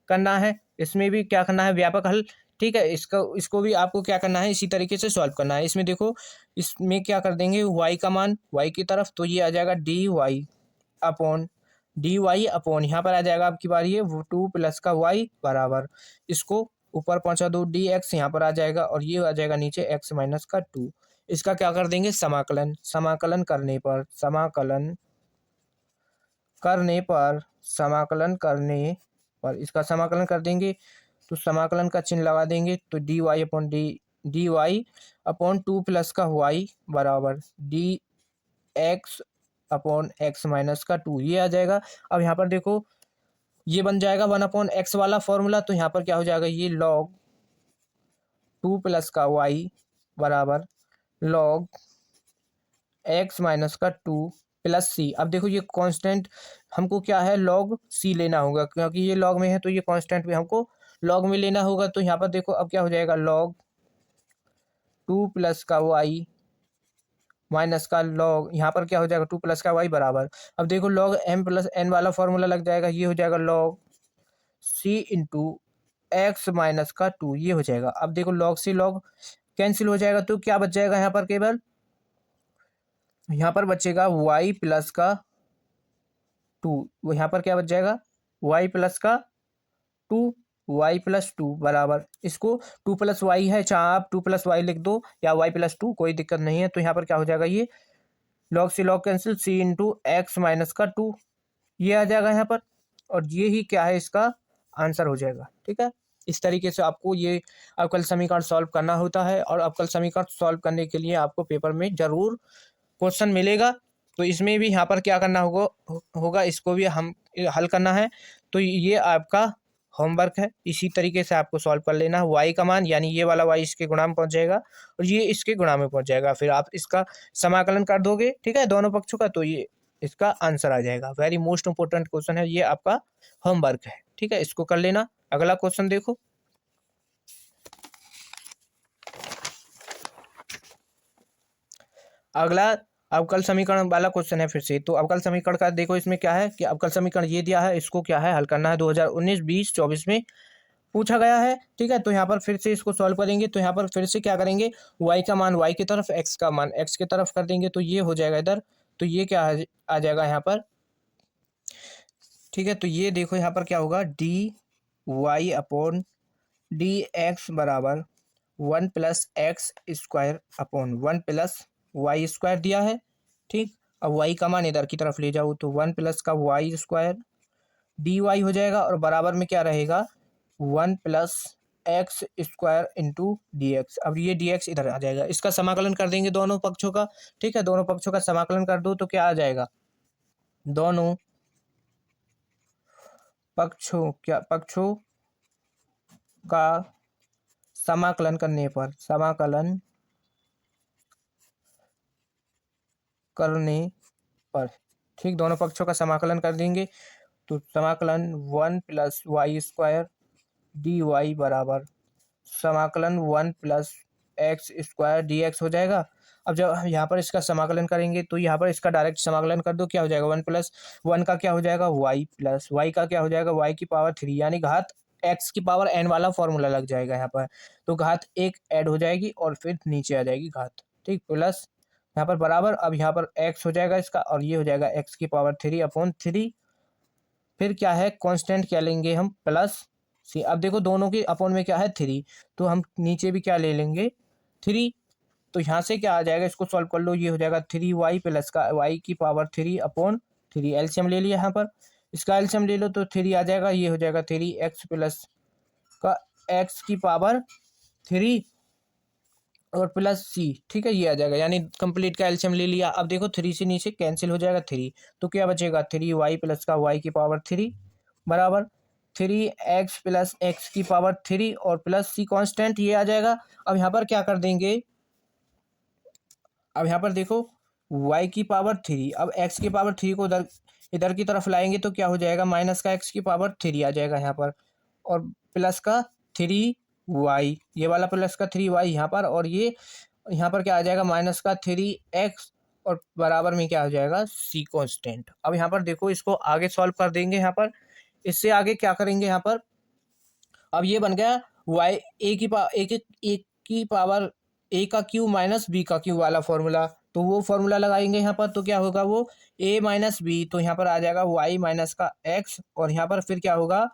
A: करना है। इसमें भी क्या करना है, व्यापक हल, ठीक है, इसको भी आपको क्या करना है, इसी तरीके से सॉल्व करना है। इसमें देखो, इसमें क्या कर देंगे, y का मान y की तरफ, तो ये आ जाएगा dy/अपॉन यहाँ पर आ जाएगा आपकी बारी है 2 प्लस का y बराबर, इसको ऊपर पहुंचा दो, dx यहाँ पर आ जाएगा, और ये आ जाएगा नीचे x - 2। इसका क्या कर देंगे, समाकलन। समाकलन करने पर इसका समाकलन कर देंगे, तो समाकलन का चिन्ह लगा देंगे, तो dy/2 प्लस का y बराबर dx/(x - 2), ये आ जाएगा। अब यहाँ पर देखो, ये बन जाएगा 1/x वाला फॉर्मूला, तो यहाँ पर क्या हो जाएगा, ये log 2 प्लस का y बराबर log x - 2 प्लस सी। अब देखो, ये कांस्टेंट हमको क्या है, log c लेना होगा, क्योंकि ये log में है तो ये कांस्टेंट भी हमको log में लेना होगा। तो यहाँ पर देखो, अब क्या हो जाएगा, log 2 प्लस का y माइनस का log, यहाँ पर क्या हो जाएगा, 2 प्लस का y बराबर, अब देखो log m प्लस n वाला फॉर्मूला लग जाएगा, ये हो जाएगा log c इंटू x - 2, ये हो जाएगा। अब देखो, log से log कैंसिल हो जाएगा, तो क्या बच जाएगा यहाँ पर, केवल यहाँ पर बचेगा y प्लस का 2, वो यहाँ पर क्या बच जाएगा, y प्लस का 2, y+2 बराबर, इसको 2 + y है, चाहे आप 2 + y लिख दो या y+2, कोई दिक्कत नहीं है। तो यहाँ पर क्या हो जाएगा, ये log से log cancel, c into x-2, ये आ जाएगा यहाँ पर, और ये ही क्या है, इसका आंसर हो जाएगा। ठीक है, इस तरीके से आपको ये अवकल समीकरण सॉल्व करना होता है, और अवकल समीकरण सॉल्व करने के लिए आपको पेपर में जरूर क्वेश्चन मिलेगा। तो इसमें भी यहाँ पर क्या करना होगा, इसको भी हम हल करना है। तो ये आपका होमवर्क है, इसी तरीके से आपको सॉल्व कर लेना है। y का मान, यानी ये वाला y इसके गुणा में पहुंच जाएगा और ये इसके गुणा में पहुंच जाएगा, फिर आप इसका समाकलन कर दोगे, ठीक है, दोनों पक्षों का, तो ये इसका आंसर आ जाएगा। वेरी मोस्ट इंपोर्टेंट क्वेश्चन है, ये आपका होमवर्क है, ठीक है, इसको कर लेना। अगला क्वेश्चन देखो, अगला अवकल समीकरण वाला क्वेश्चन है फिर से। तो अवकल समीकरण का देखो इसमें क्या है कि अवकल समीकरण ये दिया है, इसको क्या है हल करना है। 2019, 20, 24 में पूछा गया है। ठीक है, तो यहाँ पर फिर से इसको सॉल्व करेंगे। तो यहाँ पर फिर से क्या करेंगे, y का मान y की तरफ, x का मान x की तरफ कर देंगे, तो ये हो जाएगा इधर। तो ये क्या आ जाएगा यहाँ पर। ठीक है, तो ये देखो यहाँ पर क्या होगा, d y upon d x बराबर 1 + x² अपॉन 1 + y² दिया है। ठीक, अब y का मान इधर की तरफ ले जाओ, तो 1 + dy हो जाएगा, और बराबर में क्या रहेगा, 1 + x² इंटू डी एक्स। अब ये डी एक्स इधर आ जाएगा, इसका समाकलन कर देंगे दोनों पक्षों का। ठीक है, दोनों पक्षों का समाकलन कर दो तो क्या आ जाएगा, दोनों पक्षों का समाकलन करने पर ठीक, दोनों पक्षों का समाकलन कर देंगे, तो समाकलन 1 + y² dy बराबर समाकलन 1 + x² dx हो जाएगा। अब जब हम यहाँ पर इसका समाकलन करेंगे तो यहाँ पर इसका डायरेक्ट समाकलन कर दो, क्या हो जाएगा, 1 + 1 का क्या हो जाएगा, y प्लस y का क्या हो जाएगा, y⁻3, यानी घात x⁻n वाला फॉर्मूला लग जाएगा यहाँ पर। तो घात एक ऐड हो जाएगी और फिर नीचे आ जाएगी घात। ठीक, प्लस यहाँ पर बराबर, अब यहाँ पर x हो जाएगा इसका, और ये हो जाएगा x⁻3/3। फिर क्या है, कांस्टेंट क्या लेंगे हम, प्लस सी। अब देखो दोनों के अपॉन में क्या है, 3, तो हम नीचे भी क्या ले लेंगे, 3। तो यहाँ से क्या आ जाएगा, इसको सॉल्व कर लो, ये हो जाएगा 3y प्लस का y⁻3/3। एलसीएम ले लिया यहाँ पर, इसका एलसीएम ले लो तो 3 आ जाएगा, ये हो जाएगा 3x प्लस का x⁻3 और प्लस सी। ठीक है, ये आ जाएगा, यानी कंप्लीट का एलसीएम ले लिया। अब देखो 3 से नीचे कैंसिल हो जाएगा 3, तो क्या बचेगा, 3y प्लस का y⁻3 बराबर 3x प्लस x⁻3 और प्लस सी कांस्टेंट, ये आ जाएगा। अब यहाँ पर क्या कर देंगे, अब यहाँ पर देखो y⁻3, अब x⁻3 को इधर की तरफ लाएंगे तो क्या हो जाएगा, माइनस का x⁻3 आ जाएगा यहाँ पर, और प्लस का 3y, ये वाला प्लस का 3y यहाँ पर, और ये यहाँ पर क्या आ जाएगा, माइनस का 3x और बराबर में क्या हो जाएगा, c कांस्टेंट। अब यहाँ पर देखो इसको आगे सॉल्व कर देंगे यहाँ पर। इससे आगे क्या करेंगे यहाँ पर, अब ये बन गया y a⁻³ माइनस b⁻³ वाला फॉर्मूला। तो वो फॉर्मूला लगाएंगे यहाँ पर, तो क्या होगा, वो a-b, तो यहाँ पर आ जाएगा y माइनस का x, और यहाँ पर फिर क्या होगा,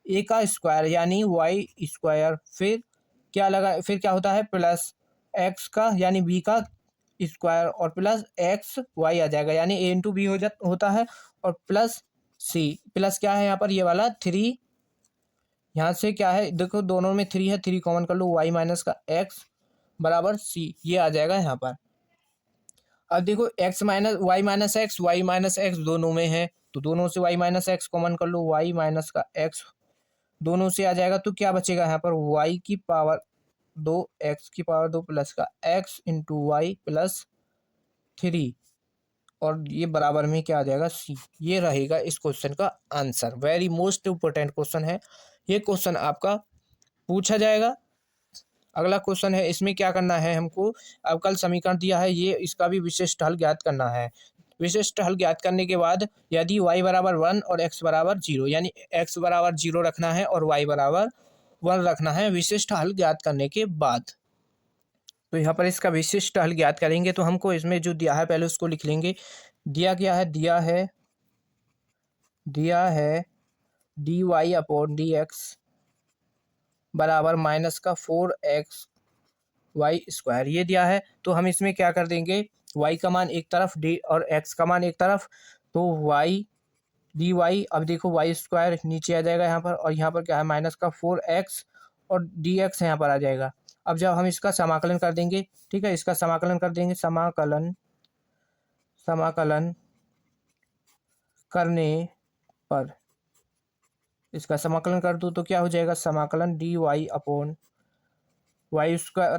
A: a का स्क्वायर यानी y², फिर क्या होता है, प्लस x का यानी b का स्क्वायर, और प्लस x y आ जाएगा, यानी a इंटू बी होता है, और प्लस c, प्लस क्या है यहाँ पर, ये वाला 3। यहाँ से क्या है, देखो दोनों में 3 है, 3 कॉमन कर लो, y माइनस का x बराबर c, ये आ जाएगा यहाँ पर। अब देखो y माइनस x दोनों में है, तो दोनों से y माइनस x कॉमन कर लो, y माइनस का x दोनों से आ जाएगा, तो क्या बचेगा यहाँ पर, y⁻2 x⁻2 प्लस का x इंटू वाई प्लस 3, और ये बराबर में क्या आ जाएगा, c। ये रहेगा इस क्वेश्चन का answer. Very most important question है ये, क्वेश्चन आपका पूछा जाएगा। अगला क्वेश्चन है, इसमें क्या करना है हमको, अवकल समीकरण दिया है, ये इसका भी विशिष्ट हल ज्ञात करना है। विशिष्ट हल ज्ञात करने के बाद यदि y बराबर 1 और x बराबर 0, यानी x बराबर 0 रखना है और y बराबर 1 रखना है विशिष्ट हल ज्ञात करने के बाद। तो यहाँ पर इसका विशिष्ट हल ज्ञात करेंगे, तो हमको इसमें जो दिया है पहले उसको लिख लेंगे। दिया क्या है, दिया है dy अपॉन dx बराबर माइनस का 4xy², ये दिया है। तो हम इसमें क्या कर देंगे, y का मान एक तरफ d और x का मान एक तरफ, तो y dy, अब देखो y² नीचे आ जाएगा यहाँ पर, और यहाँ पर क्या है, माइनस का 4x और dx यहाँ पर आ जाएगा। अब जब हम इसका समाकलन कर देंगे, ठीक है, इसका समाकलन कर देंगे, समाकलन करने पर इसका समाकलन कर दो तो क्या हो जाएगा, समाकलन dy अपॉन y²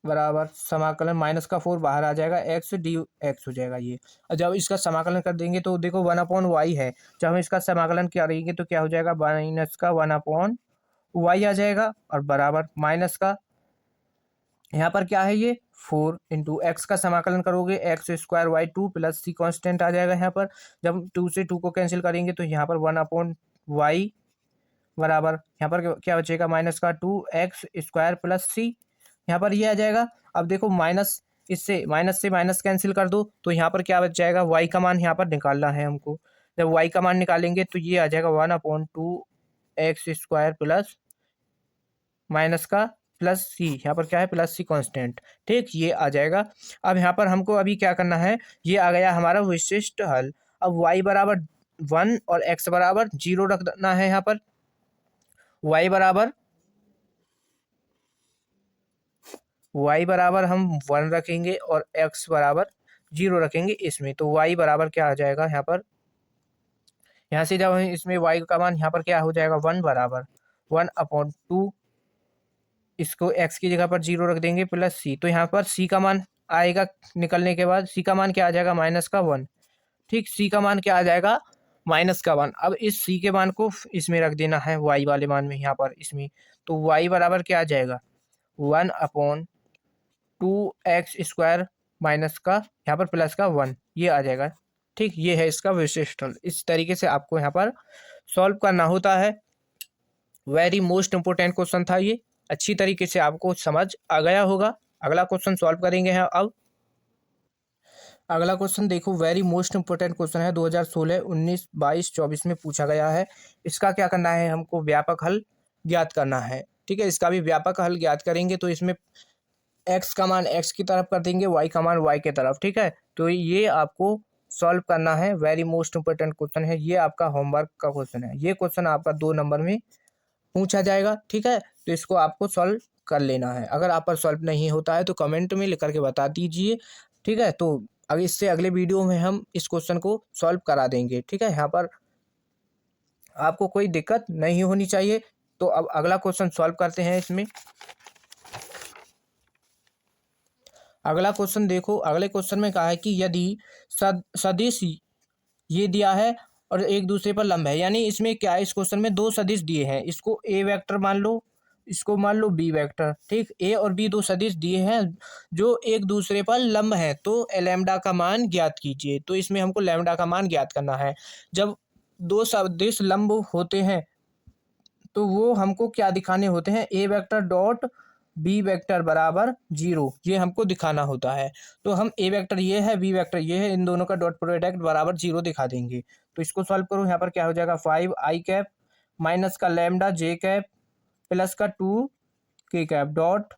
A: बराबर समाकलन माइनस का 4 बाहर आ जाएगा, x dx हो जाएगा ये। और जब इसका समाकलन कर देंगे तो देखो 1/y है, जब हम इसका समाकलन करेंगे तो क्या हो जाएगा, माइनस का 1/y आ जाएगा, और बराबर माइनस का यहाँ पर क्या है ये 4 × x का समाकलन करोगे x² y 2 plus c constant आ जाएगा। यहाँ पर जब 2 से 2 को कैंसिल करेंगे तो यहाँ पर 1/y बराबर यहाँ पर क्या बचेगा -2x² प्लस c, यहाँ पर ये आ जाएगा। अब देखो माइनस से माइनस कैंसिल कर दो तो यहाँ पर क्या बच जाएगा, y का मान यहाँ पर निकालना है हमको। जब y का मान निकालेंगे तो ये आ जाएगा 1/2x² प्लस माइनस का प्लस सी, यहाँ पर क्या है प्लस सी कांस्टेंट, ठीक ये आ जाएगा। अब यहाँ पर हमको अभी क्या करना है, ये आ गया हमारा विशिष्ट हल। अब y बराबर 1 और x बराबर 0 रखना है। यहाँ पर y बराबर हम 1 रखेंगे और x बराबर 0 रखेंगे इसमें, तो y बराबर क्या आ जाएगा यहाँ पर, यहाँ से जब हम इसमें y का मान यहाँ पर क्या हो जाएगा 1 बराबर 1/2, इसको x की जगह पर 0 रख देंगे प्लस c, तो यहाँ पर c का मान आएगा निकलने के बाद, c का मान क्या आ जाएगा -1, ठीक c का मान क्या आ जाएगा -1। अब इस c के मान को इसमें रख देना है y वाले मान में यहाँ पर इसमें, तो y बराबर क्या आ जाएगा 1/2x² माइनस का यहाँ पर प्लस का 1, ये आ जाएगा। ठीक ये है इसका विशिष्ट हल। इस तरीके से आपको यहाँ पर सॉल्व करना होता है। वेरी मोस्ट इंपोर्टेंट क्वेश्चन था ये, अच्छी तरीके से आपको समझ आ गया होगा। अगला क्वेश्चन सॉल्व करेंगे हैं। अब अगला क्वेश्चन देखो, वेरी मोस्ट इंपोर्टेंट क्वेश्चन है, 2016, 19, 22, 24 में पूछा गया है। इसका क्या करना है, हमको व्यापक हल ज्ञात करना है। ठीक है, इसका भी व्यापक हल ज्ञात करेंगे तो इसमें x का मान x की तरफ कर देंगे, y का मान y के तरफ। ठीक है, तो ये आपको सॉल्व करना है। वेरी मोस्ट इंपोर्टेंट क्वेश्चन है ये, आपका होमवर्क का क्वेश्चन है। ये क्वेश्चन आपका 2 नंबर में पूछा जाएगा। ठीक है, तो इसको आपको सॉल्व कर लेना है। अगर आप पर सॉल्व नहीं होता है तो कमेंट में लिख करके बता दीजिए। ठीक है, तो अगर इससे अगले वीडियो में हम इस क्वेश्चन को सॉल्व करा देंगे। ठीक है, यहाँ पर आपको कोई दिक्कत नहीं होनी चाहिए। तो अब अगला क्वेश्चन सॉल्व करते हैं। इसमें अगला क्वेश्चन देखो, अगले क्वेश्चन में कहा है कि यदि सदिश ये दिया है और एक दूसरे पर लंब है, यानी इसमें क्या है, इस क्वेश्चन में 2 सदिश दिए हैं। इसको ए वेक्टर मान लो, इसको मान लो बी वेक्टर। ठीक, ए और बी 2 सदिश दिए हैं जो एक दूसरे पर लंब है, तो लैम्डा का मान ज्ञात कीजिए। तो इसमें हमको लैम्डा का मान ज्ञात करना है। जब 2 सदिश लंब होते हैं तो वो हमको क्या दिखाने होते हैं, a vector dot B vector बराबर 0, ये हमको दिखाना होता है। तो हम ए वेक्टर ये है, बी वेक्टर ये है, इन दोनों का डॉट प्रोडक्ट बराबर 0 दिखा देंगे। तो इसको सॉल्व करो, यहाँ पर क्या हो जाएगा 5i माइनस का लैम्डा j प्लस का 2k डॉट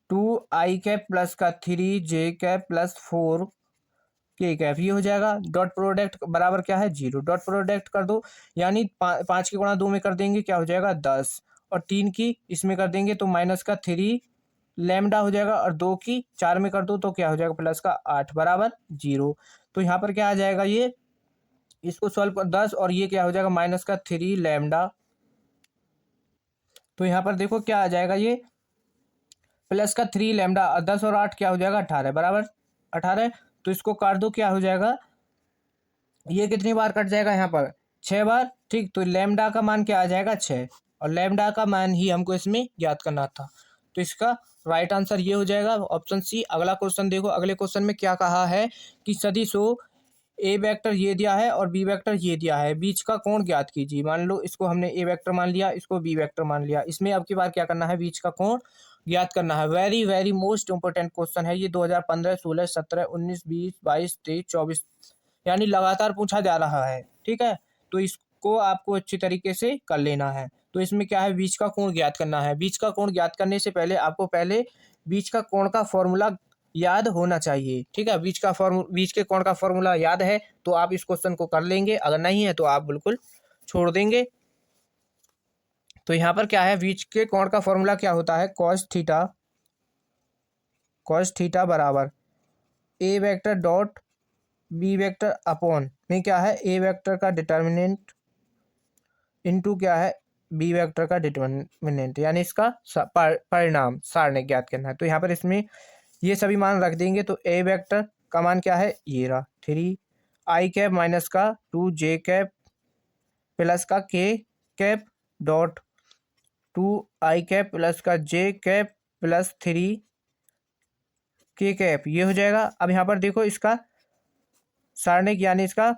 A: 2i प्लस का 3j प्लस 4k, ये हो जाएगा। डॉट प्रोडक्ट बराबर क्या है 0, डॉट प्रोडक्ट कर दो, यानी 5 की गुणा 2 में कर देंगे क्या हो जाएगा 10, और 3 की इसमें कर देंगे तो माइनस का 3 लैम्डा हो जाएगा, और 2 की 4 में कर दो तो क्या हो जाएगा प्लस का 8 बराबर 0। तो यहाँ पर क्या आ जाएगा, ये इसको सॉल्व कर 10 और ये क्या हो जाएगा माइनस का 3 लैम्डा। तो यहाँ पर देखो क्या आ जाएगा, ये प्लस का 3 लैम्डा, 10 और 8 क्या हो जाएगा 18 बराबर 18। तो इसको काट दो, क्या हो जाएगा, ये कितनी बार कट जाएगा यहाँ पर 6 बार। ठीक, तो लैम्डा का मान क्या आ जाएगा 6, और लैम्डा का मान ही हमको इसमें ज्ञात करना था। तो इसका राइट आंसर ये हो जाएगा ऑप्शन सी। अगला क्वेश्चन देखो, अगले क्वेश्चन में क्या कहा है कि सदिश हो ए वेक्टर ये दिया है और बी वेक्टर ये दिया है, बीच का कोण ज्ञात कीजिए। मान लो इसको हमने ए वेक्टर मान लिया, इसको बी वेक्टर मान लिया, इसमें अब की बार क्या करना है, बीच का कोण ज्ञात करना है। Very very most important question है ये, 2015, 16, 17, 19, 20, 22, 23, 24 यानी लगातार पूछा जा रहा है। ठीक है, तो इसको आपको अच्छी तरीके से कर लेना है। तो इसमें क्या है, बीच का कोण ज्ञात करना है। बीच का कोण ज्ञात करने से पहले आपको पहले बीच का कोण का फॉर्मूला याद होना चाहिए। ठीक है, बीच के कोण का फॉर्मूला याद है तो आप इस क्वेश्चन को कर लेंगे, अगर नहीं है तो आप बिल्कुल छोड़ देंगे। तो यहाँ पर क्या है, बीच के कोण का फॉर्मूला क्या होता है, कॉस थीटा बराबर A vector dot B vector upon में क्या है, ए वेक्टर का डिटर्मिनेंट इनटू क्या है बी वेक्टर का डिटर्मिनेंट, यानी इसका परिणाम सारणी ज्ञात करना है। तो यहाँ पर इसमें ये सभी मान रख देंगे। तो ए वेक्टर का मान क्या है, ये रहा 3i माइनस का 2j प्लस का k डॉट 2i प्लस का j प्लस 3 के कैप, ये हो जाएगा। अब यहाँ पर देखो इसका सारणिक यानी इसका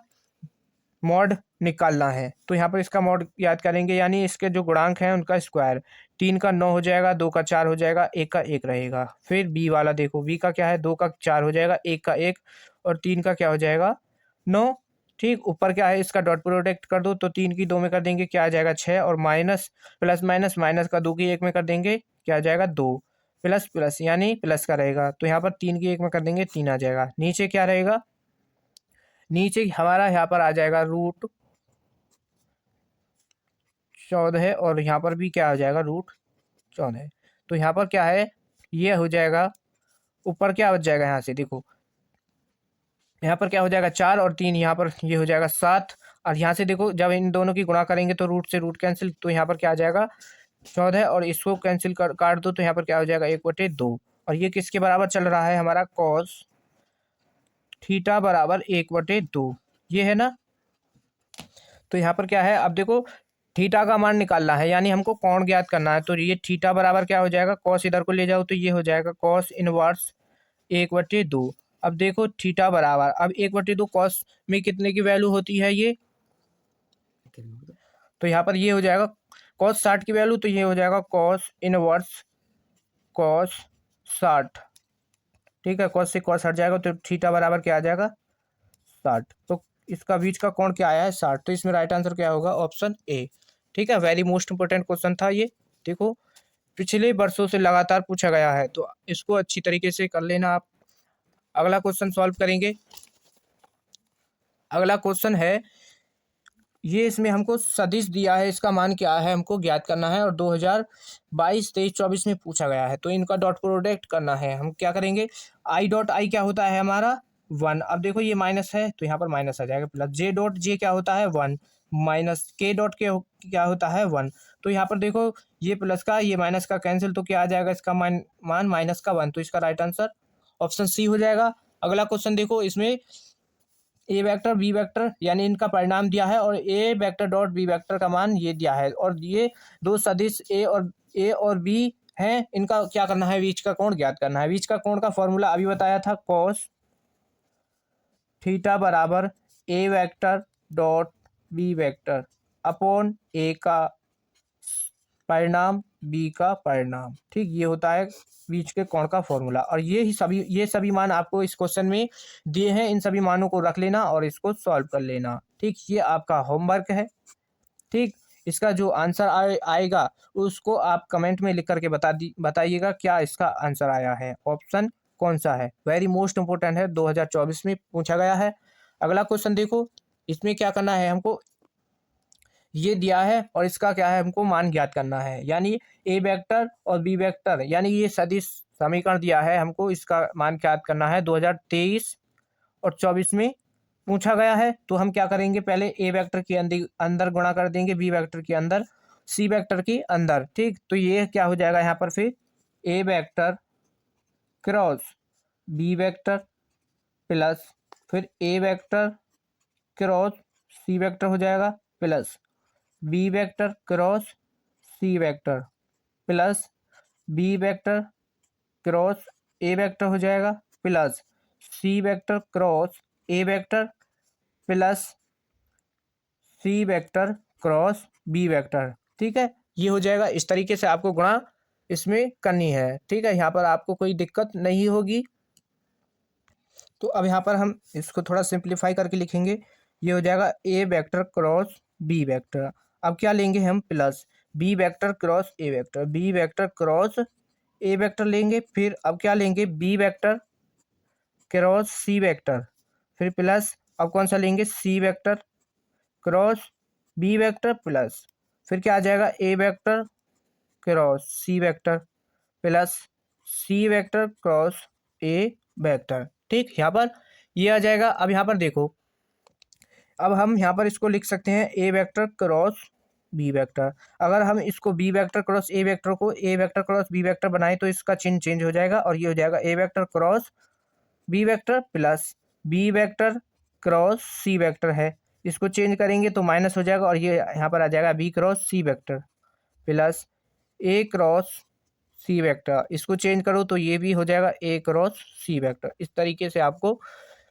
A: मॉड निकालना है, तो यहाँ पर इसका मॉड याद करेंगे, यानी इसके जो गुणांक हैं उनका स्क्वायर। 3 का 9 हो जाएगा, 2 का 4 हो जाएगा, 1 का 1 रहेगा। फिर बी वाला देखो, बी का क्या है, 2 का 4 हो जाएगा, 1 का 1 और 3 का क्या हो जाएगा 9। ठीक, ऊपर क्या है इसका डॉट प्रोडक्ट कर दो, तो 3 की 2 में कर देंगे क्या आ जाएगा 6, और माइनस प्लस माइनस माइनस का 2 की 1 में कर देंगे क्या आ जाएगा 2, प्लस प्लस यानी प्लस का रहेगा, तो यहाँ पर 3 की 1 में कर देंगे 3 आ जाएगा। नीचे क्या रहेगा, नीचे हमारा यहाँ पर आ जाएगा √14 और यहाँ पर भी क्या आ जाएगा √14। तो यहाँ पर क्या है, ये हो जाएगा, ऊपर क्या बच जाएगा यहाँ से देखो, यहाँ पर क्या हो जाएगा 4 और 3, यहाँ पर ये हो जाएगा 7, और यहाँ से देखो जब इन दोनों की गुणा करेंगे तो रूट से रूट कैंसिल, तो यहाँ पर क्या आ जाएगा 14 और इसको कैंसिल काट दो, तो यहाँ पर क्या हो जाएगा 1/2। और ये किसके बराबर चल रहा है हमारा कॉस थीटा बराबर 1/2, ये है ना। तो यहाँ पर क्या है, अब देखो थीटा का मान निकालना है, यानी हमको कोण ज्ञात करना है, तो ये थीटा बराबर क्या हो जाएगा, कॉस इधर को ले जाओ तो ये हो जाएगा कॉस इनवर्स 1/2। अब देखो थीटा बराबर, अब 1/2 कॉस में कितने की वैल्यू होती है ये, तो यहाँ पर ये हो जाएगा कॉस 60 की वैल्यू, तो ये हो जाएगा कॉस इनवर्स कॉस 60। ठीक है, कॉस से कॉस हट जाएगा तो थीटा बराबर क्या आ जाएगा 60। तो इसका बीच का कोण क्या आया है 60, तो इसमें राइट आंसर क्या होगा ऑप्शन ए। ठीक है, वेरी मोस्ट इंपोर्टेंट क्वेश्चन था ये, देखो पिछले वर्षों से लगातार पूछा गया है, तो इसको अच्छी तरीके से कर लेना आप। अगला क्वेश्चन सॉल्व करेंगे। अगला क्वेश्चन है ये, इसमें हमको सदिश दिया है, इसका मान क्या है हमको ज्ञात करना है, और 2022, 23, 24 में पूछा गया है, तो इनका डॉट प्रोडक्ट करना है। हम क्या करेंगे, आई डॉट आई क्या होता है हमारा 1, अब देखो ये माइनस है तो यहाँ पर माइनस आ जाएगा, प्लस जे डॉट जे क्या होता है 1, माइनस के डॉट के क्या होता है 1, तो यहाँ पर देखो ये प्लस का ये माइनस का कैंसिल, तो क्या आ जाएगा इसका मान माइनस का 1, तो इसका राइट आंसर ऑप्शन सी हो जाएगा। अगला क्वेश्चन देखो, इसमें ए वेक्टर बी वेक्टर यानी इनका परिणाम दिया है, और ए वेक्टर डॉट बी वेक्टर का मान ये दिया है, और ये दो सदिश ए और बी हैं, इनका क्या करना है, बीच का कोण ज्ञात करना है। बीच का कोण का फॉर्मूला अभी बताया था, कॉस थीटा बराबर A vector dot B vector upon A का परिणाम बी का परिणाम। ठीक, ये होता है बीच के कोण का फॉर्मूला, और ये सभी मान आपको इस क्वेश्चन में दिए हैं, इन सभी मानों को रख लेना और इसको सॉल्व कर लेना। ठीक, ये आपका होमवर्क है। ठीक, इसका जो आंसर आएगा उसको आप कमेंट में लिख करके बताइएगा क्या इसका आंसर आया है, ऑप्शन कौन सा है। वेरी मोस्ट इंपोर्टेंट है, 2024 में पूछा गया है। अगला क्वेश्चन देखो, इसमें क्या करना है हमको, ये दिया है और इसका क्या है हमको मान ज्ञात करना है, यानी ए वेक्टर और बी वेक्टर, यानी ये सदिश समीकरण दिया है हमको, इसका मान ज्ञात करना है। 2023 और 24 में पूछा गया है, तो हम क्या करेंगे, पहले ए वेक्टर के अंदर गुणा कर देंगे बी वेक्टर के अंदर सी वेक्टर के अंदर। ठीक, तो ये क्या हो जाएगा यहाँ पर, फिर A vector cross B vector plus फिर A vector cross C vector हो जाएगा, plus B vector cross C vector plus B vector cross ए वेक्टर हो जाएगा, प्लस सी वेक्टर क्रॉस ए vector plus C vector cross B vector. ठीक है, ये हो जाएगा। इस तरीके से आपको गुणा इसमें करनी है। ठीक है, यहाँ पर आपको कोई दिक्कत नहीं होगी। तो अब यहाँ पर हम इसको थोड़ा सिंप्लीफाई करके लिखेंगे, ये हो जाएगा A vector cross B vector. अब क्या लेंगे हम, प्लस बी वेक्टर क्रॉस ए वेक्टर, बी वेक्टर क्रॉस ए वेक्टर लेंगे, फिर अब क्या लेंगे B vector cross C vector, फिर प्लस अब कौन सा लेंगे C vector cross B vector, plus फिर क्या आ जाएगा A vector cross C vector plus C vector cross A vector. ठीक, यहाँ पर ये आ जाएगा। अब यहाँ पर देखो, अब हम यहाँ पर इसको लिख सकते हैं a vector cross B vector. अगर हम इसको बी वेक्टर क्रॉस ए वेक्टर को a vector cross B vector बनाए तो इसका चिन्ह चेंज हो जाएगा, और ये हो जाएगा A vector cross B vector plus B vector cross C vector है, इसको चेंज करेंगे तो माइनस हो जाएगा, और ये यहाँ पर आ जाएगा B cross C vector plus ए क्रॉस सी वेक्टर, इसको चेंज करो तो ये भी हो जाएगा ए क्रॉस सी वेक्टर। इस तरीके से आपको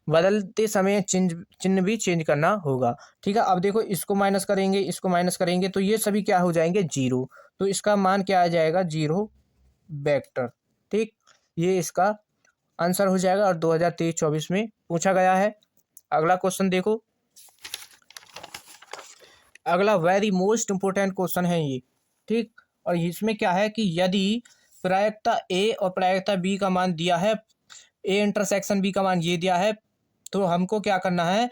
A: बदलते समय चिन्ह भी चेंज करना होगा। ठीक है, अब देखो इसको माइनस करेंगे, इसको माइनस करेंगे तो ये सभी क्या हो जाएंगे, जीरो। तो इसका मान क्या आ जाएगा, जीरो वेक्टर। ठीक, ये इसका आंसर हो जाएगा और 2023-24 में पूछा गया है। अगला क्वेश्चन देखो, अगला वेरी मोस्ट इंपोर्टेंट क्वेश्चन है ये। ठीक, और इसमें क्या है कि यदि प्रायिकता ए और प्रायिकता बी का मान दिया है, ए इंटरसेक्शन बी का मान ये दिया है, तो हमको क्या करना है,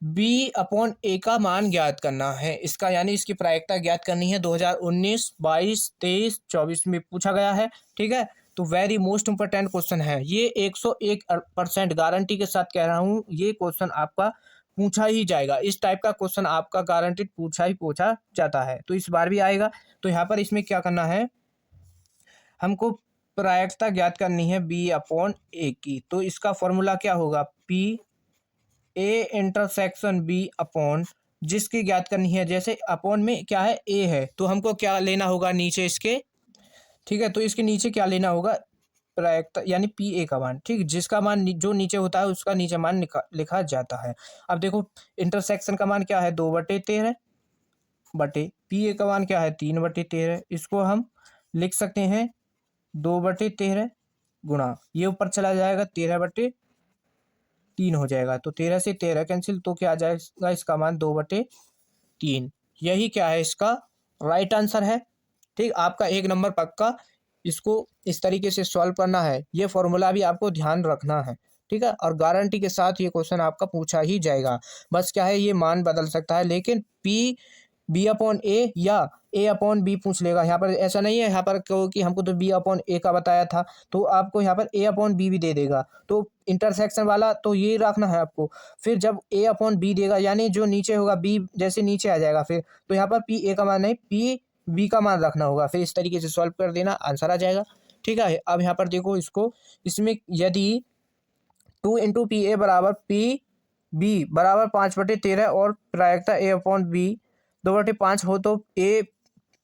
A: बी अपॉन ए का मान ज्ञात करना है इसका, यानी इसकी प्रायिकता ज्ञात करनी है। 2019, 22, 23, 24 में पूछा गया है। ठीक है, तो वेरी मोस्ट इंपोर्टेंट क्वेश्चन है ये, 101% गारंटी के साथ कह रहा हूँ, ये क्वेश्चन आपका पूछा ही जाएगा। इस टाइप का क्वेश्चन आपका गारंटीड पूछा जाता है, तो इस बार भी आएगा। तो यहाँ पर इसमें क्या करना है, हमको प्रायिकता ज्ञात करनी है बी अपॉन ए की। तो इसका फॉर्मूला क्या होगा, P A intersection B upon, जिसकी ज्ञात करनी है, जैसे अपॉन में क्या है, ए है, तो हमको क्या लेना होगा नीचे इसके। ठीक है, तो इसके नीचे क्या लेना होगा, प्रायिकता यानी पी ए का मान। ठीक, जिसका मान जो नीचे होता है उसका नीचे मान लिखा जाता है। अब देखो इंटरसेक्शन का मान क्या है, 2/13 बटे, पी ए का मान क्या है, 3/13। इसको हम लिख सकते हैं 2/13 गुणा, ये ऊपर चला जाएगा 13/3 हो जाएगा, तो 13 से 13 कैंसिल, तो क्या आ जाएगा इसका मान 2/3। यही क्या है, इसका राइट आंसर है। ठीक, आपका 1 नंबर पक्का। इसको इस तरीके से सॉल्व करना है, ये फॉर्मूला भी आपको ध्यान रखना है। ठीक है, और गारंटी के साथ ये क्वेश्चन आपका पूछा ही जाएगा। बस क्या है, ये मान बदल सकता है, लेकिन पी बी अपॉन ए या ए अपॉन बी पूछ लेगा। यहाँ पर ऐसा नहीं है, यहाँ पर क्योंकि हमको तो बी अपॉन ए का बताया था, तो आपको यहाँ पर ए अपॉन बी भी दे देगा। तो इंटरसेक्शन वाला तो ये रखना है आपको। फिर जब ए अपॉन बी देगा, यानी जो नीचे होगा बी जैसे नीचे आ जाएगा, फिर तो यहाँ पर पी ए का मान नहीं, पी बी का मान रखना होगा। फिर इस तरीके से सॉल्व कर देना, आंसर आ जाएगा। ठीक है, अब यहाँ पर देखो इसको, इसमें यदि 2 × पी ए बराबर पी बी बराबर 5/13 और प्रायिकता ए अपॉन बी 2/5 हो, तो ए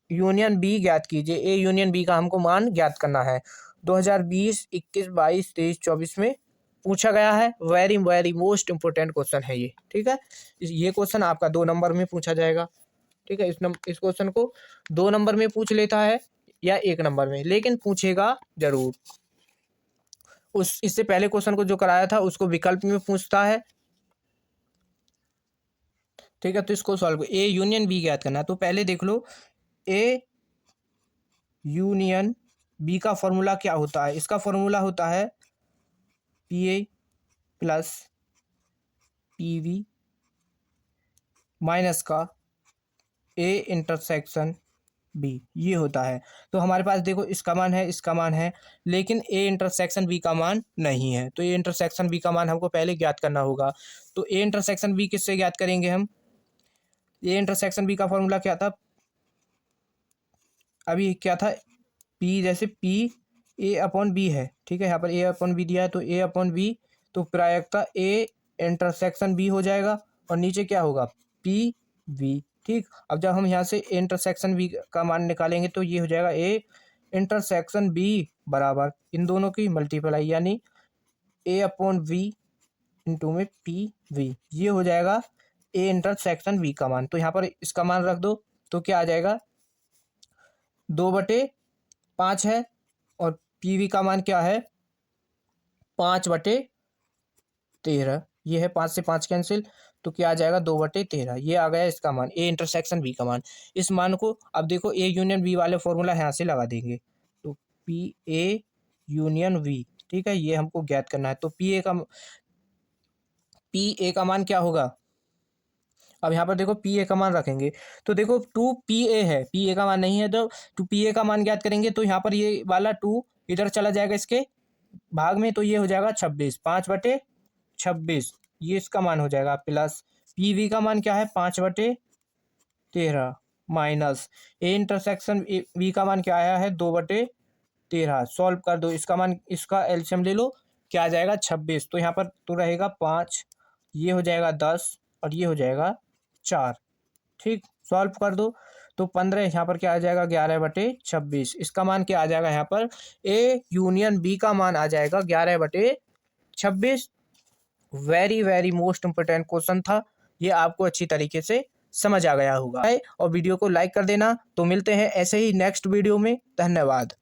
A: यूनियन बी ज्ञात कीजिए। ए यूनियन बी का हमको मान ज्ञात करना है। 2020, 21, 22, 23, 24 में पूछा गया है। Very very most important question है ये। ठीक है, ये क्वेश्चन आपका 2 नंबर में पूछा जाएगा। ठीक है, इस क्वेश्चन को 2 नंबर में पूछ लेता है या 1 नंबर में, लेकिन पूछेगा जरूर। इससे पहले क्वेश्चन को जो कराया था उसको विकल्प में पूछता है। ठीक है, तो इसको सॉल्व, ए यूनियन बी ज्ञात करना है। तो पहले देख लो, ए यूनियन बी का फॉर्मूला क्या होता है। इसका फॉर्मूला होता है P A plus P V minus का ए इंटरसेक्शन बी, ये होता है। तो हमारे पास देखो इसका मान है, इसका मान है, लेकिन ए इंटरसेक्शन बी का मान नहीं है। तो ए इंटरसेक्शन बी का मान हमको पहले ज्ञात करना होगा। तो ए इंटरसेक्शन बी किससे ज्ञात करेंगे हम, ए इंटरसेक्शन बी का फॉर्मूला क्या था, अभी क्या था, पी जैसे पी ए अपॉन बी है। ठीक है, यहाँ पर ए अपॉन बी दिया है, तो ए अपॉन बी, तो प्रायिकता ए इंटरसेक्शन बी हो जाएगा, और नीचे क्या होगा, पी वी। ठीक, अब जब हम यहाँ से ए इंटरसेक्शन बी का मान निकालेंगे तो ये हो जाएगा ए इंटरसेक्शन बी बराबर इन दोनों की मल्टीप्लाई, यानी ए अपॉन वी इंटू में पी वी, ये हो जाएगा ए इंटरसेक्शन बी का मान। तो यहाँ पर इसका मान रख दो, तो क्या आ जाएगा, 2/5 है, और पीवी का मान क्या है, 5/13। ये है 5 से 5 कैंसिल, तो क्या आ जाएगा, 2/13। ये आ गया इसका मान, ए इंटरसेक्शन बी का मान। इस मान को अब देखो ए यूनियन बी वाले फॉर्मूला यहाँ से लगा देंगे, तो पी ए यूनियन वी। ठीक है, ये हमको ज्ञात करना है। तो पी ए का मान क्या होगा, अब यहाँ पर देखो पी ए का मान रखेंगे, तो देखो 2 पी ए है, पी ए का मान नहीं है, तो 2 पी ए का मान ज्ञात करेंगे, तो यहाँ पर ये वाला 2 इधर चला जाएगा इसके भाग में, तो ये हो जाएगा 26, 5/26, ये इसका मान हो जाएगा, प्लस पी वी का मान क्या है, 5/13 माइनस ए इंटरसेक्शन वी का मान क्या आया है, 2/13। सॉल्व कर दो, इसका मान, इसका एलसीएम ले लो, क्या आ जाएगा, 26। तो यहाँ पर तो रहेगा 5, ये हो जाएगा 10, और ये हो जाएगा 4। ठीक, सॉल्व कर दो, तो 15 यहाँ पर क्या आ जाएगा 11/26। इसका मान क्या आ जाएगा यहाँ पर ए यूनियन बी का मान आ जाएगा 11/26। Very very most important question था, ये आपको अच्छी तरीके से समझ आ गया होगा। और वीडियो को लाइक कर देना। तो मिलते हैं ऐसे ही नेक्स्ट वीडियो में। धन्यवाद।